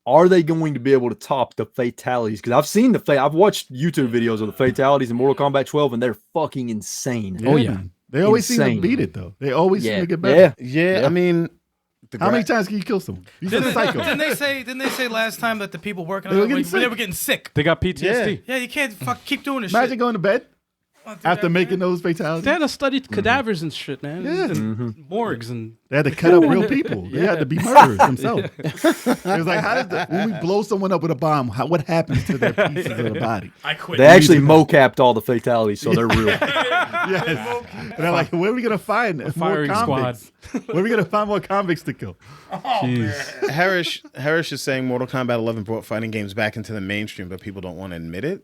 Are they going to be able to top the fatalities? Because I've seen I've watched YouTube videos of the fatalities in Mortal Kombat 12, and they're fucking insane. Oh, yeah. man. They always seem Insane. to beat it though. They always seem to get better. Yeah. Yeah, Yeah. I mean, How many times can you kill someone? He's a psycho. Didn't they say last time that the people working They on were it getting they sick. were getting sick? They got PTSD. Yeah, you can't keep doing this Imagine shit. going to bed Don't do after that, making man. those fatalities. They had to study cadavers and shit, man. Yeah. And morgues and They had to cut up real people. They had to be murderers themselves. It was like, when we blow someone up with a bomb, what happens to their pieces of the body? I quit. They actually mocapped all the fatalities, so they're real. Yes. And they're like, where are we going to find more firing convicts? Where are we going to find more convicts to kill? jeez. Harris is saying Mortal Kombat 11 brought fighting games back into the mainstream, but people don't want to admit it.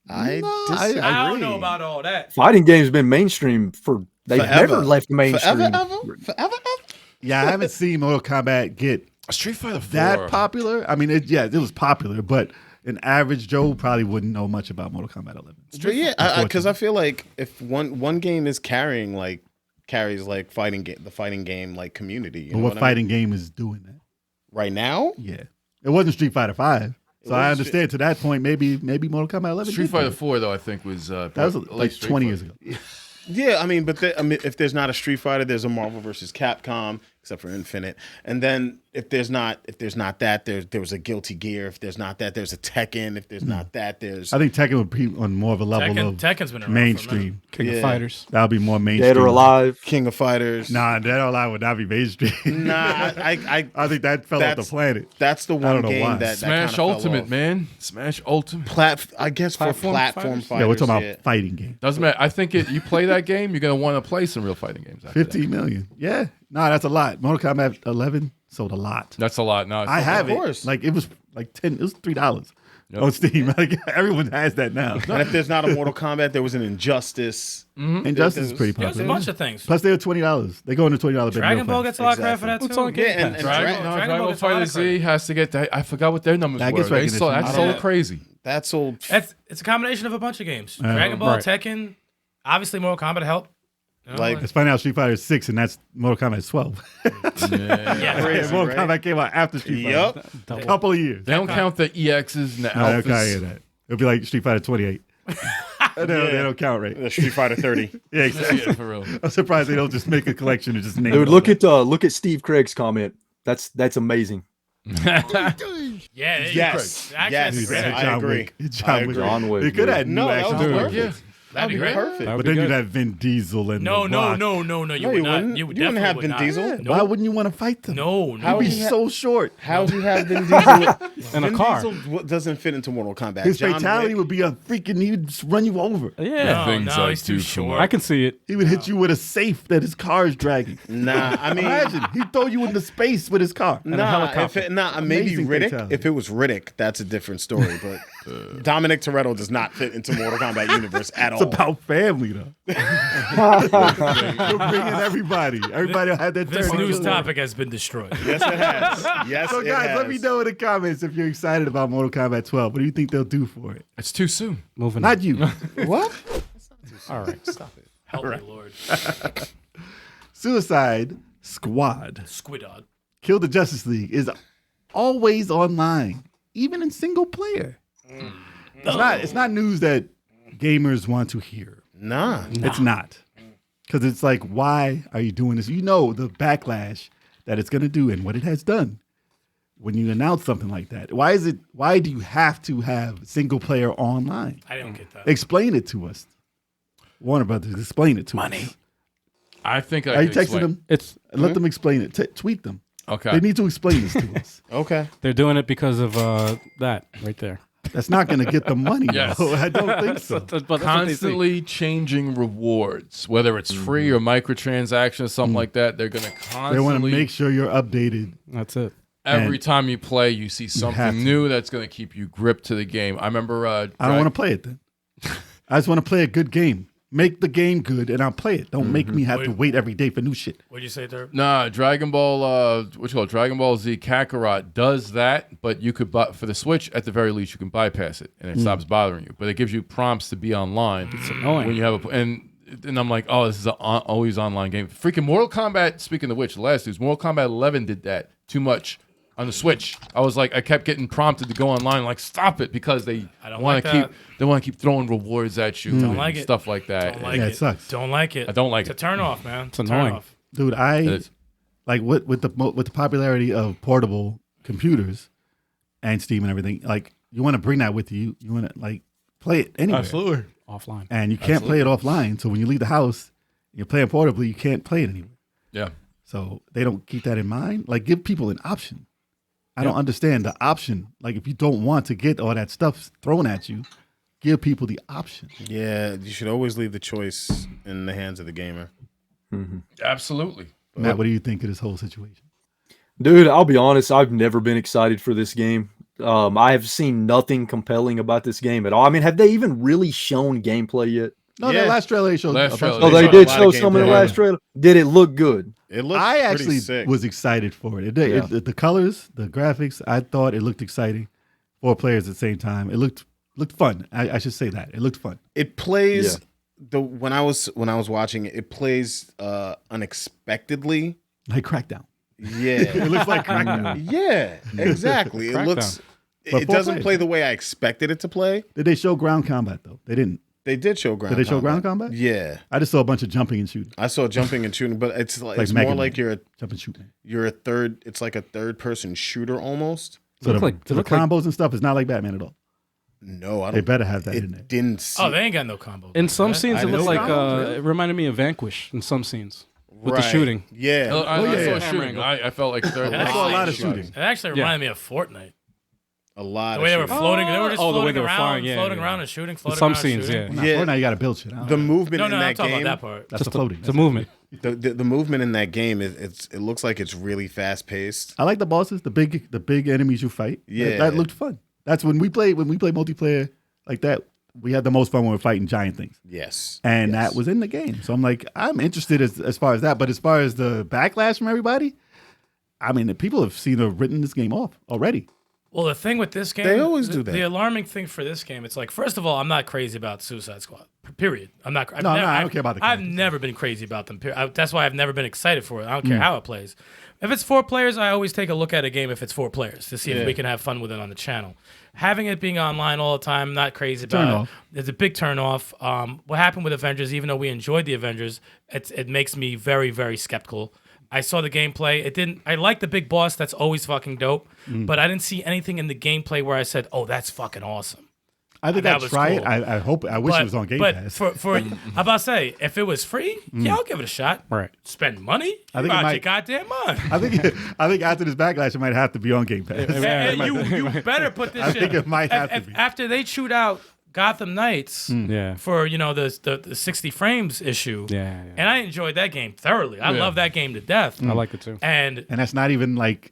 I disagree. I don't know about all that. Fighting games been mainstream they've Forever. never left mainstream. Forever. Yeah, I haven't seen Mortal Kombat get Street Fighter 4. that popular. I mean, it was popular, but an average Joe probably wouldn't know much about Mortal Kombat 11. But yeah, because I feel like if one game is carries like the fighting game like community. You But know what I mean? fighting game is doing that? right now? Yeah. It wasn't Street Fighter 5. So I wasn't understand to that point, maybe Mortal Kombat 11. Street did Fighter that. 4 though, I think was That was late like Street 20 Fighter. years ago. Yeah, I mean, if there's not a Street Fighter, there's a Marvel versus Capcom, except for Infinite. And then if there's not that, there was a Guilty Gear. If there's not that, there's a Tekken. If there's not that, there's I think Tekken would be on more of a level of Tekken's been around mainstream. King of Yeah. Fighters. That would be more mainstream. Dead or alive. King of Fighters. Nah, Dead or Alive would not be mainstream. Nah, I think that fell off the planet. That's the I one don't know game why. that Smash kinda fell Ultimate, off. man. Smash Ultimate. I guess for Platform platform fighters? fighters. Yeah, we're talking yeah. about fighting game. Doesn't matter. I think you play that game, you're gonna want to play some real fighting games. After that. 15 million. Yeah. Nah, that's a lot. Mortal Kombat 11 sold a lot. That's a lot. No, it's I not have bad. it. course. Like it was like 10. It was $3 on Steam. Like everyone has that now. And if there's not a Mortal Kombat, there was an Injustice. Injustice is pretty There's a popular. bunch of things. Plus, they're $20. They go into $20. Dragon Ball gets a lot of credit for that too. It's on Game Yeah, and Pass. Dragon Ball gets a lot Fighter of Z credit. has to get that. I forgot what their numbers That were. gets recognition. That's I so don't know. crazy. That's old. It's a combination of a bunch of games. Dragon Ball, right. Tekken, obviously Mortal Kombat helped. You know, Like- It's funny how Street Fighter is 6 and that's Mortal Kombat is 12. yeah. Crazy, Mortal right? Kombat came out after Street Yup. Fighter. A couple of years. They don't count the EXs and the No, I alphas. can't hear that. It'll be like Street Fighter 28. They don't count, right? The Street Fighter 30. Yeah, exactly. Yeah, for real. I'm surprised they don't just make a collection and just name Dude, it. look at Steve Craig's comment. That's amazing. Yeah. Yes. Actually, Yes. that's a great I idea. agree. John Wick. They could have No, new that action was figures. perfect. That'd be great. Perfect. That would But be then good. you'd have Vin Diesel and No, The no, Rock. no, no, no. You would you not. wouldn't. You You definitely wouldn't have would Vin not. Diesel. No. Why wouldn't you want to fight them? No, He'd no. be would you so short. How do you have Vin Diesel In a Vin car. Diesel doesn't fit into Mortal Kombat. His John fatality Wick- would be a freaking. He'd just run you over. Yeah. No, Things no, like he's too too short. I can see it. He would hit you with a safe that his car is dragging. Nah, I mean, Imagine he'd throw you into space with his car. maybe Amazing Riddick. fatality. If it was Riddick, that's a different story. But Dominic Toretto does not fit into Mortal Kombat universe at It's all. about family, though. You're bringing everybody. Everybody will have their This turn. to news kill topic has been destroyed. Yes, it has. Yes, So, it guys, has. let me know in the comments if you're excited about Mortal Kombat 12. What do you think they'll do for it? It's too soon. Moving Not on. you. What? All right. Stop it. Help me, Lord. Suicide Squad. Squid Dog. Kill the Justice League is always online, even in single player. It's not news that gamers want to hear. Nah. It's not. Because it's like, why are you doing this? You know the backlash that it's going to do and what it has done when you announce something like that. Why do you have to have single player online? I don't get that. Explain it to us. Warner Brothers, explain it to us. I think I Are you can texting explain. them? It's Let them explain it. Tweet them. Okay. They need to explain this to us. Okay. they're doing it because of that right there. That's not going to get the money. Yes. though. I don't think so. But that's what they say. Constantly changing rewards, whether it's free or microtransactions, something like that. They're going to constantly. They want to make sure you're updated. That's it. Every and time you play, you see have something to. new that's going to keep you gripped to the game. I remember. I don't want to play it then. I just want to play a good game. Make the game good and I'll play it. Don't make me have to wait every day for new shit. What'd you say there? Nah, Dragon Ball, Dragon Ball Z Kakarot does that, but you could buy for the Switch at the very least you can bypass it and it stops bothering you. But it gives you prompts to be online. It's annoying. when you have and I'm like, oh, this is an always online game. Freaking Mortal Kombat. Speaking of which, the last news, Mortal Kombat 11 did that too much on the Switch. I was like, I kept getting prompted to go online. Like, stop it, because they don't want like to that. keep they want to keep throwing rewards at you. and like it. stuff like that. Don't like Yeah, it. it sucks. Don't like it. I don't like It's a it. turn off, man. It's annoying. Turn off. Dude, It is. like with the popularity of portable computers and Steam and everything, like you want to bring that with you. You want to like play it anywhere. Absolutely. Offline. And you can't play it offline. So when you leave the house, you're playing portably, you can't play it anywhere. Yeah. So they don't keep that in mind. Like, give people an option. I don't understand the option. Like, if you don't want to get all that stuff thrown at you, give people the option. Yeah, you should always leave the choice in the hands of the gamer. Absolutely. Matt, what do you think of this whole situation? Dude, I'll be honest, I've never been excited for this game. I have seen nothing compelling about this game at all. I mean, have they even really shown gameplay yet? No, Yeah. that last trailer they showed. Last a bunch trailer, of- Oh, They they showed did a lot show of some in the gameplay. last trailer. Did it look good? It looks I pretty actually sick. was excited for it. Yeah. The colors, the graphics, I thought it looked exciting. 4 players at the same time. It looked fun. I should say that. It looked fun. It plays when I was watching it, it plays unexpectedly. Like Crackdown. Yeah. It looks like Crackdown. Yeah, exactly. It Crackdown. looks But it 4 doesn't players. play the way I expected it to play. Did they show ground combat though? They didn't. They did show ground. Did they show ground combat? Yeah. I just saw a bunch of jumping and shooting. I saw jumping and shooting, but it's like, Like it's Mega more Man. like Jump and shoot, man. you're a third. It's like a third person shooter almost. So Look the, like- so the look like- combos and stuff is not like Batman at all. No, I don't. They better have that in there. It didn't. See, Oh, they ain't got no combo. In some That- scenes, I it looked know. like it reminded me of Vanquish. In some scenes, with the Right. shooting. Yeah. I yeah. saw shooting. I felt like third. I saw a lot of shooting. shooting. It actually Yeah. reminded me of Fortnite. A lot. The way they were of shooting. floating, they were just Oh, the way floating they were around, flying, yeah, floating yeah. around and shooting, In floating some around scenes, shooting. yeah. Yeah. Fortnite, you got to build shit. I don't The know. movement No, in no, I'm that talking game. about that part. That's the floating. It's a movement. The movement in that game it looks like it's really fast paced. I like the bosses, the big enemies you fight. Yeah. That looked fun. That's when we play multiplayer like that. We had the most fun when we're fighting giant things. Yes. And Yes. that was in the game. So I'm like, I'm interested as far as that. But as far as the backlash from everybody, I mean, the people have written this game off already. Well, the thing with this game, They always do that. The alarming thing for this game, it's like, first of all, I'm not crazy about Suicide Squad. Period. I'm not. No, I don't care about the I've characters. never been crazy about them. That's why I've never been excited for it. I don't care how it plays. If it's 4 players, I always take a look at a game if it's 4 players to see if we can have fun with it on the channel. Having it being online all the time, not crazy about it. It's a big turn off. What happened with Avengers, even though we enjoyed the Avengers, it makes me very, very skeptical. I saw the gameplay. It didn't. I like the big boss. That's always fucking dope. But I didn't see anything in the gameplay where I said, "Oh, that's fucking awesome." I think That I'd was try cool. it. I hope. I wish it was on Game Pass. But for I'm about to say, if it was free, yeah, I'll give it a shot. Right. Spend money? I think You it out might- your goddamn mind. I think after this backlash, it might have to be on Game Pass. And you better put this I shit. think it might have to be. After they shoot out Gotham Knights Yeah. for the 60 frames issue, Yeah. and I enjoyed that game thoroughly. I love that game to death. I like it too. And And that's not even like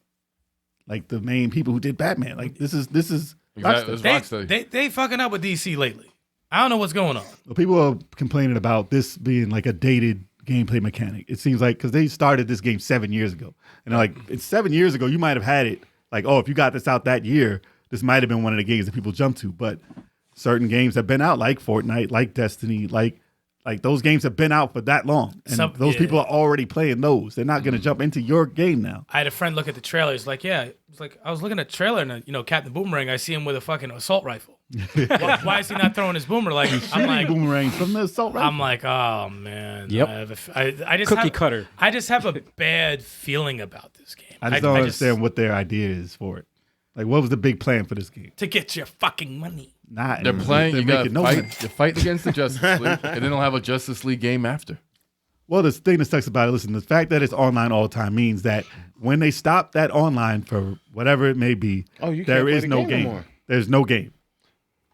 the main people who did Batman. Like this is Exactly. Rockstar. It's Rocksteady. they fucking up with DC lately. I don't know what's going on. Well, people are complaining about this being like a dated gameplay mechanic. It seems like because they started this game 7 years ago, and they're like, it's 7 years ago. You might have had it like, oh, if you got this out that year, this might have been one of the games that people jump to. But certain games have been out, like Fortnite, like Destiny, like those games have been out for that long, and those people are already playing those. They're not going to jump into your game now. I had a friend look at the trailer. He's like, yeah. It's like I was looking at the trailer and Captain Boomerang. I see him with a fucking assault rifle. why is he not throwing his boomer? Like I'm like, Boomerang from the assault rifle. I'm like, oh man. Yep. I just Cookie have, cutter. I just have a bad feeling about this game. I just don't understand what their idea is for it. Like, what was the big plan for this game? To get your fucking money. Not They're playing. You got making to no fight. money. You're fighting against the Justice League, and then they'll have a Justice League game after. Well, the thing that sucks about it, listen, the fact that it's online all the time means that when they stop that online for whatever it may be, Oh, you can't there play is the no game game. anymore. There's no game.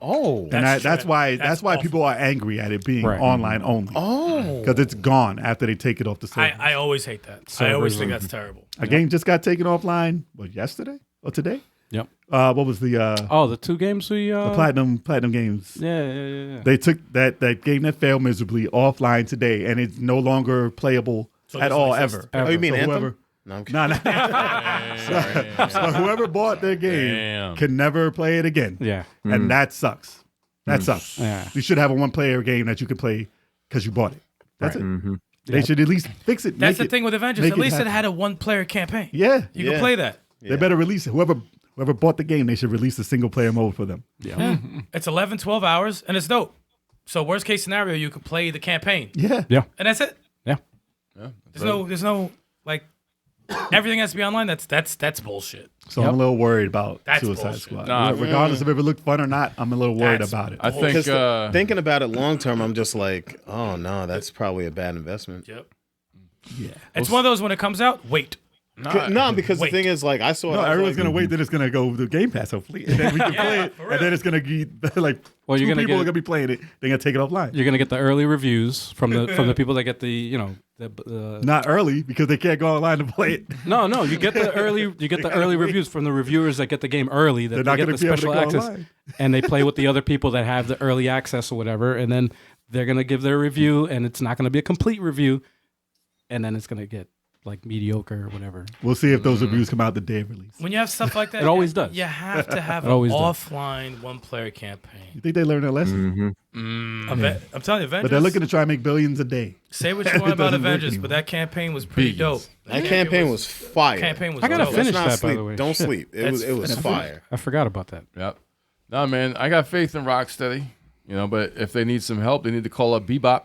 Oh. And that's why awful. people are angry at it being Right. online only. Oh. Because it's gone after they take it off the server. I always hate that. I always think that's terrible. A game just got taken offline, yesterday or today? Yep. What was the Oh, the 2 games we platinum games? Yeah. They took that game that failed miserably offline today, and it's no longer playable So at it doesn't all exist. ever. Oh, you mean So Anthem? whoever, No, I'm kidding. no. So whoever bought their game Damn. can never play it again. Yeah. And that sucks. That sucks. Yeah. You should have a one-player game that you can play because you bought it. That's it. Mm-hmm. They should at least fix it. That's make the it- thing with Avengers. make At least it happen. had a 1-player campaign. Yeah. You can Yeah. play that. They better release it. Whoever bought the game, they should release the single-player mode for them. Yeah. It's 11, 12 hours, and it's dope. So worst case scenario, you could play the campaign, Yeah. Yeah. and that's it. Yeah. There's no like everything has to be online. That's bullshit. So I'm a little worried about That's Suicide bullshit. Squad. Nah, Regardless if it looked fun or not, I'm a little worried That's about it. I think Because thinking about it long term, I'm just like, oh no, that's probably a bad investment. Yep. Yeah. It's one of those when it comes out. Wait. No, because Wait. the thing is, like, I saw. No, I was everyone's like, gonna wait that it's gonna go to Game Pass hopefully, and then we can play it, for and then it's gonna be like Well, you're two gonna people get- are gonna be playing it. They're gonna take it offline. You're gonna get the early reviews from the people that get the Not early because they can't go online to play it. No, you get the early reviews from the reviewers that get the game early. That They're they not get gonna the be able to special go access, online. and they play with the other people that have the early access or whatever, and then they're gonna give their review, and it's not gonna be a complete review, and then it's gonna get like mediocre or whatever. We'll see if those reviews come out the day of release. When you have stuff like that, It always does. You have to have It an always does. offline 1-player campaign. You think they learned their lesson? Mm-hmm. I'm telling you, Avengers. But they're looking to try and make billions a day. say what you want It about doesn't work Avengers, anymore. but that campaign was pretty dope. Billions. that campaign was fire. Campaign was I gotta dope. finish Let's not that, by sleep. the way. Don't Shit. sleep. It That's- was fire. I forgot about that. Yep. No, man, I got faith in Rocksteady. But if they need some help, they need to call up Bebop.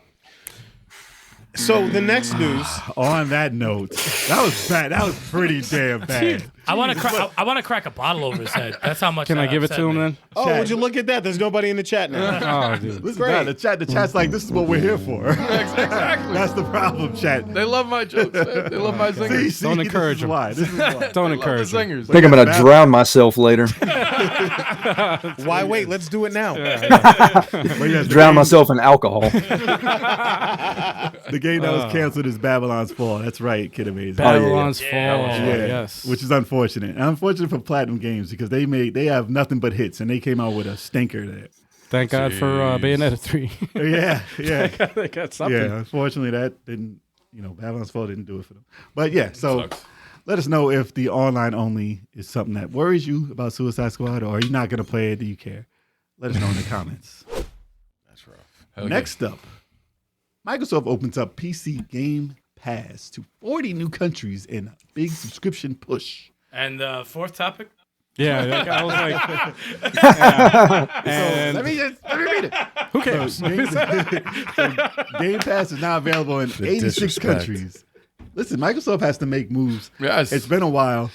So the next news. On that note, that was bad. That was pretty damn bad. I want to crack a bottle over his head. That's how much. Can I that give it upset to him me. then? Oh, Chat. would you look at that? There's nobody in the chat now. Oh, dude. Listen, Great. the chat's like, this is what we're here for. Exactly. That's the problem, chat. They love my jokes. Man. They love my zingers. See, Don't this encourage is them. why. This is why. Don't They love encourage the him. zingers. I think I'm gonna drown myself later. Why wait? Let's do it now. But yes, Drown myself in alcohol. The game that was canceled is Babylon's Fall. That's right, Kid Amazing. Babylon's Fall. Yeah, Yes. which is unfortunate. And unfortunate for Platinum Games because they have nothing but hits, and they came out with a stinker there. Thank God for Bayonetta 3. Yeah. They got something. Yeah, unfortunately that didn't, Babylon's Fall didn't do it for them. But yeah, so let us know if the online only is something that worries you about Suicide Squad, or are you not going to play it? Do you care? Let us know in the comments. That's rough. Next up, Microsoft opens up PC Game Pass to 40 new countries in a big subscription push. And the fourth topic? Yeah, I was like, and Let me read it. who cares? So Game Pass is now available in 86 disrespect. countries. Listen, Microsoft has to make moves. Yes. It's been a while,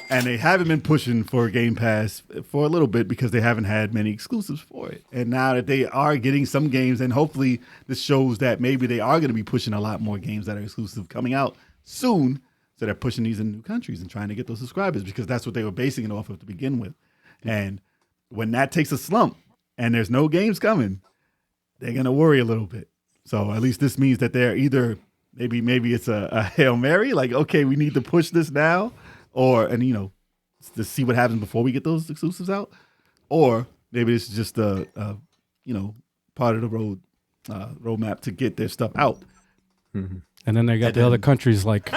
and they haven't been pushing for Game Pass for a little bit because they haven't had many exclusives for it. And now that they are getting some games, and hopefully this shows that maybe they are going to be pushing a lot more games that are exclusive coming out soon. So they're pushing these in new countries and trying to get those subscribers because that's what they were basing it off of to begin with. And when that takes a slump and there's no games coming, they're going to worry a little bit. So at least this means that they're either maybe it's a Hail Mary, like, okay, we need to push this now, and to see what happens before we get those exclusives out, or maybe it's just a part of the roadmap to get their stuff out. And then they got the other countries like,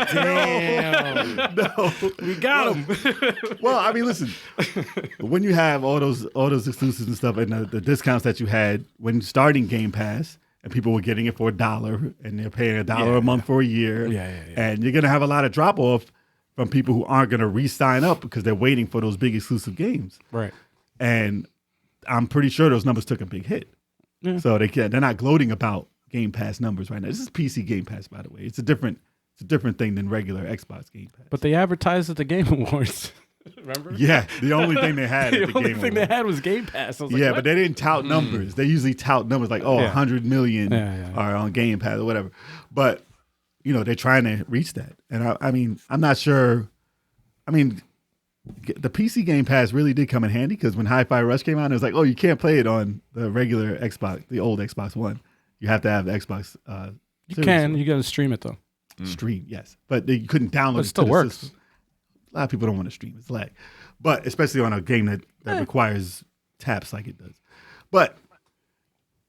Damn. No, we got them. well, I mean, listen, when you have all those exclusives and stuff, and the discounts that you had when starting Game Pass, and people were getting it for $1, and they're paying $1 a month for a year, and you're gonna have a lot of drop off from people who aren't gonna re-sign up because they're waiting for those big exclusive games, Right. and I'm pretty sure those numbers took a big hit. Yeah. So they're not gloating about Game Pass numbers right now. This is PC Game Pass, by the way. It's a different thing than regular Xbox Game Pass. But they advertised at the Game Awards. Remember? Yeah, the only thing they had The at the only Game thing Awards. they had was Game Pass. I was like, Yeah, what? but they didn't tout numbers. They usually tout numbers like, 100 million are on Game Pass or whatever. But, they're trying to reach that. And I mean, I'm not sure. I mean, the PC Game Pass really did come in handy because when Hi-Fi Rush came out, it was like, you can't play it on the regular Xbox, the old Xbox One. You have to have the Xbox. You Series can. You got to stream it, though. stream, yes. But you couldn't download But it it still to the works. system. A lot of people don't want to stream. It's lag. But especially on a game that requires taps like it does. But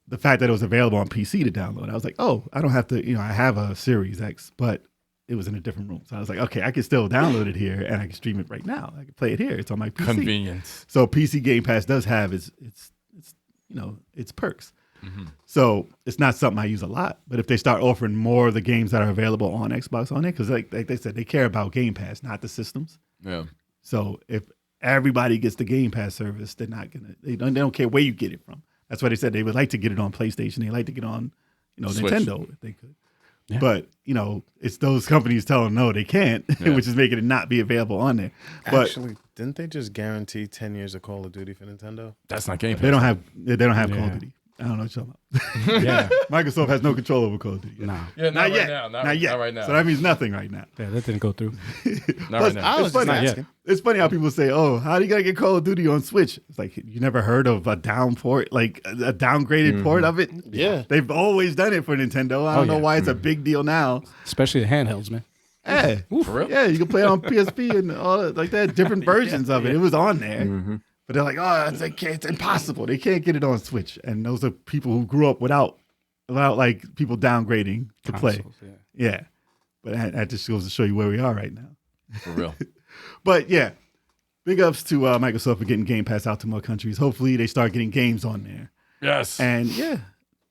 the fact that it was available on PC to download, I was like, I don't have to, I have a Series X, but it was in a different room. So I was like, okay, I can still download it here and I can stream it right now. I can play it here. It's on my PC. Convenience. So PC Game Pass does have its perks. Mm-hmm. So it's not something I use a lot, but if they start offering more of the games that are available on Xbox on it, because like they said, they care about Game Pass, not the systems. Yeah. So if everybody gets the Game Pass service, they're not gonna. They don't care where you get it from. That's why they said they would like to get it on PlayStation. They like to get on, Switch. Nintendo if they could. Yeah. But it's those companies telling them no, they can't, which is making it not be available on there. But Actually, didn't they just guarantee 10 years of Call of Duty for Nintendo? That's not Game Pass. they don't have Call Yeah. of Duty. I don't know what you're talking about. Yeah. Microsoft has no control over Call of Duty. Nah. Yeah, Not yet. Right now. Not yet. Not right now. So that means nothing right now. Yeah, that didn't go through. Not Plus, right now. I was It's just funny. asking. It's funny how people say, how do you gotta get Call of Duty on Switch? It's like, you never heard of a down port, like a downgraded port of it? Yeah. They've always done it for Nintendo. I don't know why it's a big deal now. Especially the handhelds, man. Yeah. For real? Yeah, you can play it on PSP and all that, like that, different versions of it. It was on there. But they're like, it's impossible. They can't get it on Switch. And those are people who grew up without like people downgrading to play. Consoles, yeah. Yeah. But that just goes to show you where we are right now. For real. But yeah, big ups to Microsoft for getting Game Pass out to more countries. Hopefully they start getting games on there. Yes. And yeah,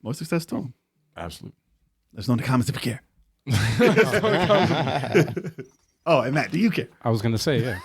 more success to them. Absolutely. Let us know in the comments if you care. Oh, and Matt, do you care? I was going to say, yeah.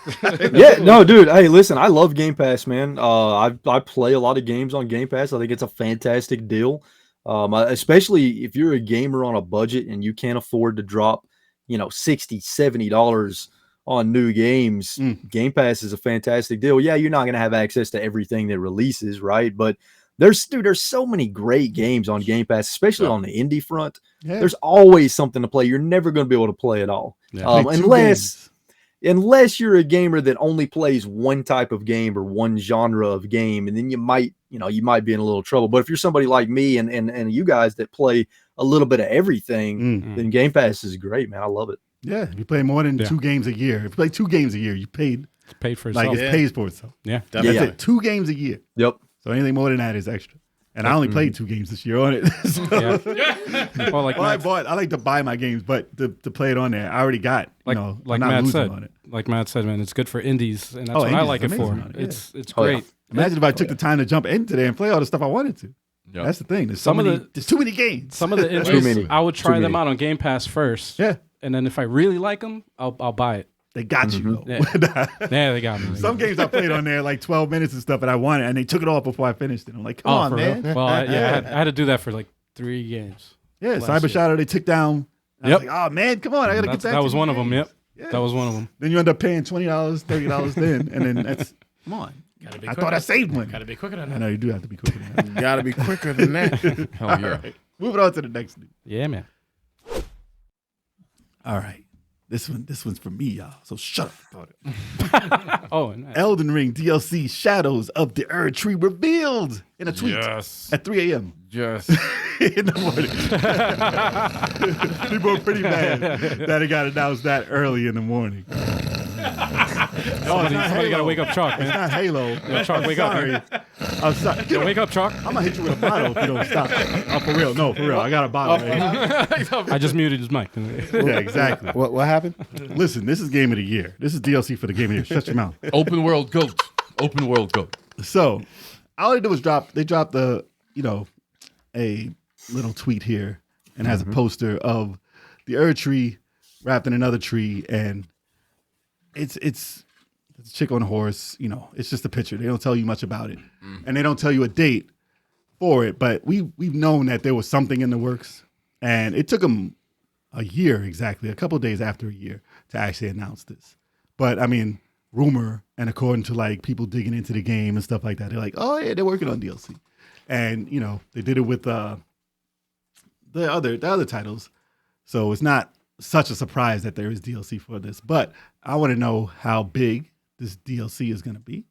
Yeah, no, dude. Hey, listen, I love Game Pass, man. I play a lot of games on Game Pass. I think it's a fantastic deal. Especially if you're a gamer on a budget and you can't afford to drop, $60, $70 on new games. Game Pass is a fantastic deal. Yeah, you're not going to have access to everything that releases, right? But there's so many great games on Game Pass, especially on the indie front. Yeah. There's always something to play. You're never going to be able to play it all. Yeah. Like two Unless you're a gamer that only plays one type of game or one genre of game, and then you might be in a little trouble. But if you're somebody like me and you guys that play a little bit of everything, then Game Pass is great, man. I love it. Yeah, if you play more than 2 games a year. If you play 2 games a year, you paid. It's paid for Like itself. it pays for itself. Yeah. That's Yeah. it. 2 games a year. Yep. So anything more than that is extra. And I only played 2 games this year on it. So, Well, like I like to buy my games, but to play it on there, I already got. like I'm Matt not losing said, on it. like Matt said, man, it's good for indies, and that's what I indies like is it for. amazing on it, It's Oh, yeah. great. Imagine if I took the time to jump into there and play all the stuff I wanted to. Yep. That's the thing. There's there's too many games. Some of the many. indies, I would try Too them many. out on Game Pass first. Yeah. And then if I really like them, I'll buy it. They got you though. Yeah. Yeah, they got me. Some games I played on there like 12 minutes and stuff, and I wanted, and they took it off before I finished it. I'm like, come on, for man. real? Well, I had to do that for like 3 games. Yeah, last Cyber year. Shadow they took down. I Yep. was like, oh man, come on, I gotta get That's- back. that to was these one of them. games. Yep. That was one of them. Then you end up paying $20, $30 then, and then that's come on. Gotta be I quicker. thought I saved money. Gotta be quicker than I that. know you do have to be quicker than that. Gotta be quicker than that. Hell yeah. Moving on to the next news. Yeah, man. All right. This one's for me, y'all. So shut up. Oh, and Elden Ring DLC Shadows of the Erdtree revealed in a tweet Yes. at 3 a.m. Just in the morning. People are pretty mad that it got announced that early in the morning. somebody got to wake up Chalk, It's man. not Halo. Chalk, wake up, Sorry. I'm sorry. Yo, wake up, Chalk. I'm gonna hit you with a bottle if you don't stop. Oh, for real. No, for real. I got a bottle. Right? I just muted his mic. Yeah, exactly. What happened? Listen, this is game of the year. This is DLC for the game of the year. Shut your mouth. open world goat. Open world goat. So, all they did was dropped a little tweet here and has a poster of the Erdtree wrapped in another tree, and it's a chick on a horse. It's just a picture. They don't tell you much about it, and they don't tell you a date for it. But we've known that there was something in the works, and it took them a year exactly, a couple of days after a year to actually announce this. But I mean, rumor and according to like people digging into the game and stuff like that, they're like, oh yeah, they're working on DLC, and they did it with the other titles, so it's not such a surprise that there is DLC for this. But I want to know how big this DLC is going to be,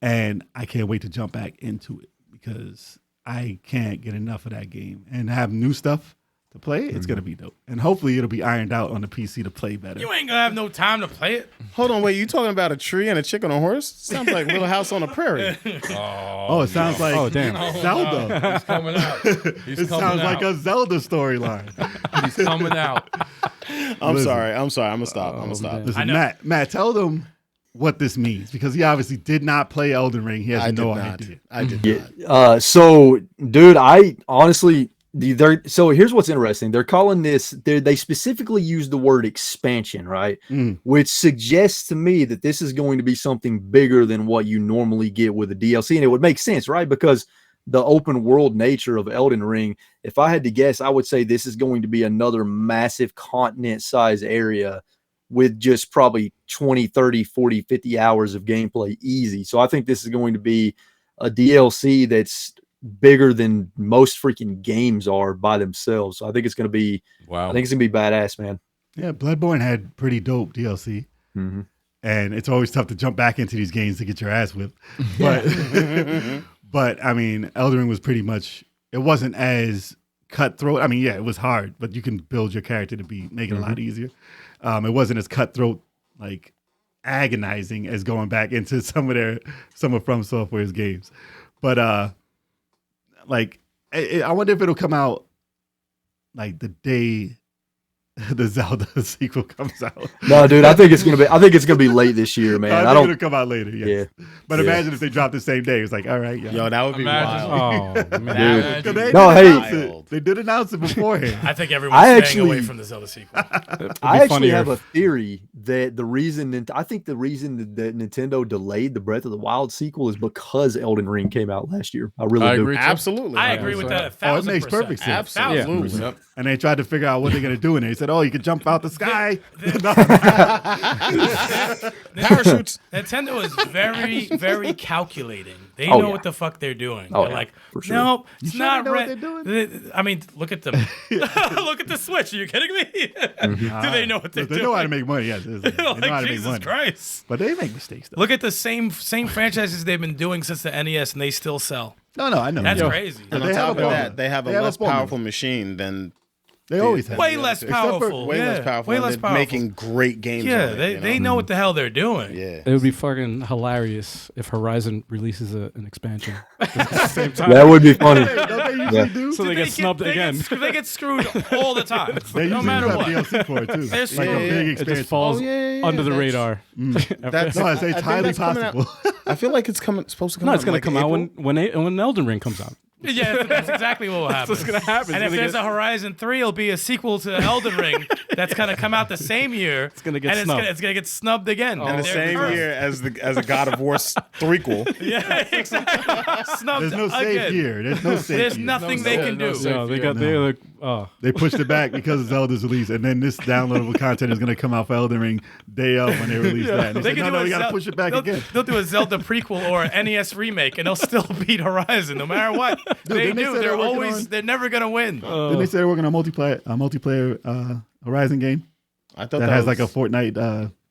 and I can't wait to jump back into it because I can't get enough of that game and have new stuff to play. It's going to be dope, and hopefully it'll be ironed out on the PC to play better. You ain't gonna have no time to play it. Hold on, wait. You talking about a tree and a chick on a horse? Sounds like Little House on the Prairie. Oh, it sounds like damn. Zelda. He's coming out. He's It coming sounds out. like a Zelda storyline. He's coming out. I'm Listen. sorry. I'm gonna stop. I'm gonna stop. damn. Listen, I know. Matt, tell them what this means because he obviously did not play Elden Ring. He has I did no not. idea. I did not. So, dude, I honestly, so here's what's interesting. They're calling this, they specifically use the word expansion, right? Which suggests to me that this is going to be something bigger than what you normally get with a DLC. And it would make sense, right? Because the open world nature of Elden Ring, if I had to guess, I would say this is going to be another massive continent size area with just probably 20, 30, 40, 50 hours of gameplay easy. So I think this is going to be a DLC that's bigger than most freaking games are by themselves. So I think it's going to be, Wow. I think it's going to be badass, man. Yeah, Bloodborne had pretty dope DLC. Mm-hmm. And it's always tough to jump back into these games to get your ass whipped. But, but I mean, Elden Ring was pretty much, it wasn't as cutthroat. I mean, yeah, it was hard, but you can build your character to make it a lot easier. It wasn't as cutthroat, like agonizing as going back into some of From Software's games. But like, I wonder if it'll come out like the day the Zelda sequel comes out. No, dude, I think it's gonna be late this year, man. I think it'll come out later. Yes. Yeah. But imagine if they dropped the same day. It's like, all right, Yo, that would be Imagine- wild. Oh, man. That would They be- No, did hey. announce it. They did announce it beforehand. I think everyone's staying actually- away from the Zelda sequel. I actually funnier have a if- theory that the reason that Nintendo delayed the Breath of the Wild sequel is because Elden Ring came out last year. I really I do. agree. Absolutely. I agree with that. Oh, it makes perfect sense. Absolutely. Yep. And they tried to figure out what they're going to do. And they said, oh, you can jump out the sky. Parachutes. Nintendo is very, very calculating. They Oh, know yeah. what the fuck they're doing. Oh, they're yeah, like, for sure. nope, it's sure not they know what red. they're doing? I mean, look at them. Look at the Switch. Are you kidding me? Do they know what they're They doing? know how to make money. Yes, they know how like, to make Jesus money. Christ. But they make mistakes, though. Look at the same franchises they've been doing since the NES, and they still sell. No, I know. That's Yo, crazy. And They on have top a of formula. that, they have a They have a less formula. powerful machine than They always have. way less powerful. Way less powerful. Way and less they're powerful. making great games. Yeah, on it, they know what the hell they're doing. Yeah. It would be fucking hilarious if Horizon releases an expansion at the same time. That would be funny. Don't they usually do? So they get snubbed again. They get screwed all the time. They no usually matter have what. DLC for it too. They're Like a slow. big It expansion. just falls under the radar. That's, No, I say it's think highly that's coming out- possible. I feel like it's supposed to come No, out. it's gonna like come out April. when Elden Ring comes out. Yeah, that's exactly what will happen. What's gonna happen? And It's if gonna there's get- a Horizon 3, it'll be a sequel to Elden Ring that's gonna come out the same year. It's gonna get and snubbed. It's gonna get snubbed again. In the They're same cursed. year as a God of War threequel. Yeah, exactly. Snubbed There's no safe again. year. There's no safe There's year. nothing they can do. Yeah, they got They pushed it back because of Zelda's release, and then this downloadable content is going to come out for Elden Ring day of when they release that. And they They said, can no, do no, a we got to Zel- push it back they'll, again. They'll do a Zelda prequel or an NES remake, and they'll still beat Horizon no matter what they didn't they do. say They're they're working always on- they're never gonna win. Didn't they say they're working on a multiplayer Horizon game I thought that has like a Fortnite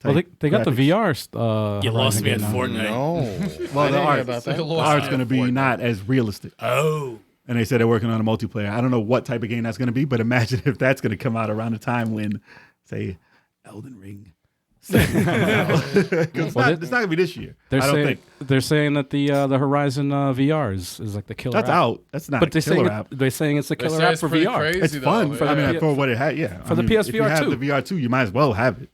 Well, they got the graphics? VR. You lost me at Horizon game now. Fortnite. No. Well, the art, about the that. art's going to be not as realistic. Oh, And they said they're working on a multiplayer. I don't know what type of game that's going to be, but imagine if that's going to come out around the time when, say, Elden Ring. it's not going to be this year. They're I don't saying think. they're saying that the Horizon VR is like the killer. That's app. out. That's not But a they're saying killer app. they're saying it's a They killer say app it's for pretty VR. crazy, It's fun. though. I mean, Yeah. for what it had, yeah. For the if you PSVR have 2. the VR 2, you might as well have it.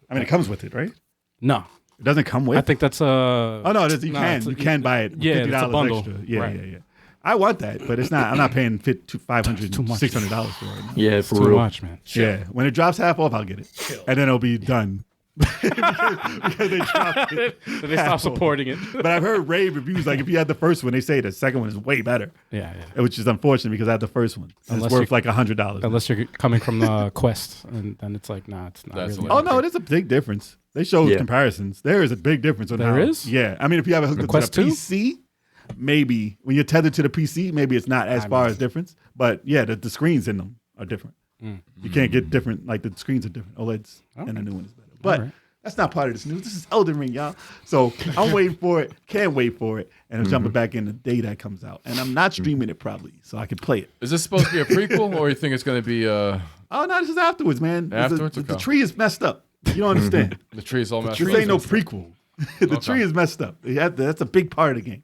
I mean, it comes with it, right? No, It doesn't come with. I think that's Oh no, it is, you no, can. it's a- You can buy it. yeah, it's a $50 bundle. extra. Yeah, Right. yeah. I want that, but it's not. I'm not paying $500, Too much. $600 for it. No. Yeah, for too real. much, man. Yeah, when it drops half off, I'll get it, and then it'll be done. because they dropped it. So they stop supporting it. But I've heard rave reviews. Like if you had the first one, they say the second one is way better, Yeah, yeah. which is unfortunate because I had the first one. And Unless it's worth you- like $100. Unless you're coming from the Quest, and then it's like, nah, it's not That's really. what- Oh no, there's a big difference. They showed Yeah. comparisons. There is a big difference on There how. is? Yeah, I mean, if you have it hooked up Quest to the 2? PC, maybe when you're tethered to the PC, maybe it's not as far as difference. But yeah, the screens in them are different. You can't get different. Like the screens are different. OLEDs and the new one is better. But right. that's not part of this news. This is Elden Ring, y'all. So I'm waiting for it. Can't wait for it, and I'm jumping back in the day that comes out. And I'm not streaming it probably, so I can play it. Is this supposed to be a prequel, or you think it's going to be Oh no, this is afterwards, man. Afterwards? The Okay. tree is messed up. You don't understand. the tree's all messed This up? ain't no prequel. The tree is messed up. That's a big part of the game.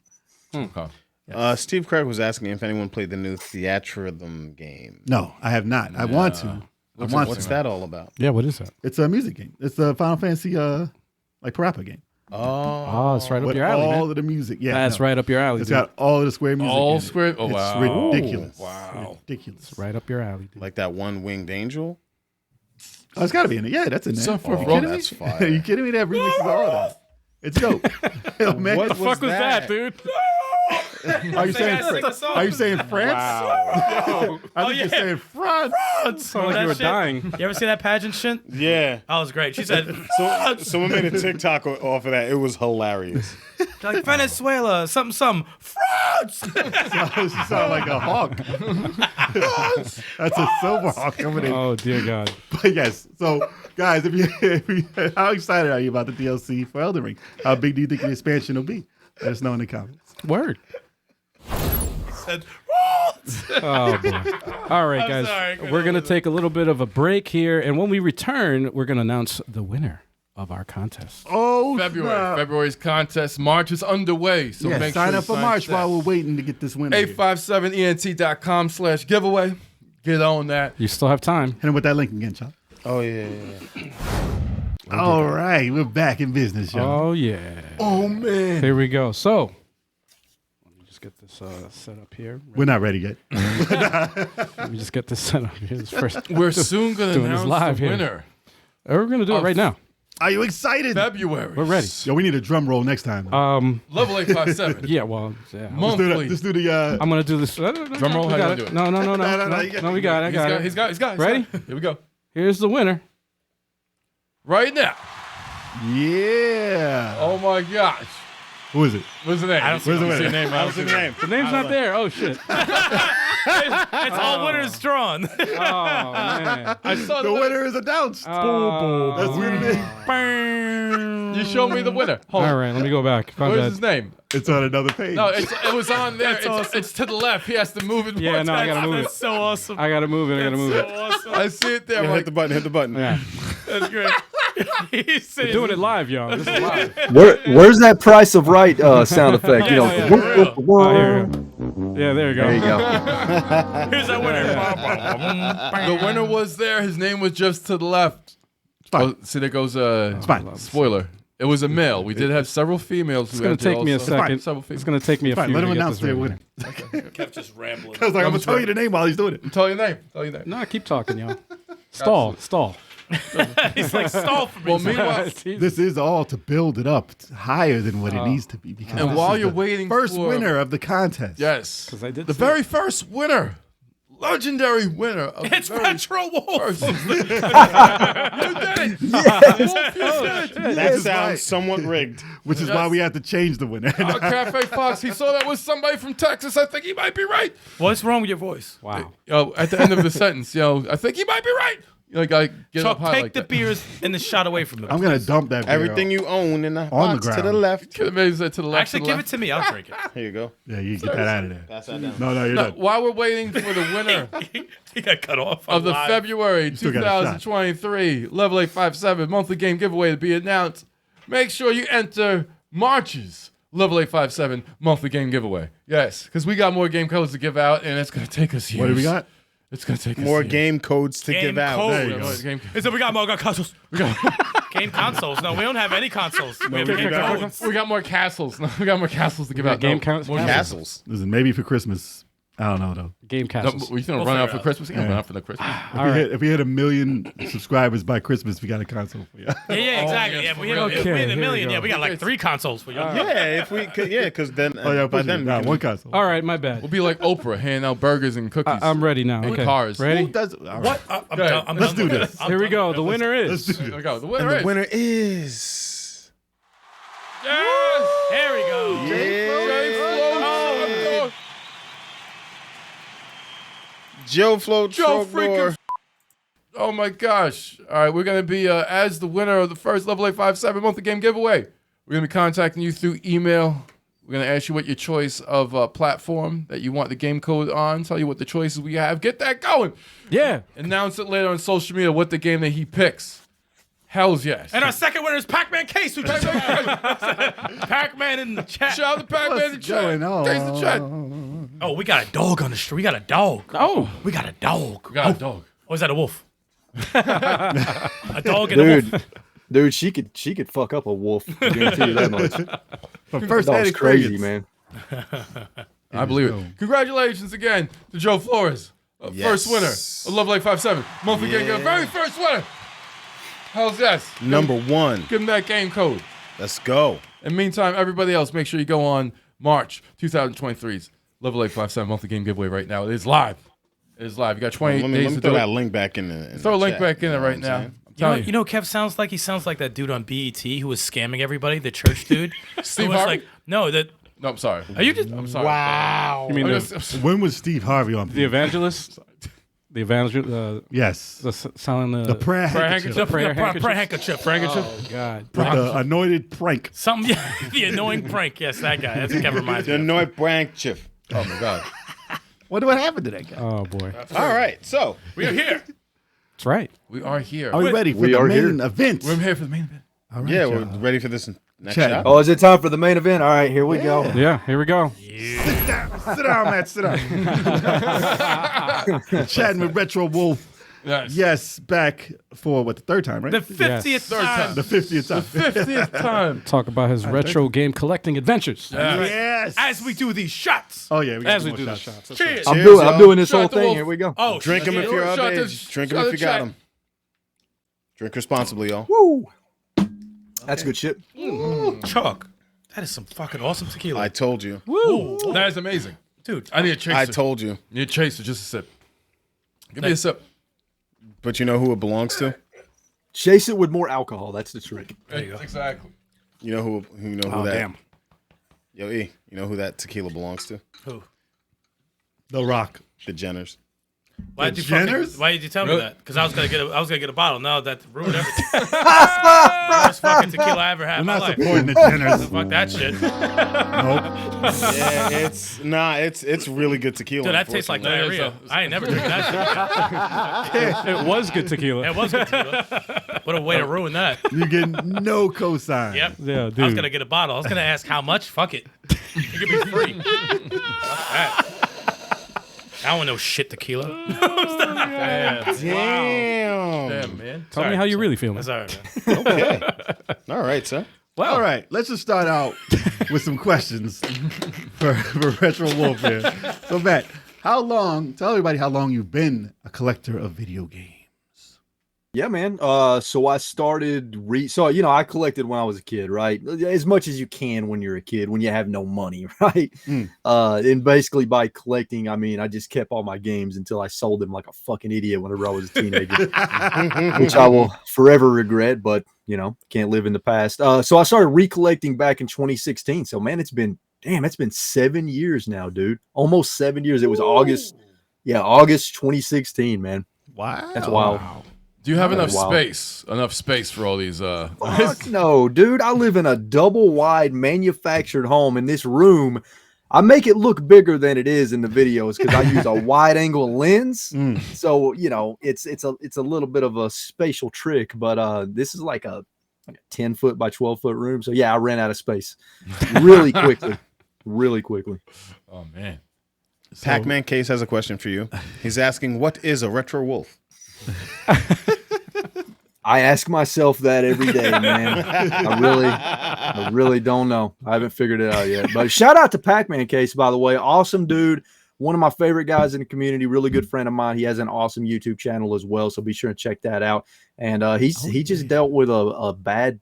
Okay. Steve Craig was asking if anyone played the new Theatrhythm game. No, I have not. I want to. What's that all about? Yeah, what is that? It's a music game. It's a Final Fantasy like parappa game. Oh, it's right up With your alley, all man. of the music. Yeah, That's no. right up your alley. It's Dude. got all of the square music. All in it. square? Oh, It's wow. ridiculous. Wow. Ridiculous. Right up your alley. Dude. Like that one winged angel? Oh, it's got to be in it. Yeah, that's in there. Suffer you from- kidding that's me? fire. Are you kidding me? They have remixes of all of that. It's dope. Yo, man, What What the fuck was that, dude? Are you saying? Sing a song. Are you saying France? I think you're saying France. Sounded like you were dying. You ever see that pageant shit? Yeah. That was great. She said, So someone made a TikTok off of that. It was hilarious. like Venezuela, something, something. France! You sound like a hawk. That's a silver hawk coming in. Oh dear God. But yes, so guys, how excited are you about the DLC for Elden Ring? How big do you think the expansion will be? Let us know in the comments. Word. said, Oh boy. All right, I'm guys. sorry. We're gonna take a little bit of a break here, and when we return, we're gonna announce the winner of our contest. Oh, February's contest. March is underway. So yeah, make sign sure up for you March sign while we're waiting to get this winner. here. 857ent.com/giveaway. Get on that. You still have time. Hit him with that link again, Chop. Oh, yeah. All right, we're back in business, y'all. Oh yeah. Oh man, Here we go. So let me just get this set up here. we're not ready yet. Let me just get this set up here. This first. We're soon going to Doing this announce live the here. winner. We're gonna do it right now. Are you excited? February. We're ready. Yo, we need a drum roll next time. Level 857. Yeah. Well. Yeah. Monthly. Let's do the. I'm gonna do this. Drum roll, We how got you it. do it? No. No, you got- No. We got it. I got it. He's got. Ready? Here we go. Here's the winner. Right now. Yeah. Oh my gosh. Who is it? What's the name? I don't see Where's the the winner? name. I don't see the name. The name's not there. Oh shit. It's all winners drawn. Oh man. I saw The winner is announced. Oh, That's what it is. You showed me the winner. Hold all on. right, let me go back. Find Where's that. his name? It's on another page. No, it was on there. It's to the left. He has to move it. Yeah, more no, I times. gotta move it. That's so awesome. I gotta move it. I gotta move it. Awesome. I see it there. I'm Yeah, like, hit the button. Hit the button. Yeah, That's great. He's we're doing it live, y'all. This is live. Where's that Price of Right sound effect? You know, Yeah, Oh, here we go. Yeah, there you go. there you go. Here's our winner. the winner was there. His name was just to the left. fine. Oh, see, there goes fine. spoiler. It was a male. We did have several females. It's gonna take me a second. Several It's females. gonna take me a Fine, few. let to him get announce this their right. winner. Kept just rambling. I was like, I'm gonna tell you the name while he's doing it. Tell your name. Tell your name. No, keep talking, y'all. Stall. He's like, stall for me. Well, meanwhile, This is all to build it up higher than what it needs to be. Because and this while is you're the waiting first for winner of the contest. yes, 'Cause I did the see very first winner, legendary winner of It's the very Retro Wolf. first. You did it. Wolf, you did it. That sounds somewhat rigged. Which is why we had to change the winner. Cafe Fox. He saw that was somebody from Texas. I think he might be right. What's wrong with your voice? Wow. Yo, at the end of the sentence, I think he might be right. Like I get Chuck, up high take like the that. beers and the shot away from them. I'm gonna dump that beer Everything you own in the On the box to the ground. left. Could have made it to the left. Actually, to the give it left. to me. I'll drink it. Here you go. Yeah, you get that out of there. Pass that down. No, you're No, done. while we're waiting for the winner He got cut off. of the Live. February still got a shot. 2023 Level 857 monthly game giveaway to be announced, make sure you enter March's Level 857 monthly game giveaway. Yes, because we got more game codes to give out, and it's going to take us years. What do we got? It's going to take us More years. game codes to Game give out. codes. There you Yeah, go. what, game- He said, we got more consoles. Game consoles. No, we don't have any consoles. We have game got- codes. We got more castles. We got more castles to give out. game No, counts- more Castles. Listen, maybe for Christmas. I don't know though. Game No, castles. we gonna We'll run out figure for it out. Christmas. We gonna run out for the Christmas. If we hit 1 million subscribers by Christmas, we got a console for you. Yeah, exactly. Yeah, if we hit if we hit here a million, we yeah, go. we got like 3 consoles for you. Yeah, if we could, yeah, because then Oh yeah, by push then it. we Nah, can- one console. All right, my bad. We'll be like Oprah, handing out burgers and cookies. I'm ready now. And Okay. cars. Ready? Who does? All right. What? I'm Go ahead. done. I'm Let's done do with this. it. I'm Here we done go. with The it. winner Let's is. do There this. we go. The And winner the is. winner is. Yes! There we go. Joe Flo Joe freaking. Trogdor. Oh my gosh. All right, we're going to be, as the winner of the first Level 857 monthly game giveaway, we're going to be contacting you through email. We're going to ask you what your choice of platform that you want the game code on, tell you what the choices we have. Get that going. Yeah. Announce it later on social media what the game that he picks. Hells yes. And our second winner is Pac-Man Case. Who just Pac-Man in the chat. Shout out to Pac-Man in the chat. going on? Taste the chat. Oh, we got a dog on the street. We got a dog. Oh. We got a dog. We got a dog. Or is that a wolf? A dog and a wolf. Dude, she could fuck up a wolf. I guarantee you that much. But first, Dog's added crazy, credits. man. I believe it. Congratulations again to Joe Flores, first winner of Love Life 57. Monthly game code. Very first winner. Hells yes. Number one. Give him that game code. Let's go. In the meantime, everybody else, make sure you go on March 2023's Level 857 monthly game giveaway right now. It is live. It is live. You got 28 Let me days to throw do that it. link back in the. Throw a link chat, back in you it know right what now. I'm I'm You know, telling you know, Kev sounds like he sounds like that dude on BET who was scamming everybody, the church dude. Steve Who was Harvey? like, no, that. No, I'm sorry. Are you just? I'm sorry. Wow. You mean I'm the, just- When was Steve Harvey on? the evangelist? The evangelist? Yes. Selling The prayer handkerchief. handkerchief. prayer Prayer handkerchief. handkerchief. Oh, God. With the anointed prank. Something. Yeah, the annoying prank. Yes, that guy. That's what Kev reminds me The of. Noit Brank Chief. Oh my God. What happened to that guy? Oh, boy. All right, so We are here. That's right. We are here. Are we ready for We the are main here. event? We're here for the main event. All right, yeah, y'all. we're ready for this next Chat. shot. Oh, is it time for the main event? All right, here we go. Yeah, here we go. Sit down, Matt. Sit down. Chatting with Retro Wolf. Yes. Yes, back for what, the third time, right? The 50th Yes. time. The 50th time. 50th time. Talk about his retro game collecting adventures. Yes. As we do these shots. Oh yeah, we got As we more do the shots. shots. That's Cheers. I'm Cheers, doing y'all. this Shout whole out to thing. Wolf. Here we go. Oh, Drink them if you're of Shout out to- age. Drink them shout if you out got to them. Drink responsibly, y'all. Woo. That's good shit. Chuck. That is some fucking awesome tequila. I told you. That is amazing. Dude. I need a chaser. I told you. Need a chaser, just a sip. Give me a sip. But you know who it belongs to? Chase it with more alcohol. That's the trick. Exactly. You know who Oh, that damn. Yo, E, you know who that tequila belongs to? Who? The Rock. The Jenners. Why did you tell me Really? that? Because I was gonna get a bottle. No, that ruined everything. Worst fucking tequila I ever had I'm in my not life. supporting the Jenners. Fuck that shit. Yeah, it's really good tequila. Dude, that tastes like unfortunately. diarrhea. I ain't never drinking that shit. It was good tequila. It was good tequila. What a way to ruin that. You get no cosign. Yep. Yeah, dude. I was gonna get a bottle. I was gonna ask how much. Fuck it. You give me free. Fuck that. I don't want no shit tequila. Damn. Damn, man. Tell me how you really feel, man. That's all right, man. Okay. All right, sir. All right, let's just start out with some questions for Retro Wolf here. So, Matt, tell everybody how long you've been a collector of video games. Yeah, man. So I started I collected when I was a kid, right? As much as you can when you're a kid, when you have no money, right? And basically by collecting, I mean, I just kept all my games until I sold them like a fucking idiot whenever I was a teenager, which I will forever regret, but can't live in the past. So I started recollecting back in 2016. So man, it's been 7 years now, dude. Almost 7 years. It was August 2016, man. Wow. That's wild. Do you have enough Wow. space? Enough space for all these? Fuck no, dude. I live in a double wide manufactured home. In this room, I make it look bigger than it is in the videos because I use a wide angle lens. So it's a little bit of a spatial trick, but this is like a 10-foot by 12-foot room. So yeah, I ran out of space really quickly. Oh man. Pac-Man Case has a question for you. He's asking, what is a Retro Wolf? I ask myself that every day, man. I really don't know. I haven't figured it out yet. But shout out to Pac-Man Case, by the way. Awesome dude. One of my favorite guys in the community. Really good friend of mine. He has an awesome YouTube channel as well. So be sure and check that out. And he just dealt with a bad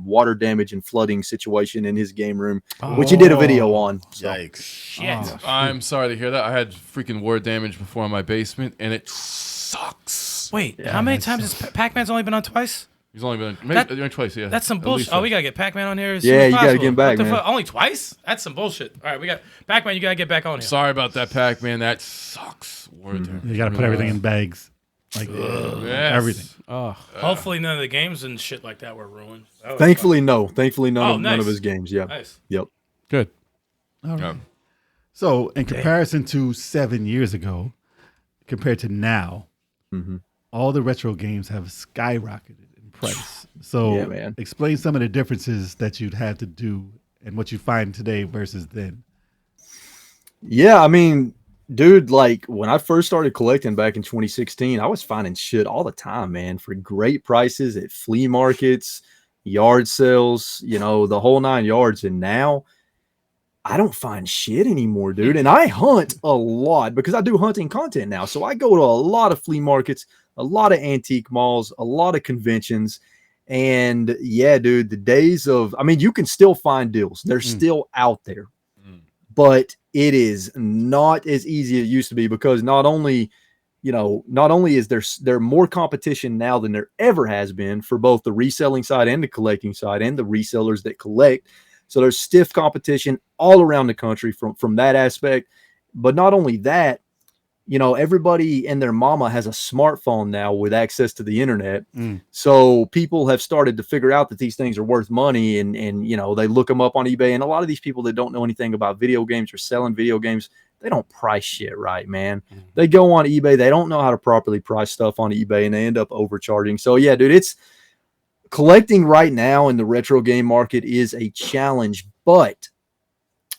water damage and flooding situation in his game room, which he did a video on. So. Yikes. Shit. I'm sorry to hear that. I had freaking water damage before in my basement, and it sucks. Wait, how many times has Pac-Man's only been on twice? He's only been maybe twice. Yeah, That's some At bullshit. least Oh, twice. we gotta get Pac-Man on here. As Yeah, soon as you gotta possible. get him back, What the man. fuck? Only twice? That's some bullshit. All right, we got Pac-Man. You gotta get back on here. Sorry about that, Pac-Man. That sucks. Water damage. You got to put everything in bags. Like Yes. everything. Hopefully none of the games and shit like that were ruined. That was Thankfully, no. Thankfully, none nice. of his games. Yeah. nice. Yep. Good. All Yeah. right. So, in comparison to 7 years ago, compared to now, all the retro games have skyrocketed in price. So, Yeah, man. explain some of the differences that you'd have to do and what you find today versus then. Yeah, I mean, dude, like when I first started collecting back in 2016, I was finding shit all the time, man, for great prices at flea markets, yard sales, the whole 9 yards. And now I don't find shit anymore, dude. And I hunt a lot because I do hunting content now. So I go to a lot of flea markets, a lot of antique malls, a lot of conventions. And yeah, dude, the days of, you can still find deals. They're still out there. But it is not as easy as it used to be because not only is there more competition now than there ever has been for both the reselling side and the collecting side and the resellers that collect. So there's stiff competition all around the country from that aspect. But not only that, everybody and their mama has a smartphone now with access to the internet. So people have started to figure out that these things are worth money and they look them up on eBay. And a lot of these people that don't know anything about video games or selling video games, they don't price shit right, man. They go on eBay. They don't know how to properly price stuff on eBay and they end up overcharging. So yeah, dude, it's collecting right now in the retro game market is a challenge, but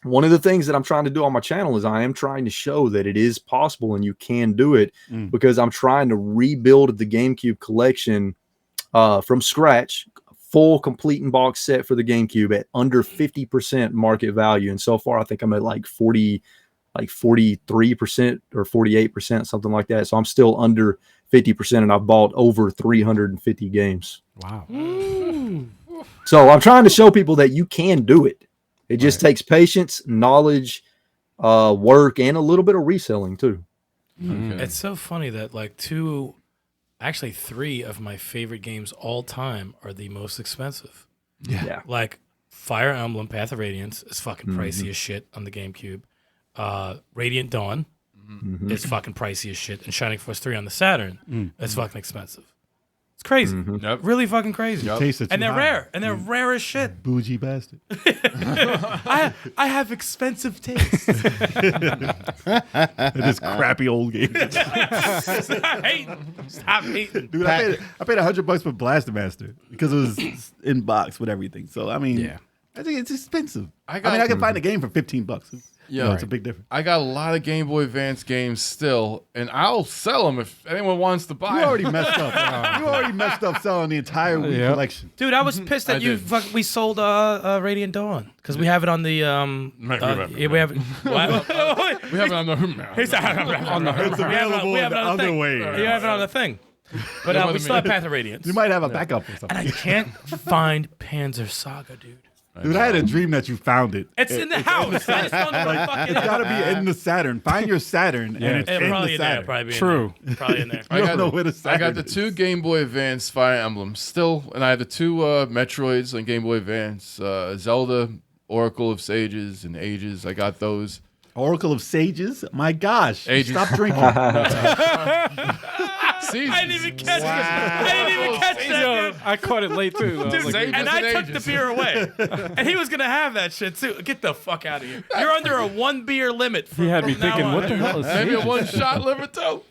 one of the things that I'm trying to do on my channel is I am trying to show that it is possible and you can do it because I'm trying to rebuild the GameCube collection from scratch, full complete and box set for the GameCube at under 50% market value. And so far, I think I'm at like 43% or 48%, something like that. So I'm still under 50% and I've bought over 350 games. Wow. So I'm trying to show people that you can do it. It just takes patience, knowledge, work, and a little bit of reselling too. Okay. It's so funny that like 3 of my favorite games all time are the most expensive. Yeah. Like Fire Emblem Path of Radiance is fucking pricey as shit on the GameCube. Radiant Dawn is fucking pricey as shit. And Shining Force 3 on the Saturn is fucking expensive. It's crazy. Yep. Really fucking crazy. Taste it And too they're high. rare. And they're rare as shit. Bougie bastard. I have expensive taste. This crappy old game. Stop hating. Stop hating. Dude, I paid $100 for Blaster Master because it was in box with everything. So I mean, I think it's expensive. I can find a game for $15. Yeah, it's a big difference. I got a lot of Game Boy Advance games still, and I'll sell them if anyone wants to buy You them. already messed up. You already messed up selling the entire Wii collection. Dude, I was pissed that we sold Radiant Dawn because we have it on the we have it. What? We have it on the. It's available we have it the on the other thing. way. You have it on the thing. But we still have Path of Radiance. You might have a backup or something. And I can't find Panzer Saga, dude. Dude, I had a dream that you found it. It's in the house. I just don't know where the fuck it It's is. got to be in the Saturn. Find your Saturn, and it's in Probably the in there. Saturn. Probably in True. there. Probably in there. You don't know where the I Saturn got the is. 2 Game Boy Advance Fire Emblems still, and I have the 2 Metroids on Game Boy Advance, Zelda, Oracle of Sages and Ages. I got those. Oracle of Sages? My gosh. Ages. Stop drinking. Seasons. I didn't even catch it. I didn't even catch that. Dude. I caught it late too. I was Dude, like, Sages and I took the Ages. beer away. And he was going to have that shit too. Get the fuck out of here. You're under a 1 beer limit. he had me from now thinking, on. what the hell is Maybe a Sages? 1-shot limit too.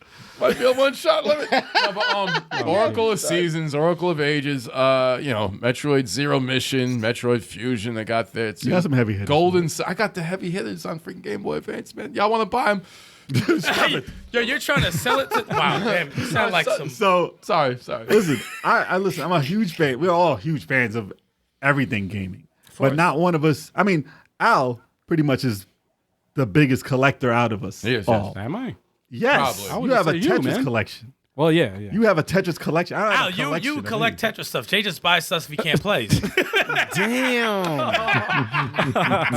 Might be a 1-shot limit. No, but, Oracle of Seasons, Oracle of Ages, Metroid Zero Mission, Metroid Fusion. I got that. You got some heavy hitters. Golden. I got the heavy hitters on freaking Game Boy Advance, man. Y'all want to buy them? Yo, you're trying to sell it to. Wow, damn. You sound like some. So, Sorry. listen, I listen. I'm a huge fan. We're all huge fans of everything gaming, but not one of us. I mean, Al pretty much is the biggest collector out of us. Yes, all. Am I? Yes, Probably. you have a say you, Tetris man. collection. Well, yeah. You have a Tetris collection. I don't have Al, a collection you of collect anything. Tetris stuff. Jay just buys stuff if he can't play. Damn.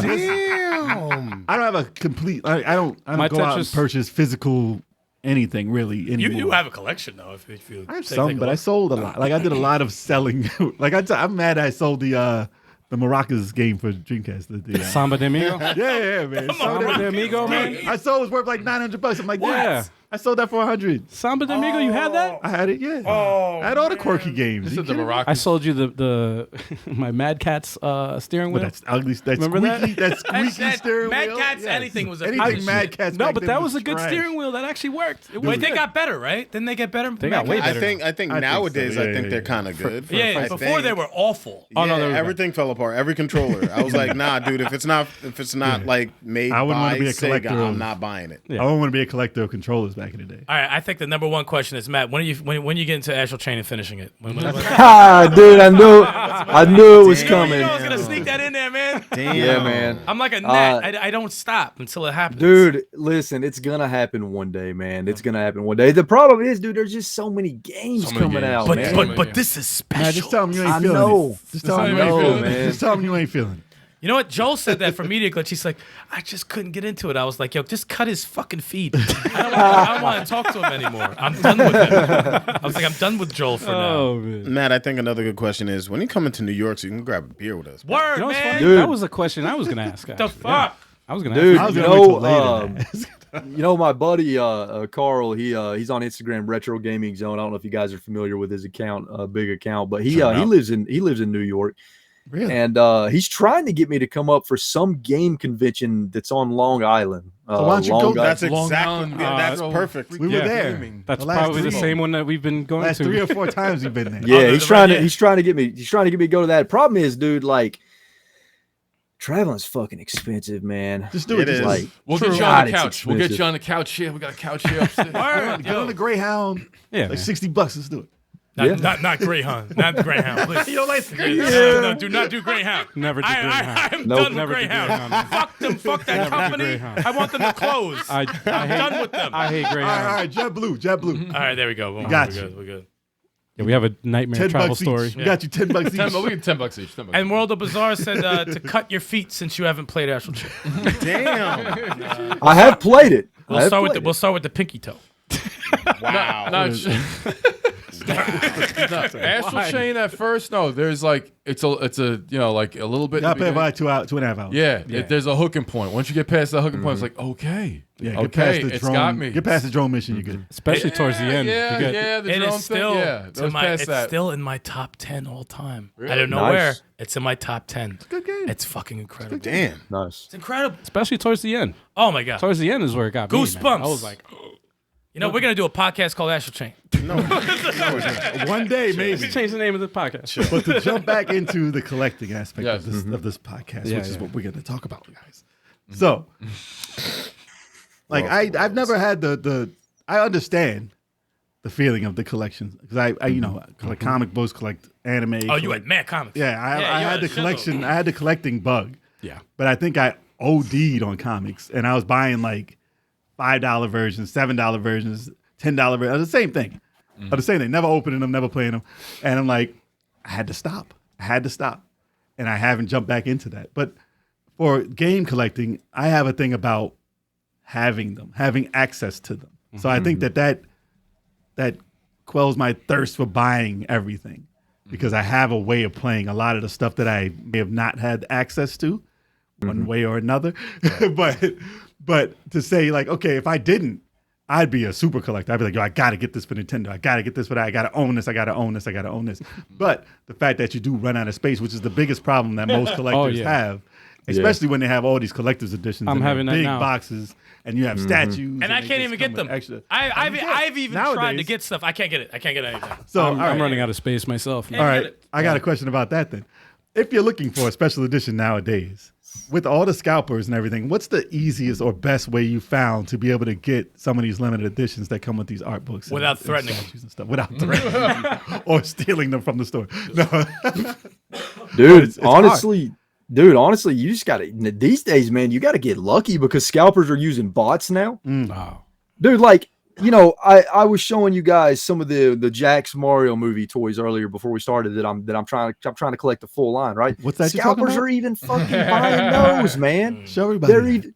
Damn. I don't have a complete. I don't My go out and Tetris- purchase physical anything really anymore. You have a collection though. If you I have take some, a but I look. sold a lot. Like I did a lot of selling. Like I'm mad I sold the Maracas game for Dreamcast. Samba de Amigo? yeah, man. Samba de Amigo, man? I sold it was worth like $900. I'm like, Yeah. yeah. I sold that for $100. Samba de Amigo, you had that? I had it, yeah. I had all the quirky games. This You is the kidding me? Moroccan. I sold you the my Mad Catz steering But wheel. that's ugly. That's Remember squeaky. that? That's squeaky steering Mad wheel. Catz, Yes. anything was a anything piece of Mad shit. Catz. No, back but then that was a good trash. steering wheel. That actually worked. It Wait, was they good. got better, right? Didn't they get better? They got way Mad Catz? better. I think so. nowadays Yeah, I think yeah, they're yeah. kind of good. Yeah, I before think- they were awful. Oh, no, they were bad. everything fell apart. Every controller. I was like, nah, dude. If it's not like made I wouldn't by wanna be a Sega, collector of- I'm not buying it. I don't want to be a collector of controllers back in the day. All right, I think the number one question is, Matt, when you get into Astral Chain and finishing it? When Dude, I knew it was you coming. know I was gonna sneak that in there, man. Damn. Yeah, man. I'm like a gnat. I don't stop until it happens. Dude, listen, it's gonna happen one day, man. It's gonna happen one day. The problem is, dude, there's just so many games So many coming games. out, but man. but this is special. Man, just tell them you ain't I feeling know. it. Just tell them you I ain't know, feeling it. man. Just tell them you ain't feeling it. You know what? Joel said that for Media Glitch. He's like, I just couldn't get into it. I was like, yo, just cut his fucking feed. I don't want to talk to him anymore. I'm done with him. I was like, I'm done with Joel for now. Oh, man. Matt, I think another good question is when you come into New York, so you can grab a beer with us. Word, You know what's man. funny? Dude. That was a question I was going to ask. The actually. fuck? I was going to Dude, ask. I was you gonna wait till later. know, my buddy Carl, he's on Instagram, Retro Gaming Zone. I don't know if you guys are familiar with his account, big account, but he lives in New York. Really? And he's trying to get me to come up for some game convention that's on Long Island. So why don't you Long go- Island. That's Long exactly. Island, That's Retro perfect. We were Yeah. there. Gaming. That's The last probably the three- same one that we've been going Last to. 3 or 4 times you've been there. Yeah, Oh, he's the- trying yeah. to get me to go to that. Problem is, dude, like traveling's fucking expensive, man. Just do It it. Just is. like We'll get you God, on the it's couch. We'll get expensive. you on the couch here. We got a couch here upstairs. Word, get on the Greyhound. Yeah, Like man. $60. Let's do it. Yeah. Not Greyhound. Not Greyhound. Please. You don't like No, do not do Greyhound. Never do Greyhound. I'm Nope. done with Never do Greyhound. Greyhound. Fuck them. Fuck that Never do company. Greyhound. I want them to close. I I'm hate, done with them. I hate All Greyhound. right. JetBlue. All right, there we go. Boom, got we're you. good. We're good. Yeah, we have a nightmare $10 travel each. story. We got you $10 each. 10, but we get $10 each. $10 And each. World of Bizarre said to cut your feet since you haven't played Astral Chain. Damn. I have played it. We'll start with the pinky toe. Wow. Not Astral Chain at first, no. There's like it's a like a little bit. I played about 2.5 hours. Yeah, there's a hooking point. Once you get past that hooking point, it's like okay, Yeah, okay, get past the it's drone. got me. Get past the drone mission, you good. Especially towards the end. Yeah, You get- yeah, the It drone is still thing. Yeah, to my, past it's that. still in my top 10 all time. Really? I don't know Nice. where. It's in my top 10. It's Good game. It's fucking incredible. Damn. Nice. It's incredible. Especially towards the end. Oh my god. Towards the end is where it got me. man. Goosebumps. I was like, You know, we're gonna do a podcast called Astral Chain. One day, maybe. change the name of the podcast. But to jump back into the collecting aspect Yes. of this podcast, Yeah, which is yeah. what we're going to talk about, guys. So, like, I've never had the I understand the feeling of the collection because I collect comic books, collect anime. Oh, you collect- had mad comics. Yeah, I you had the shitload. collection. I had the collecting bug. Yeah. But I think I OD'd on comics, and I was buying like $5 versions, $7 versions, $10 versions, the same thing. The same thing. Never opening them, never playing them, and I'm like, I had to stop. And I haven't jumped back into that. But for game collecting, I have a thing about having them, having access to them. So I think that quells my thirst for buying everything because I have a way of playing a lot of the stuff that I may have not had access to one way or another. but to say like, okay, if I didn't, I'd be a super collector. I'd be like, yo, I got to get this for Nintendo. I got to get this for that. I got to own this. I got to own this. I got to own this. But the fact that you do run out of space, which is the biggest problem that most collectors yeah. have, especially when they have all these collector's editions I'm and they're having that big now. boxes and you have statues. And they I can't just even come get with them. Extra. I've even tried to Nowadays- get stuff. I can't get it. I can't get anything. So, I'm, all right. I'm running out of space myself. All right, get it. I got a question about that then. If you're looking for a special edition nowadays, with all the scalpers and everything, what's the easiest or best way you found to be able to get some of these limited editions that come with these art books? and- Without and threatening statues and stuff, without threatening or stealing them from the store. No. Dude, it's honestly, you just gotta these days, man, you gotta get lucky because scalpers are using bots now. Wow. Dude, like, I was showing you guys some of the Jax Mario movie toys earlier before we started that I'm trying to collect the full line, right? What's that you're talking Scalpers about? are even fucking buying those, man. Show everybody. They're even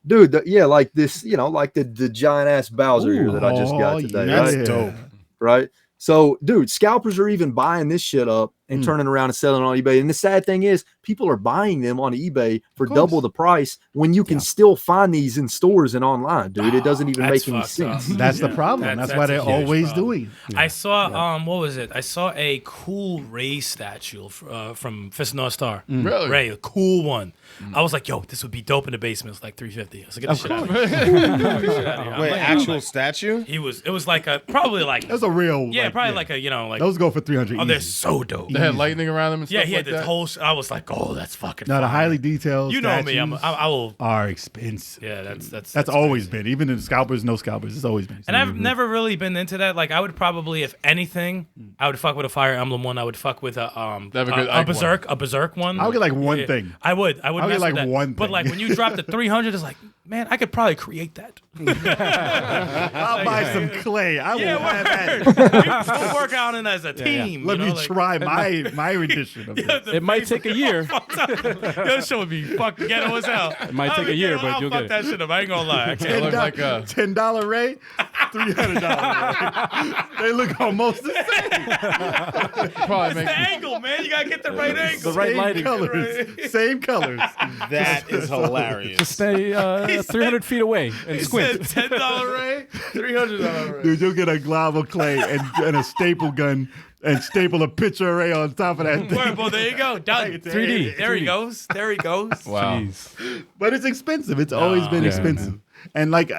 dude, like this, like the giant ass Bowser here that I just got Oh, today, That's right? dope. Right? So, dude, scalpers are even buying this shit up and turning around and selling on eBay. And the sad thing is, people are buying them on eBay for course. double the price when you can still find these in stores and online, dude. It doesn't even That's make any fucked up. sense. That's the problem. That's why that's they're a huge always problem. doing it. I saw what was it? I saw a cool Ray statue from Fist of North Star. Really? Ray, a cool one. I was like, yo, this would be dope in the basement. It's like $350. I was like, get the shit out of here. Get the shit out of here. I'm Wait, like- actual statue? It was like probably like That's a real. yeah, like, probably like a like Those go for 300. oh, they're easy. so dope. They had lightning around them and Yeah, stuff he like had this that. whole. I was like, oh, that's fucking. Now the fire. highly detailed. You know me. I will. are expensive. Yeah, That's always been. Even in scalpers, no scalpers. It's always been. And I've never really been into that. Like, I would probably, if anything, I would fuck with a Fire Emblem one. I would fuck with a They have a good egg Berserk one. I would get like one thing. I would I would mess get like with that. one But thing. like when you drop the 300, it's like, man, I could probably create that. I'll buy some clay. I will Yeah, have word. that. We'll work out in as a team. Let you me know, like- try my rendition of this. It might take a year. This show would be fucking ghetto as hell. It might take a year, but you'll get it. that shit up. I ain't gonna lie. I They can't. look like a $10 Ray, $300 Ray. They look almost the same. probably It's make the angle, man. You gotta get the right angle. The right Same lighting. colors. Same colors. That is hilarious. Stay 300 feet away and He squint. said $10 Ray, $300 Ray. Dude, you'll get a glob of clay and a staple gun and staple a picture array on top of that thing. Word, well, there you go. Done. 3D. There he goes. There he goes. wow. Jeez. But it's expensive. It's always been Yeah, expensive. And like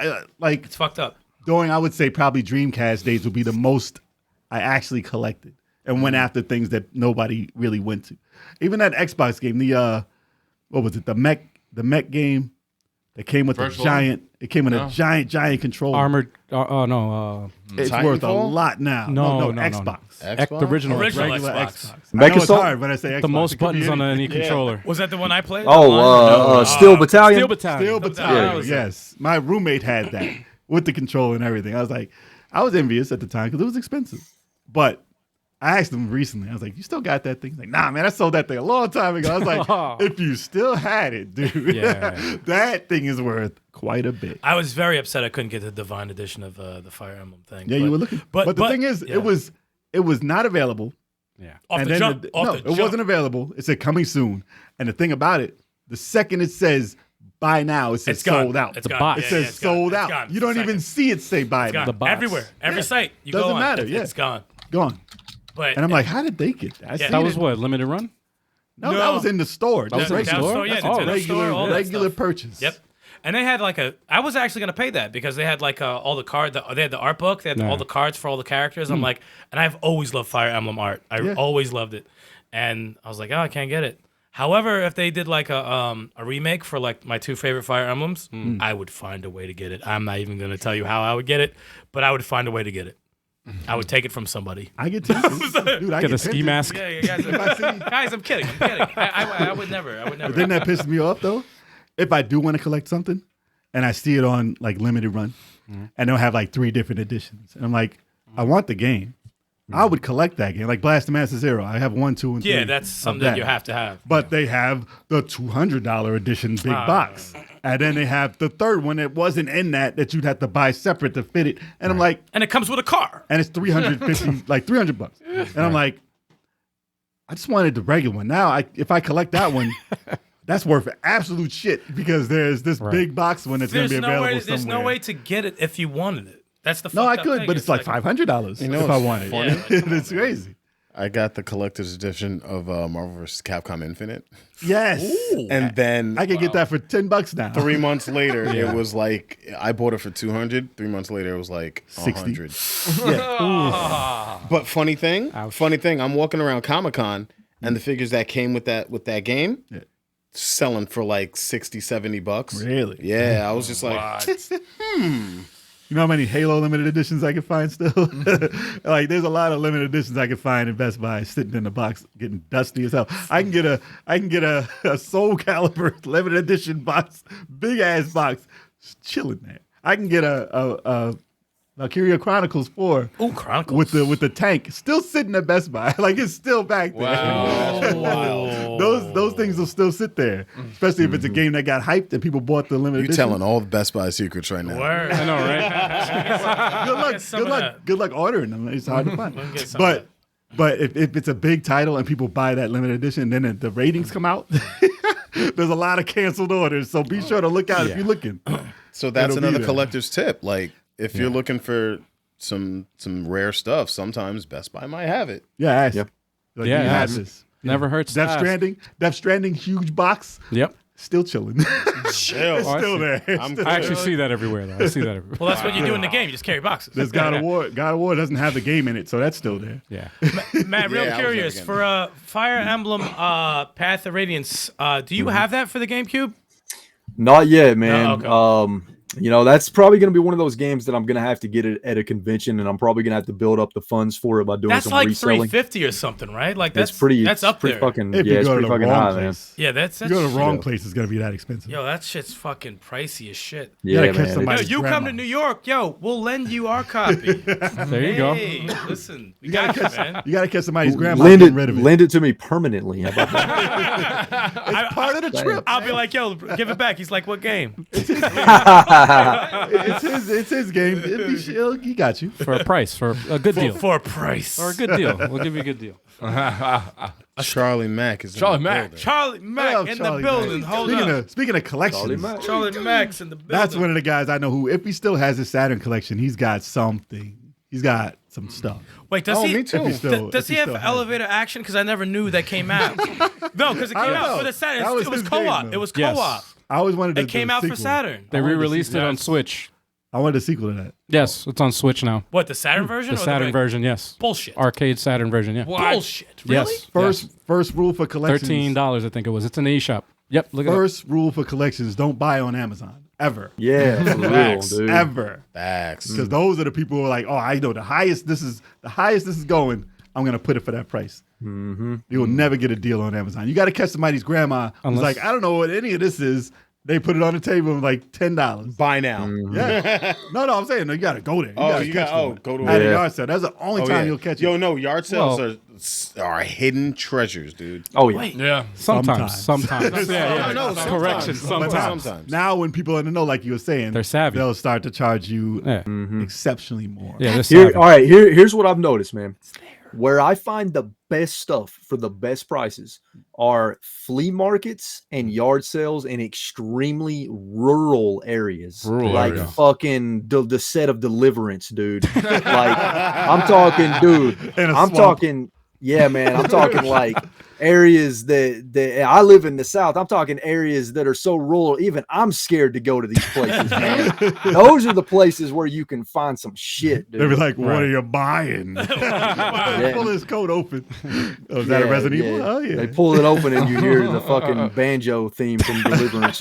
It's fucked up. during, I would say probably Dreamcast days would be the most I actually collected and went after things that nobody really went to. Even that Xbox game, the what was it? The mech game that came with First a one? giant. It came with No. a giant controller. Armored. Oh no. It's worth a Titanfall? lot now. No, Xbox. The original. Original Regular Xbox. Xbox. I know it's Assault? hard when I say Xbox. The most It could be buttons on anything. any controller. Was that the one I played? Steel Battalion. Steel Battalion. Steel Battalion. was it. Yes, my roommate had that with the controller and everything. I was like, I was envious at the time because it was expensive. But I asked him recently. I was like, "You still got that thing?" He's like, "Nah, man, I sold that thing a long time ago." I was like, "If you still had it, dude, Yeah. that thing is worth quite a bit." I was very upset I couldn't get the Divine Edition of the Fire Emblem thing. Yeah, you were looking. But the thing is, yeah. it was it was not available. Yeah. Off And the then jump. Off the it jump. wasn't available. It said coming soon. And the thing about it, the second it says buy now, it says It's gone. sold out. It's The gone. box. It Yeah, says yeah, it's gone. sold It's out. gone. You don't even Seconds. see it say buy It's now. gone. The box. Everywhere. Every site. You Doesn't go on. matter, It's gone. Gone. But And I'm like, how did they get that? I Yeah. seen That was it. what, limited run? No, No. that was in the store. That was Just in the regular, store? Yeah, that's Nintendo all store, all that regular stuff. purchase. Yep. And they had like I was actually gonna pay that because they had like all the they had the art book, they had all the cards for all the characters. I'm like, and I've always loved Fire Emblem art. I always loved it, and I was like, oh, I can't get it. However, if they did like a remake for like my 2 favorite Fire Emblems, I would find a way to get it. I'm not even gonna tell you how I would get it, but I would find a way to get it. I would take it from somebody. I get tempted. Dude, I Get get a ski tempted. mask. Yeah, guys, I'm kidding. I would never. But then that pisses me off though. If I do want to collect something and I see it on like limited run and they'll have like 3 different editions. And I'm like, I want the game. I would collect that game. Like Blast the Master Zero. I have 1, 2, and 3. Yeah, that's of something that you have to have. But they have the $200 edition big box. And then they have the third one that wasn't in that you'd have to buy separate to fit it. And I'm like, And it comes with a car. and it's 350, like $300. And I'm like, I just wanted the regular one. Now, if I collect that one, that's worth absolute shit because there's this big box one that's going to be available somewhere. There's no way to get it if you wanted it. That's the No, I fucked up could, thing. but it's like $500 You know if I what's wanted funny? it. It's crazy. I got the collector's edition of Marvel vs. Capcom Infinite, Yes. and then I could get that for $10 now. 3 months later, it was like I bought it for 200. 3 months later, it was like 60. 100. Yeah. But funny thing, I'm walking around Comic-Con, and the figures that came with that game, selling for like $60-$70. Really? Yeah, I was just like, You know how many Halo limited editions I can find still? Like, there's a lot of limited editions I can find in Best Buy sitting in the box getting dusty as hell. I can get a Soul Calibur limited edition box, big ass box, chilling there. I can get a Valkyria Chronicles 4 Chronicles. with the tank still sitting at Best Buy. Like, it's still back there. Wow. Those things will still sit there, especially if it's a game that got hyped and people bought the limited you're edition. telling all the Best Buy secrets right now. Word. I know, right? Good luck ordering them. It's hard to find. get some of But if it's a big title and people buy that limited edition, then the ratings come out. There's a lot of canceled orders, so be sure to look out if you're looking. So that's It'll be another there. collector's tip. Like, if you're looking for some rare stuff, sometimes Best Buy might have it. Yeah, ask. Yep. Like, Yeah, you have ask. this. Never hurts to Death ask. Stranding, huge box, Yep. still chilling. Chill. Oh, I Still see. there. Still I actually there. see that everywhere, though. I see that everywhere. Well, that's what you do in the game. You just carry boxes. There's God of War. God of War doesn't have the game in it, so that's still there. Yeah. Matt, real Yeah, I was curious. never For Fire Emblem Path of Radiance, do you have that for the GameCube? Not yet, man. No, okay. That's probably going to be one of those games that I'm going to have to get it at a convention, and I'm probably going to have to build up the funds for it by doing That's some like reselling. $350 or something, right? Like that's It's up pretty there. fucking, If yeah, you it's go to pretty the fucking wrong high, man. place, Yeah, that's you go to the wrong Yeah. place, it's gonna be that expensive. Yo, that shit's fucking pricey as shit. You gotta Yeah, catch man. Yo, somebody's you come grandma. to New York, yo, we'll lend you our copy. There you go. Hey, listen, we got you, man. You gotta catch somebody's grandma. Lend Getting rid of it. it to me permanently. How about that? It's part of the trip. I'll be like, yo, give it back. He's like, what game? It's his game. He got you. For a price, for a good deal. For a price. For a good deal. We'll give you a good deal. Charlie Mack is in Charlie the Mack. building. Charlie Mack Love in Charlie the building. Mack. Hold speaking up. Speaking of collections, Charlie Mack's in the building. that's one of the guys I know who, if he still has his Saturn collection, he's got something. He's got some stuff. Wait, does Oh, he? me too. If he still- Does if he he have still has elevator action? Because I never knew that came out. No, because it I came don't out know. for the Saturn. That was It was his game, co-op. though. It was Yes. co-op. I always wanted It came out for Saturn. They re-released it on Switch. I wanted a sequel to that. Yes, it's on Switch now. What, the Saturn version? The or Saturn the version, yes. Bullshit. Arcade Saturn version, yeah. Bullshit. Really? Yes. First rule for collections. $13, I think it was. It's in the eShop. Yep, look at it. First rule for collections: don't buy on Amazon ever. Yeah, for real, Facts. dude. Ever. Facts. Because those are the people who are like, oh, I know the highest this is going. I'm gonna put it for that price. Mm-hmm. You will never get a deal on Amazon. You got to catch somebody's grandma who's Unless- like, I don't know what any of this is. They put it on the table like $10. Buy now. Yeah. no, I'm saying no. You got to go there. Oh, gotta you catch got- one. go to at a Yeah. yard sale. That's the only Oh, time yeah. you'll catch Yo, it. no, yard sales are hidden treasures, dude. Oh yeah. Wait. Yeah. Sometimes. Sometimes. Yeah. No, Correction, But sometimes. now when people in the know, like you were saying, They're savvy. They'll start to charge you Yeah. exceptionally more. Yeah, they're Here, savvy. all right. Here's what I've noticed, man. Where I find the best stuff for the best prices are flea markets and yard sales in extremely rural areas. Like fucking the set of Deliverance, dude. Like I'm talking, dude. I'm talking, yeah, man. I'm talking like areas that I live in the South. I'm talking areas that are so rural, even I'm scared to go to these places, man. Those are the places where you can find some shit, dude. They'd be like, what are you buying? Pull his coat open. Oh, is that a Resident Evil? Oh, yeah. They pull it open and you hear the fucking banjo theme from Deliverance.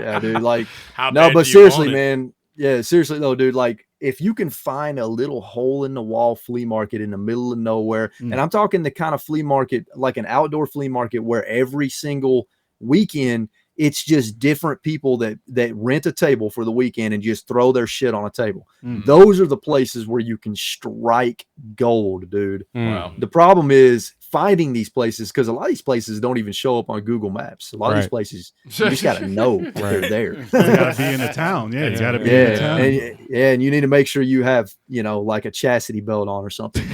Yeah, dude. Like, no, but seriously, man. Yeah, seriously though, dude. Like, if you can find a little hole in the wall flea market in the middle of nowhere, and I'm talking the kind of flea market, like an outdoor flea market where every single weekend it's just different people that rent a table for the weekend and just throw their shit on a table. Those are the places where you can strike gold, dude. Wow. The problem is finding these places, because a lot of these places don't even show up on Google Maps. A lot of these places, you just got to know that they're there. You got to be in the town. Yeah, you got to be in the town. And you need to make sure you have, like a chastity belt on or something.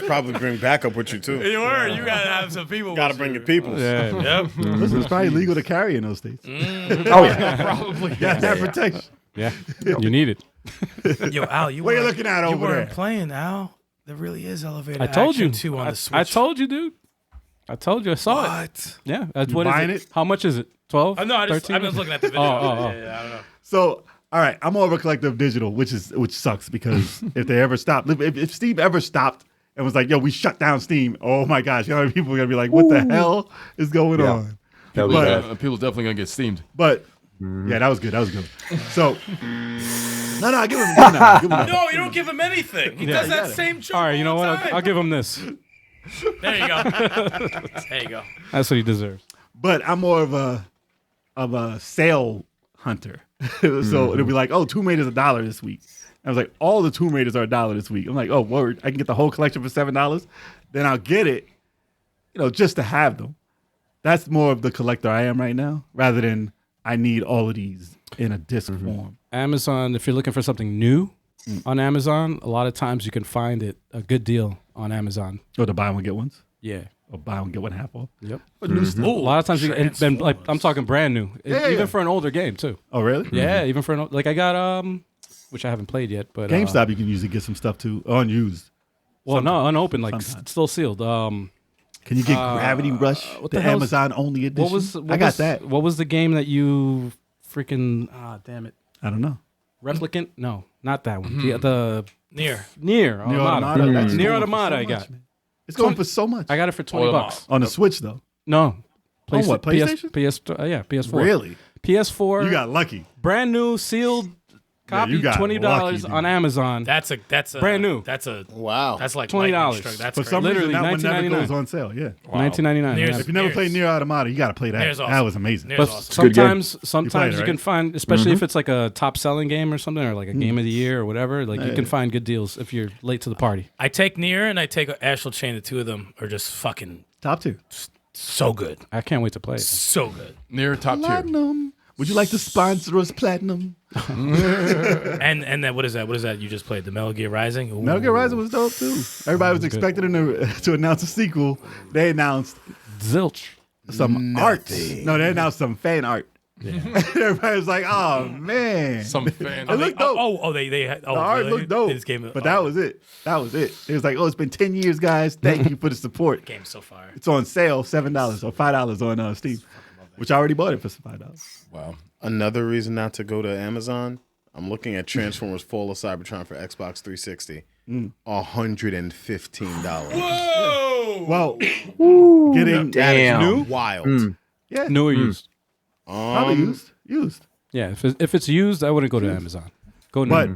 Probably bring backup with you, too. You got to have some people. Got to bring your people. Yeah. Yep. Listen, it's probably legal to carry in those states. Oh, yeah. Probably. Got that protection. Yeah. You need it. Yo, Al, What are you looking at over you weren't there? playing, Al. There really is elevated I told you. action, too, on the Switch. I told you, dude. I told you. I saw it. What? Yeah. That's You what is buying it? it? How much is it? 12? No, I 13? was looking at the video. Oh. Yeah, I don't know. So, all right, I'm more of a collector of digital, which sucks because if they ever stop, if Steam ever stopped and was like, yo, we shut down Steam, oh my gosh, you know how many people are going to be like, what the hell is going on? People definitely going to get steamed. But, yeah, that was good. So, no, give him now. No, you don't give him anything. He does that same joke. All right, you know all what? the time. I'll give him this. There you go. There you go. That's what he deserves. But I'm more of a sale hunter. So it'll be like, oh, Tomb Raider's $1 this week. I was like, all the Tomb Raiders are $1 this week. I'm like, oh, word, I can get the whole collection for $7. Then I'll get it, just to have them. That's more of the collector I am right now, rather than I need all of these in a disc form. Amazon, if you're looking for something new on Amazon, a lot of times you can find it a good deal on Amazon. Oh, the buy one, get ones? Yeah. Or buy one, get one half off? Yep. But new stuff. A lot of times you can, and like I'm talking brand new, even for an older game too. Oh, really? Yeah, even for like I got which I haven't played yet, but GameStop you can usually get some stuff too, unused. Well, no, unopened, like still sealed. Can you get Gravity Rush, the Amazon only edition? I got that. What was the game that you freaking? Damn it! I don't know. Replicant? No, not that one. The Nier Automata. That's Nier going for Automata. so I got. much, man. It's going for so much. I got it for $20 on the Switch though. No. On what, PlayStation? PS4. Really? PS4. You got lucky. Brand new, sealed copy, you got $20 lucky, on Amazon. That's a brand new. That's a wow. That's like $20. That's For crazy. some Literally reason, that one never $19.99. goes on sale. Yeah. $19.99. Nier's- If you never played Nier Automata, you got to play that. Nier's awesome. That was amazing. Nier's But awesome. sometimes you right? can find, especially if it's like a top selling game or something, or like a game of the year or whatever, like you can find good deals if you're late to the party. I take Nier and I take Astral Chain. The two of them are just fucking Top 2. so good. I can't wait to play it. So good. Near top tier. Platinum. Would you like to sponsor us, Platinum? And then what is that? What is that you just played? The Metal Gear Rising? Ooh. Metal Gear Rising was dope too. Everybody was expecting them to announce a sequel. They announced Zilch. some art. No, they announced some fan art. Yeah. Everybody was like, "Oh man, Some fan. it looked dope. They had the art really? looked dope." This game, But that was it. That was it. It was like, "Oh, it's been 10 years, guys. Thank you for the support." game so far. It's on sale, $7 or $5 on Steam, which I already bought it for $5. Wow. Another reason not to go to Amazon. I'm looking at Transformers: Fall of Cybertron for Xbox 360. $115. Whoa! Well, getting That is Damn. wild. yeah, New or used? probably used. Yeah, if it's used, I wouldn't go to Amazon. Go to But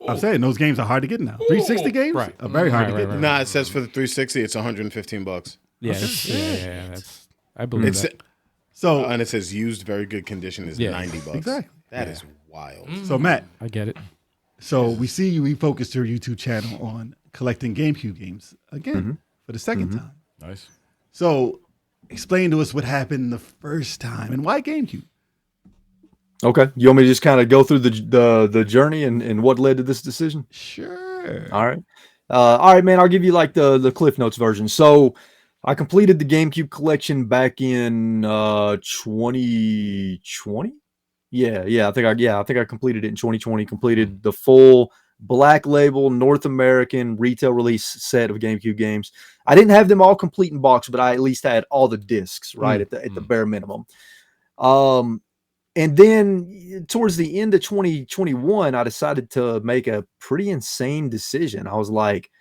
I'm saying those games are hard to get now. 360 games Right. are very hard to Right, get. right, now. Nah, it says for the 360 it's $115. yeah, that's I believe It's that. So, and it says used very good condition is Yeah. $90. Exactly. That is wild. so Matt, I get it. so we see you refocused your YouTube channel on collecting GameCube games again for the second time. Nice. So explain to us what happened the first time and why GameCube. Okay. You want me to just kind of go through the journey and what led to this decision? Sure. All right. All right, man. I'll give you like the Cliff Notes version. So I completed the GameCube collection back in 2020. Yeah. I think I completed it in 2020. Completed the full Black Label North American retail release set of GameCube games. I didn't have them all complete in box, but I at least had all the discs, right, at the bare minimum. And then towards the end of 2021, I decided to make a pretty insane decision. I was like,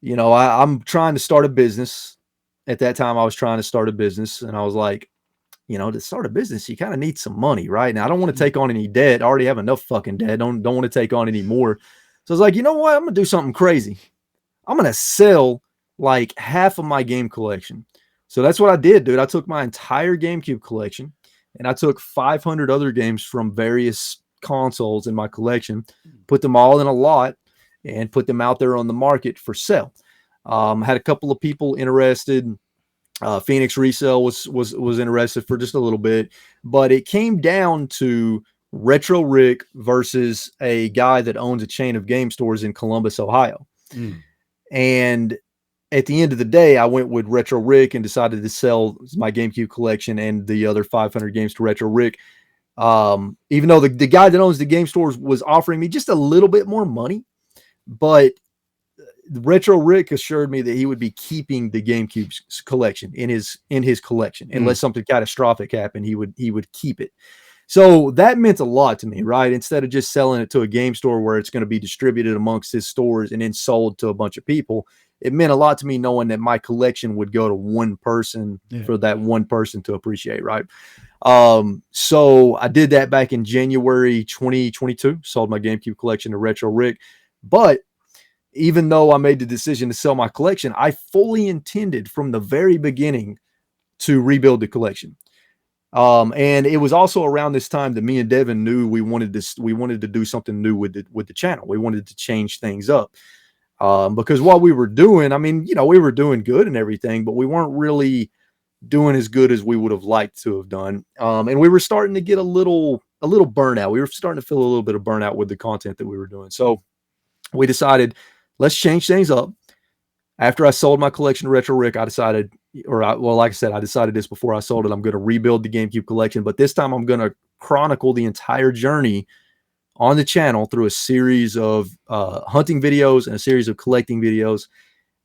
I'm trying to start a business. At that time, I was trying to start a business, and I was like, to start a business, you kind of need some money, right? Now, I don't want to take on any debt. I already have enough fucking debt. Don't want to take on any more. So I was like, you know what? I'm gonna do something crazy. I'm gonna sell like half of my game collection. So that's what I did, dude. I took my entire GameCube collection, and I took 500 other games from various consoles in my collection, put them all in a lot, and put them out there on the market for sale. Had a couple of people interested. Phoenix Resale was interested for just a little bit, but it came down to Retro Rick versus a guy that owns a chain of game stores in Columbus, Ohio. And at the end of the day, I went with Retro Rick and decided to sell my GameCube collection and the other 500 games to Retro Rick. Even though the guy that owns the game stores was offering me just a little bit more money, but Retro Rick assured me that he would be keeping the GameCube collection in his collection unless something catastrophic happened. He would keep it. So that meant a lot to me, right? Instead of just selling it to a game store where it's going to be distributed amongst his stores and then sold to a bunch of people, it meant a lot to me knowing that my collection would go to one person for that one person to appreciate, right? So I did that back in January 2022, sold my GameCube collection to Retro Rick. But even though I made the decision to sell my collection, I fully intended from the very beginning to rebuild the collection. And it was also around this time that me and Devin knew we wanted to do something new with the channel. We wanted to change things up. Because what we were doing, I mean, we were doing good and everything, but we weren't really doing as good as we would have liked to have done. And we were starting to get a little burnout. We were starting to feel a little bit of burnout with the content that we were doing. So we decided, let's change things up. After I sold my collection to Retro Rick, I decided, like I said, I decided this before I sold it. I'm going to rebuild the GameCube collection, but this time I'm going to chronicle the entire journey on the channel through a series of hunting videos and a series of collecting videos,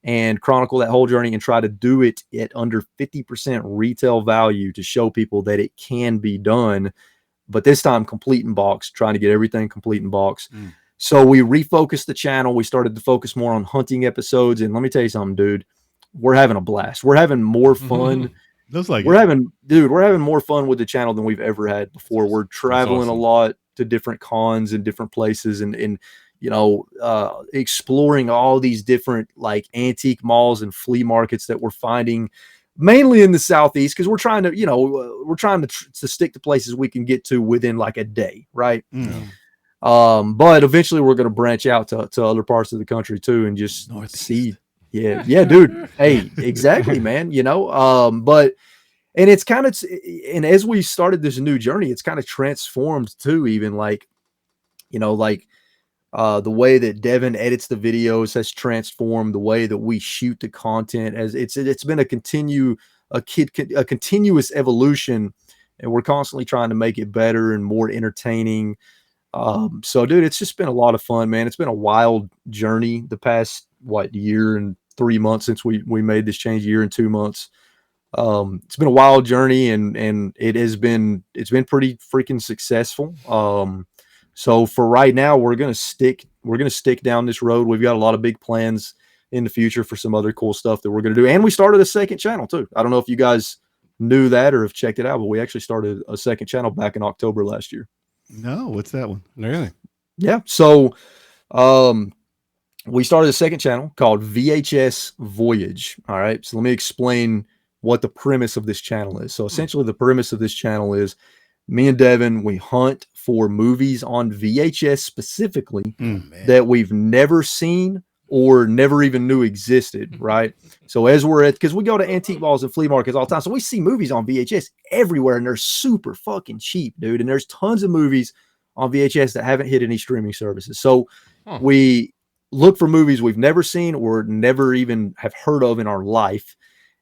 and chronicle that whole journey and try to do it at under 50% retail value to show people that it can be done. But this time complete in box, trying to get everything complete in box. So we refocused the channel. We started to focus more on hunting episodes. And let me tell you something, dude, we're having a blast. We're having more fun. We're having more fun with the channel than we've ever had before. We're traveling a lot to different cons and different places and exploring all these different like antique malls and flea markets that we're finding mainly in the Southeast. Cause we're trying to stick to places we can get to within like a day. Right. But eventually we're going to branch out to other parts of the country too, and just see. Yeah, dude. Hey, exactly, man. But it's kind of, and as we started this new journey, it's kind of transformed too, even like, the way that Devin edits the videos has transformed. The way that we shoot the content, as it's been a continuous evolution, and we're constantly trying to make it better and more entertaining. So dude, it's just been a lot of fun, man. It's been a wild journey the past, year and 3 months since we made this change, year and 2 months. It's been a wild journey and it's been pretty freaking successful. So for right now, we're going to stick down this road. We've got a lot of big plans in the future for some other cool stuff that we're going to do. And we started a second channel too. I don't know if you guys knew that or have checked it out, but we actually started a second channel back in October last year. No, what's that one? Really? Yeah. So, we started a second channel called VHS Voyage. All right. So let me explain what the premise of this channel is. So essentially the premise of this channel is me and Devin, we hunt for movies on VHS specifically that we've never seen or never even knew existed, right? So as we're because we go to antique malls and flea markets all the time, so we see movies on VHS everywhere, and they're super fucking cheap, dude. And there's tons of movies on VHS that haven't hit any streaming services. So we look for movies we've never seen or never even have heard of in our life,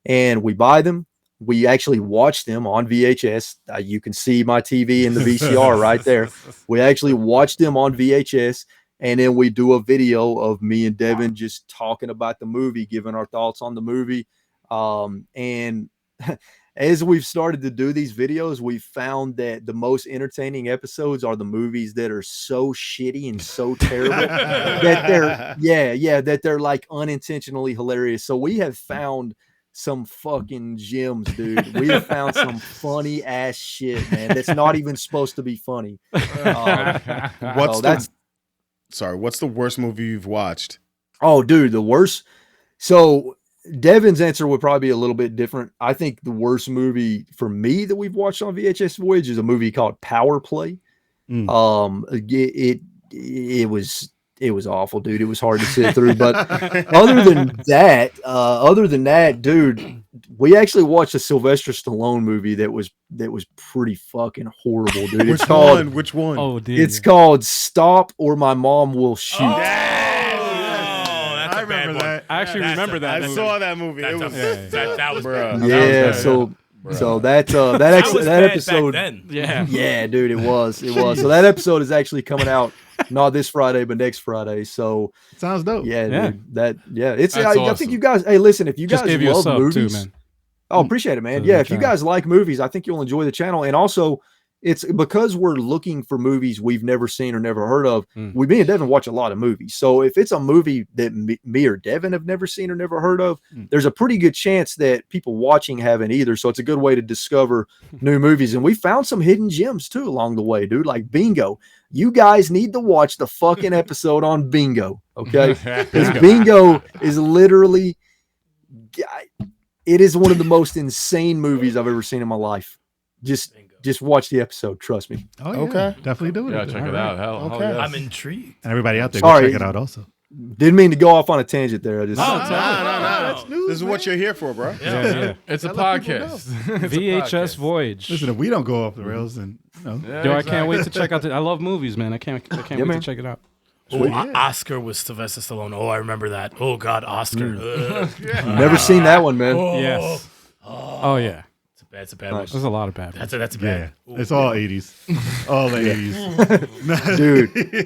and we buy them. We actually watch them on VHS. You can see my TV in the VCR right there. We actually watch them on VHS. And then we do a video of me and Devin just talking about the movie, giving our thoughts on the movie. And as we've started to do these videos, we've found that the most entertaining episodes are the movies that are so shitty and so terrible that they're like unintentionally hilarious. So we have found some fucking gems, dude. We have found some funny ass shit, man. That's not even supposed to be funny. What's the worst movie you've watched? Oh, dude, the worst. So Devin's answer would probably be a little bit different. I think the worst movie for me that we've watched on VHS Voyage is a movie called Power Play. It was awful, dude. It was hard to sit through. But other than that, dude, we actually watched a Sylvester Stallone movie that was pretty fucking horrible, dude. Which one? Oh, dude. It's called Stop or My Mom Will Shoot. That's I remember that. I actually remember that. I saw that movie. It was That was bad. Yeah, so that episode. Back then. Yeah, dude, it was. So that episode is actually coming out not this Friday, but next Friday. So Sounds dope. yeah, Yeah. dude, it's. That's I awesome. think you guys. Hey, listen, if you Just guys gave you a love sub movies, too, man. oh, appreciate it, man. Yeah, if you guys like movies, I think you'll enjoy the channel. And also, it's because we're looking for movies we've never seen or never heard of. Me and Devin watch a lot of movies. So if it's a movie that me or Devin have never seen or never heard of, there's a pretty good chance that people watching haven't either. So it's a good way to discover new movies. And we found some hidden gems too along the way, dude, like Bingo. You guys need to watch the fucking episode on Bingo, okay? Because Bingo is literally, it is one of the most insane movies I've ever seen in my life. Just watch the episode. Trust me. Oh, yeah. Okay. Definitely do it. Yeah, check it out. Hell, Okay. yes. I'm intrigued. And everybody out there, Sorry. go check it out also. Didn't mean to go off on a tangent there. I just No. That's news. This is what you're here for, bro. Yeah. It's a Let people podcast. VHS Voyage. Listen, if we don't go off the rails, then Yo, I can't wait to check out. I love movies, man. I can't wait man. to check it out. Oh, Oscar was Sylvester Stallone. Oh, I remember that. Oh God, Oscar. never seen that one, man. Yes. Oh yeah. It's a bad one. There's a lot of bad ones. That's a yeah, bad. it's all 80s, all the 80s.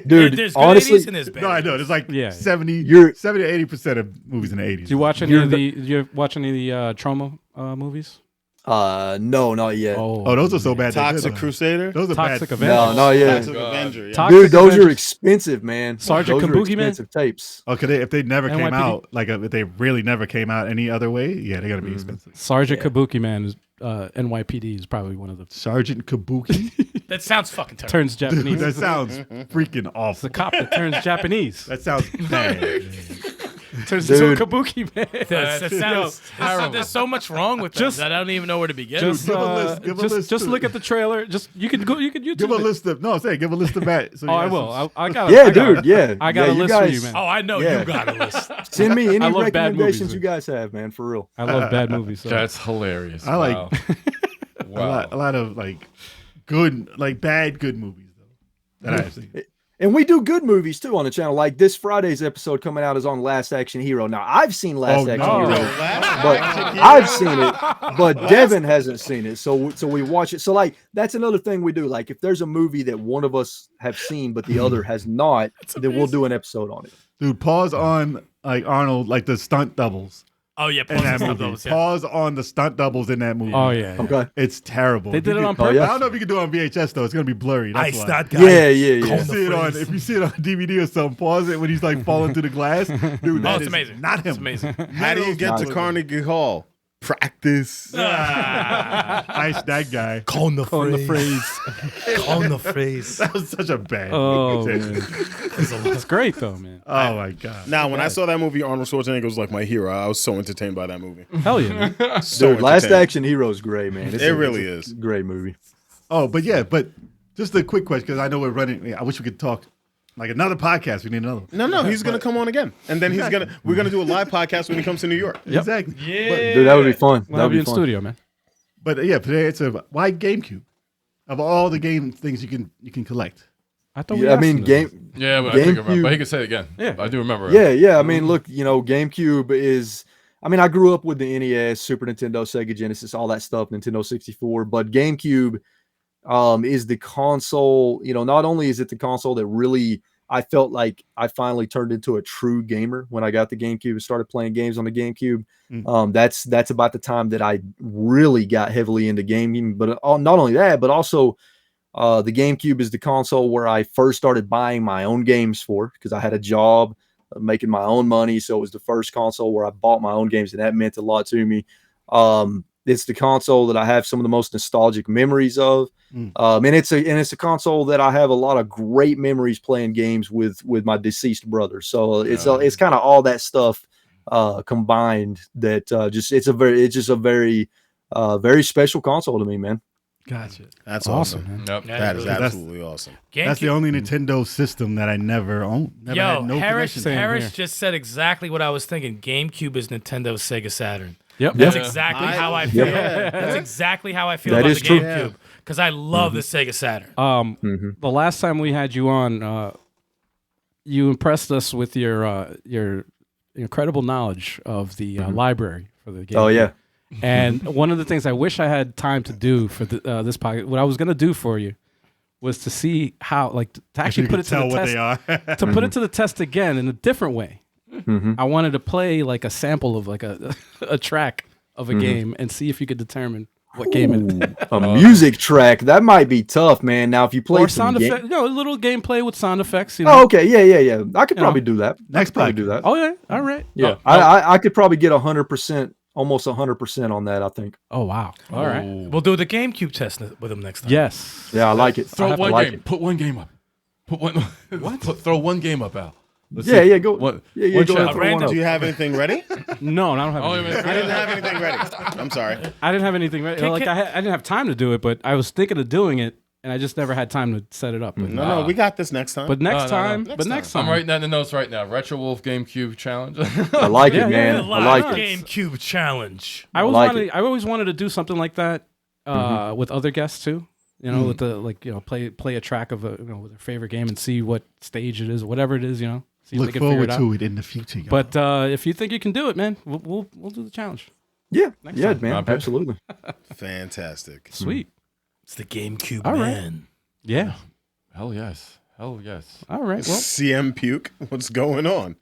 Dude, There's good honestly, 80s and there's bad. No, I know. There's like Yeah. 70 to 80% of movies in the 80s. Do you watch any of the Trauma movies? no, not yet. Oh, those are so bad. they're Toxic good. Crusader. Those are Toxic bad. Avenger. No, not yet. Toxic Avenger. Yeah. Toxic Dude, those are Avengers. expensive, man. Sergeant Those are Kabuki Man? expensive tapes. Okay, if they never came NYPD? out, like if they really never came out any other way, yeah, they're gonna be expensive. Sergeant Kabuki Man is NYPD is probably one of the Sergeant Kabuki. That sounds fucking terrible. turns Dude, Japanese. that sounds freaking awful. The cop that turns Japanese. That sounds bad. Turns into a Dude. Kabuki Man. That sounds there's so much wrong with this that I don't even know where to begin. Just, Give a list, give a list just to- look at the trailer. Just you can YouTube Give a it. list of give a list of that. So Oh, you I guys- will. I got. Yeah, I got dude. Yeah, I got a you list for guys, you, man. Oh, I know Yeah. you got a list. Send me I any love bad movies, recommendations man. you guys have, man. For real. I love bad movies. So. That's hilarious. I like- Wow. a Wow. lot of like good, like bad good movies though that I've seen. And we do good movies too on the channel. Like this Friday's episode coming out is on Last Action Hero. Now I've seen Last Action no. Hero, Last but Action Hero? I've seen it, but Devin hasn't seen it. So we watch it. So like that's another thing we do. Like if there's a movie that one of us have seen but the other has not, then we'll do an episode on it. Dude, pause on like Arnold, like the stunt doubles Oh yeah, in that movie. those, yeah. Pause on the stunt doubles in that movie. Oh yeah. Okay. It's terrible. They did it on Oh, purpose. yeah. I don't know if you can do it on VHS though. It's gonna be blurry. That's why. That guy. Yeah. If you see it on, if you see it on DVD or something, pause it when he's like falling through the glass. Dude, that it's is amazing. not him. It's amazing. How do you get to Nice. Carnegie Hall? Practice. Ice that guy. Calling the phrase. Calling the phrase. That was such a bad. Oh movie. man. It's great though, man. Oh my god. Now, when I saw that movie, Arnold Schwarzenegger was like my hero. I was so entertained by that movie. Hell yeah, man. So Dude, Last entertained. Action Hero is great, man. It really it's a is. great movie. Oh, but just a quick question because I know we're running. I wish we could talk Like another podcast. We need another one. No, he's gonna come on again, and then we're gonna do a live podcast when he comes to New York. Exactly. Yeah. Dude, that would be fun. We'll That have would you be in fun. studio, man. But yeah, today it's why GameCube? Of all the game things you can collect. I thought Yeah, I mean, Yeah, but I think I remember. GameCube- But he can say it again. Yeah. I do remember. it. Yeah. I mean, look, GameCube is. I mean, I grew up with the NES, Super Nintendo, Sega Genesis, all that stuff, Nintendo 64. But GameCube is the console. Not only is it the console that really I felt like I finally turned into a true gamer when I got the GameCube and started playing games on the GameCube. That's about the time that I really got heavily into gaming. But not only that, but also the GameCube is the console where I first started buying my own games for, because I had a job making my own money. So it was the first console where I bought my own games, and that meant a lot to me. It's the console that I have some of the most nostalgic memories of. And it's a console that I have a lot of great memories playing games with my deceased brother. So it's kind of all that stuff combined that it's just a very very special console to me, man. Gotcha. That's awesome. man. Yep. That is That's- absolutely awesome. That's the only Nintendo system that I never owned. Never had no Harris connection. Same just said exactly what I was thinking. GameCube is Nintendo's Sega Saturn. Yep. That's Yeah. exactly how I feel. That's exactly how I feel That about is the true. GameCube. Because I love the Sega Saturn. The last time we had you on, you impressed us with your incredible knowledge of the library for the game. Oh yeah. And one of the things I wish I had time to do for this podcast, what I was going to do for you, was to see how, like, to actually You put can it to tell the what test. they are. To put it to the test again in a different way. I wanted to play like a sample of like a track of a game and see if you could determine what game it is. A music track that might be tough, man. Now if you play Or some sound effects, a little gameplay with sound effects. Oh, okay, yeah. I could probably do that. Next probably podcast. do that. Oh yeah, all right. Yeah, I could probably get 100%, almost 100% on that. I think. Oh wow, all right. We'll do the GameCube test with him next time. Yes. Yeah, I like it. Throw I one like game. it. Put one game up. Put one. What? Throw one game up, Al. Let's Yeah, see. yeah, go. What? Yeah, one go shot. ahead and throw one Random. up. Do you have anything ready? No, I don't have. Oh, anything. wait a I minute. didn't have anything ready. I'm sorry. I didn't have anything ready. Like I didn't have time to do it, but I was thinking of doing it, and I just never had time to set it up. But, No, we got this next time. but next No. time, Next but next time, I'm writing down the notes right now. RetroWolf GameCube challenge. I like Yeah, it, man. yeah, I like Live it. GameCube challenge. I always like wanted. it. I always wanted to do something like that with other guests too. You know, with the play a track of with their favorite game and see what stage it is, whatever it is. See if Look they can figure forward it out. to it in the future. Y'all. But if you think you can do it, man, we'll do the challenge. Yeah, Next yeah, time. man. Not bad. Absolutely. Fantastic. Sweet. It's the GameCube All right. man. Yeah. Hell yes. Hell yes. All right. Well, CM Puke, what's going on?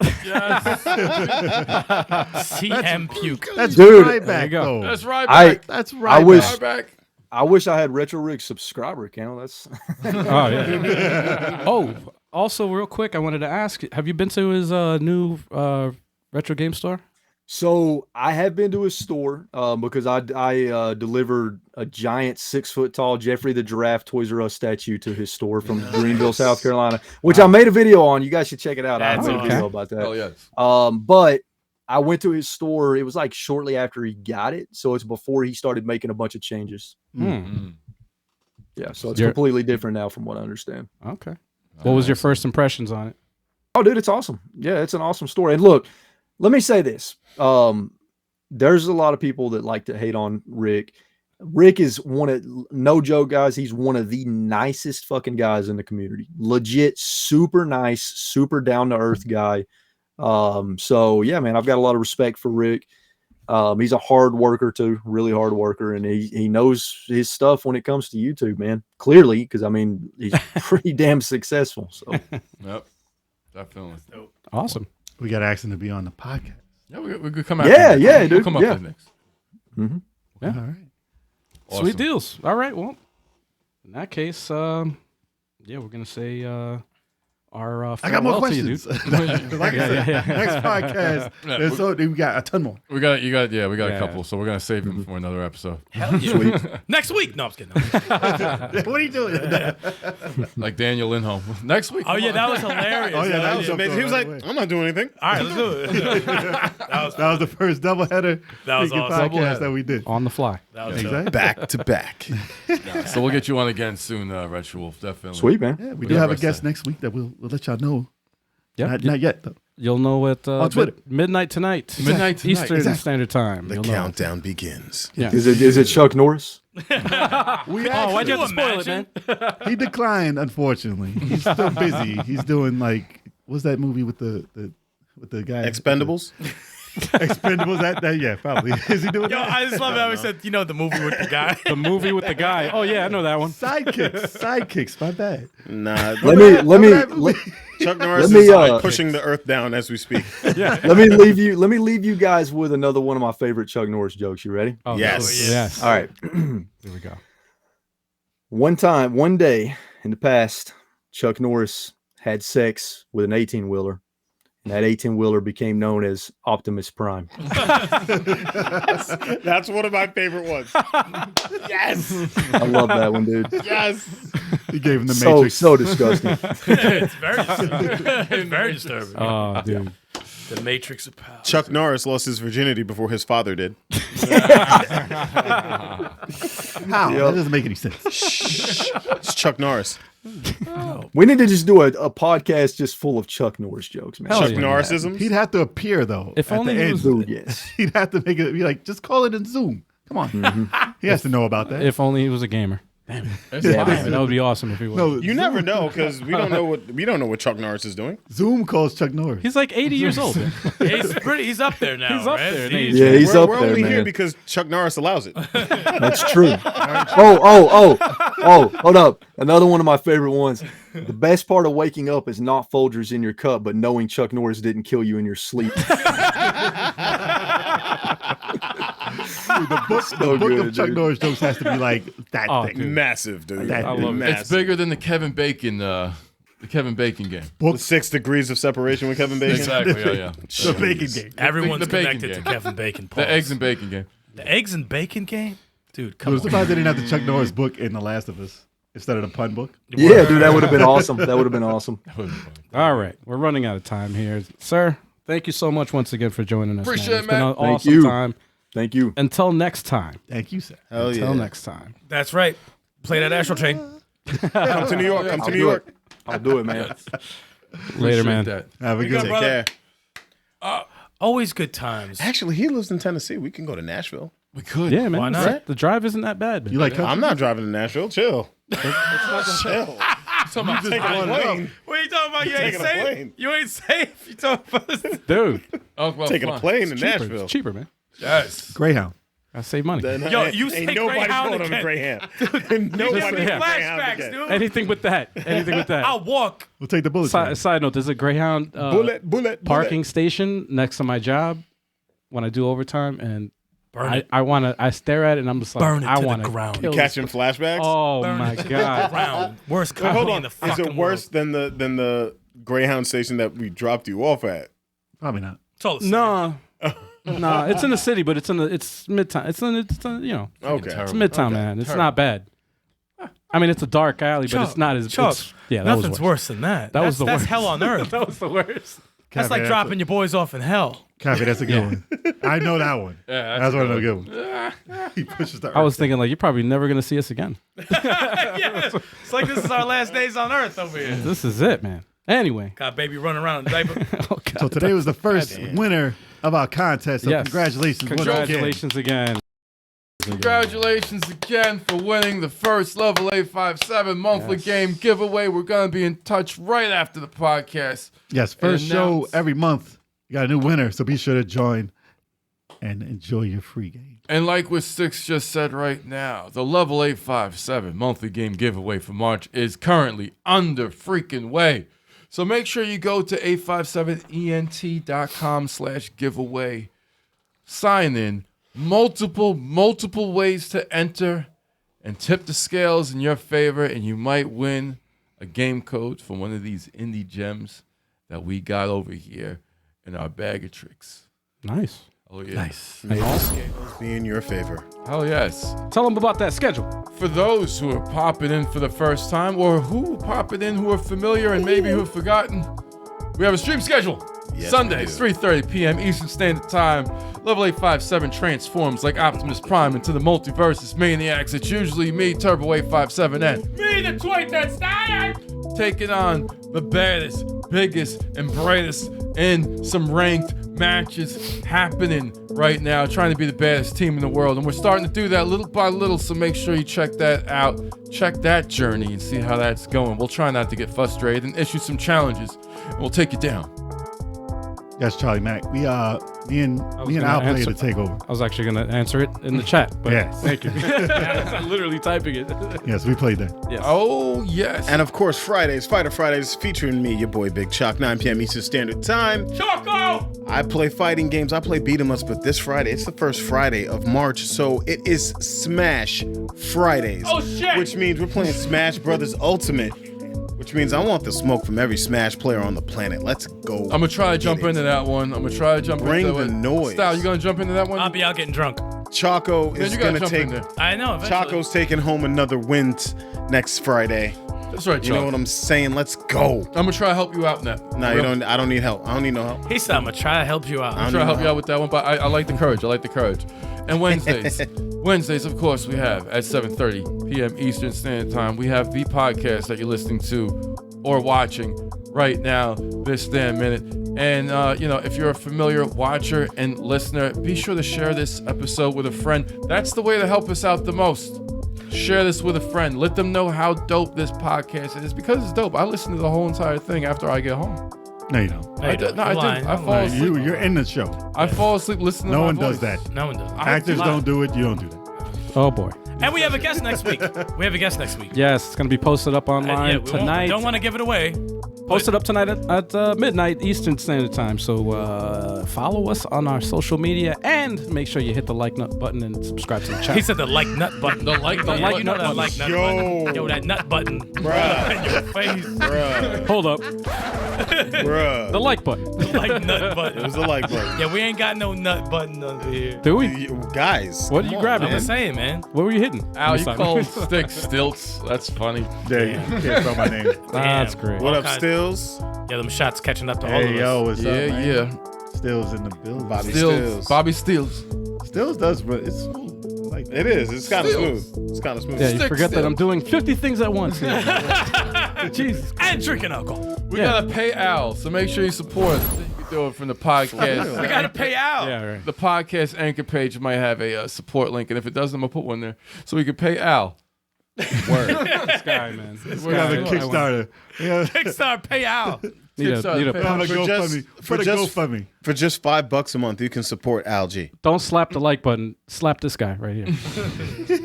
CM Puke. that's Dude, right there you back go. though. That's right. I Back. That's right. wish- back. Right back. I wish I had Retro Rig subscriber account. That's oh yeah. Oh, also, real quick, I wanted to ask: have you been to his new retro game store? so. I have been to his store because I delivered a giant 6 foot tall Jeffrey the Giraffe Toys R Us statue to his store from Greenville, South Carolina, which I made a video on. You guys should check it out. I That's made a awesome. video about that. Hell yes. But I went to his store. It was like shortly after he got it, so it's before he started making a bunch of changes. Mm. Yeah, so it's You're- completely different now, from what I understand. Okay. What was your first impressions on it? Oh, dude, it's awesome. Yeah, it's an awesome story. And look, let me say this. There's a lot of people that like to hate on Rick. Rick is no joke, guys. He's one of the nicest fucking guys in the community. Legit, super nice, super down to earth guy. So yeah, man, I've got a lot of respect for Rick. He's a hard worker too, really hard worker, and he knows his stuff when it comes to YouTube, man. Clearly, because I mean, he's pretty damn successful. So Yep. Definitely. Awesome. We got to ask him to be on the podcast. Yeah, we could come out. Yeah, next. yeah, We'll dude, come up yeah. with next. Yeah. All right. Awesome. Sweet deals. All right. Well, in that case, yeah, we're gonna say our. I got more farewell to you, dude. questions. Like I said, next podcast. Yeah, So we got a ton more. We got a Yeah. couple, so we're gonna save them for another episode. Hell yeah. Next week. No, I'm just kidding. What are you doing? Like Daniel Lindholm. Next week. Oh yeah, that was hilarious. Oh, yeah, that was Amazing. He was like, I'm not doing anything. All right, let's do it. That was the first doubleheader That was freaking awesome. podcast that we did. On the fly. That was dope. Exactly. Back to back. So we'll get you on again soon, RetroWolf. Definitely. sweet, man. Yeah, we We do got have a rest guest day. next week that we'll we'll let y'all know. Yep. Not yet though. You'll know at On Twitter. midnight tonight. Midnight tonight. Eastern Exactly. Standard Time. The You'll know. countdown begins. Yeah. Is it Chuck Norris? Why'd you have to spoil it, man? He declined, unfortunately. He's still busy. He's doing like what's that movie with the guy? Expendables. Expendables. That yeah, probably. Is he doing Yo, that? I just love how he said, you know, the movie with the guy. The movie with the guy. Oh yeah, I know that one. Sidekicks. My bad. Nah. Let me Chuck Norris Let me, is pushing the earth down as we speak. let me leave you guys with another one of my favorite Chuck Norris jokes. You ready? Oh, Yes. Yes. All right. Here we go. One day in the past, Chuck Norris had sex with an 18-wheeler, and that 18-wheeler became known as Optimus Prime. That's one of my favorite ones. Yes. I love that one, dude. Yes. He gave him the So Matrix. so disgusting. It's very disturbing. It's very disturbing. Oh, dude. The Matrix of Power. Chuck Norris lost his virginity before his father did. How? That doesn't make any sense. It's Chuck Norris. We need to just do a podcast just full of Chuck Norris jokes, man. Hell Chuck yeah. Norrisisms. He'd have to appear though. If at only the he end. was- Dude, yes. He'd have to make it be like, just call it in Zoom. Come on. He has to know about that. If only he was a gamer. Yeah, That would be awesome if he was. no, You never know because we don't know what Chuck Norris is doing. Zoom calls Chuck Norris. He's like 80 years old. He's up there now. He's up right? there in He's- age. Yeah, he's up We're there, only here man. because Chuck Norris allows it. That's true. Oh, hold up. Another one of my favorite ones. The best part of waking up is not Folgers in your cup, but knowing Chuck Norris didn't kill you in your sleep. The book good, of Chuck dude. Norris jokes has to be like that Oh, thing. dude. Massive, dude. I love it. Massive. It's bigger than the Kevin Bacon game. The 6 degrees of separation with Kevin Bacon. Exactly. Yeah. The bacon game. Everyone's The bacon connected to game. Kevin Bacon. The eggs and bacon game. The eggs and bacon game? Dude, I come was on. surprised they didn't have the Chuck Norris book in The Last of Us instead of the pun book. Yeah, dude, that would have been awesome. That would have been awesome. All right. We're running out of time here. Sir, thank you so much once again for joining us. Appreciate man. it, It's been man. an Thank awesome you. time. Thank you. Until next time. Thank you, sir. Hell Until yeah. next time. That's right. Play that Astral Chain. Come to New York. Come to I'll New do York. it. I'll do it, man. Later, man. That. Have a good Take day. care. Always good times. Actually, he lives in Tennessee. We can go to Nashville. We could. Yeah, man. Why not? The drive isn't that bad, man. You like country? I'm not driving to Nashville. Chill. Chill. Taking Taking a plane. What are you talking about? You ain't Taking a safe? plane. You ain't safe? You talking about Dude. Taking a plane to Nashville. It's cheaper, man. Yes. Greyhound. I save money. Yo, you say ain't nobody Greyhound going on a again. Greyhound. Give Nobody me yeah. flashbacks, dude. Anything with that. Anything with that. I'll walk. We'll take the bullet. train. Side note, there's a Greyhound Bullet. parking station next to my job when I do overtime, and Burn it. I stare at it and I'm just like, Burn it I to the want to ground. kill this. Catching flashbacks. Oh Burn my it to the god. ground. Worst Wait, company hold in on. the Is fucking it worse world. than the Greyhound station that we dropped you off at? Probably not. It's all the same. No, it's in the city, but it's midtown. It's you know, Okay. it's midtown, man. It's not bad. I mean, it's a dark alley, but it's not as. Chuck, It's, yeah, that nothing's was worse than that. That was the That's worst. hell on earth. That was the worst. That's like dropping your boys off in hell. Copy, that's a good one. I know that one. Yeah, That's one of the good ones. He pushes the I was earth. thinking like you're probably never gonna see us again. Yeah. It's like this is our last days on earth over here. This is it, man. Anyway, Got baby running around in a diaper. oh god. So today was the first winner of our contest. So Yes. congratulations. once again. Congratulations again. Congratulations again for winning the first Level 857 monthly Yes. game giveaway. We're going to be in touch right after the podcast. Yes, first show Announce. every month. You got a new winner, so be sure to join and enjoy your free game. And like what Sticks just said right now, the Level 857 monthly game giveaway for March is currently under freaking way. So make sure you go to 857ent.com/giveaway. Sign in. Multiple ways to enter and tip the scales in your favor, and you might win a game code for one of these indie gems that we got over here in our bag of tricks. Nice. Oh yeah. Nice. Be in your favor. Hell yes. Tell them about that schedule. For those who are popping in for the first time or who popping in who are familiar and maybe who have forgotten, we have a stream schedule. Yes, Sundays, we do. 3:30 p.m. Eastern Standard Time. Level 857 transforms like Optimus Prime into the multiverse's maniacs. It's usually me, Turbo 857, and Me, the tweet started. taking on the baddest, biggest, and brightest in some ranked matches happening right now, trying to be the baddest team in the world. And we're starting to do that little by little, so make sure you check that out. Check that journey and see how that's going. We'll try not to get frustrated and issue some challenges, and we'll take you down. Yes, Charlie Mac. Me and Al gonna played answer- the takeover. I was actually going to answer it in the chat, but Yes. thank you. I'm literally typing it. Yes, we played that. Yes. Oh, yes. And of course, Fridays, Fighter Fridays, featuring me, your boy Big Chuck, 9 p.m. Eastern Standard Time. Choco. I play fighting games, I play beat 'em ups, but this Friday, it's the first Friday of March, so it is Smash Fridays. Oh, shit. Which means we're playing Smash Brothers Ultimate, which means I want the smoke from every Smash player on the planet. Let's go. I'm gonna try to jump Get it. into that one. Bring into the it. noise. Style, you gonna jump into that one? I'll be out getting drunk. Chaco Man, is you gotta gonna jump take. in there. I know. Eventually. Chaco's taking home another win next Friday. That's right, You know Chuck. what I'm saying? Let's go. I'm gonna try to help you out in that. No, you don't. I don't need help. I don't need no help. He said, "I'm gonna try to help you out." I'm trying to help you out with that one, but I like the courage. I like the courage. And Wednesdays, Wednesdays, of course, we have at 7:30 p.m. Eastern Standard Time. We have the podcast that you're listening to or watching right now, this damn minute. And if you're a familiar watcher and listener, be sure to share this episode with a friend. That's the way to help us out the most. Share this with a friend. Let them know how dope this podcast is, because it's dope. I listen to the whole entire thing after I get home. No, you don't. Hey, I do. No, I you're do. lying. I You're fall lying. asleep. You're in the show. I fall asleep listening to No my one voice. does that. No one does. Actors don't do it. You don't do that. Oh, boy. And we have a guest next week. Yes, it's going to be posted up online Yeah, we tonight. don't want to give it away. Posted up tonight at midnight Eastern Standard Time. So follow us on our social media and make sure you hit the like nut button and subscribe to the channel. He said the like nut button. The like nut Yeah, button. you know that like nut Yo. button. Yo, that nut button. Bruh. In your face. Bruh. Hold up. Bruh. The like button. Like nut It button. was a like button. Yeah, we ain't got no nut button over here. Do we? Guys. What are you come on, grabbing? I'm just saying, man. What were you hitting? Al, you Sorry. called stick stilts. That's funny. There you can't throw my name. That's Damn. great. What All up, kinds- Stills? Yeah, them shots catching up to all of Hey, us. yo, what's Yeah, up, man? yeah. Stills in the building. Bobby Stills. Stills. Bobby Stills. Stills does, but it's smooth. Like It is. It's kind of Stills. smooth. It's kind of smooth. Yeah, you Stick forget that I'm still. doing 50 things at once. Jesus. And drinking alcohol. We Yeah. gotta pay Al, so make sure you support us. You can do it from the podcast. We gotta pay out. Yeah, right. The podcast anchor page might have a support link, and if it doesn't, I'm gonna put one there so we can pay Al. This guy, man. This we have a guy, Kickstarter. Yeah. Kickstart pay out. Need a Kickstarter page. On a For GoFundMe. Put a just- GoFundMe. For just $5 a month, you can support Algae. Don't slap the like button. Slap this guy right here.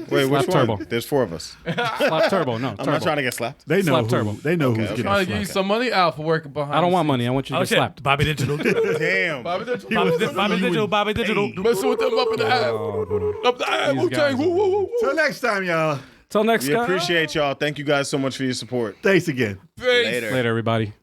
Wait, which Slap one? Turbo. There's 4 of us. Slap Turbo. No, I'm Turbo. not trying to get slapped. They know Slap Turbo. who. They know Okay, who's okay. getting Trying to give you slapped. some money, Al, for working behind. I don't the want scenes. money. I want you to Oh get shit, slapped. Bobby Digital. Damn. Bobby Digital. Bobby Digital. Bobby Digital. Messing with them up in the ass. Up the ass. These Wu-Tang. guys Woo, woo, woo, woo. Till next time, y'all. Till next We guy. appreciate y'all. Thank you guys so much for your support. Thanks again. Peace. Later. Later, everybody.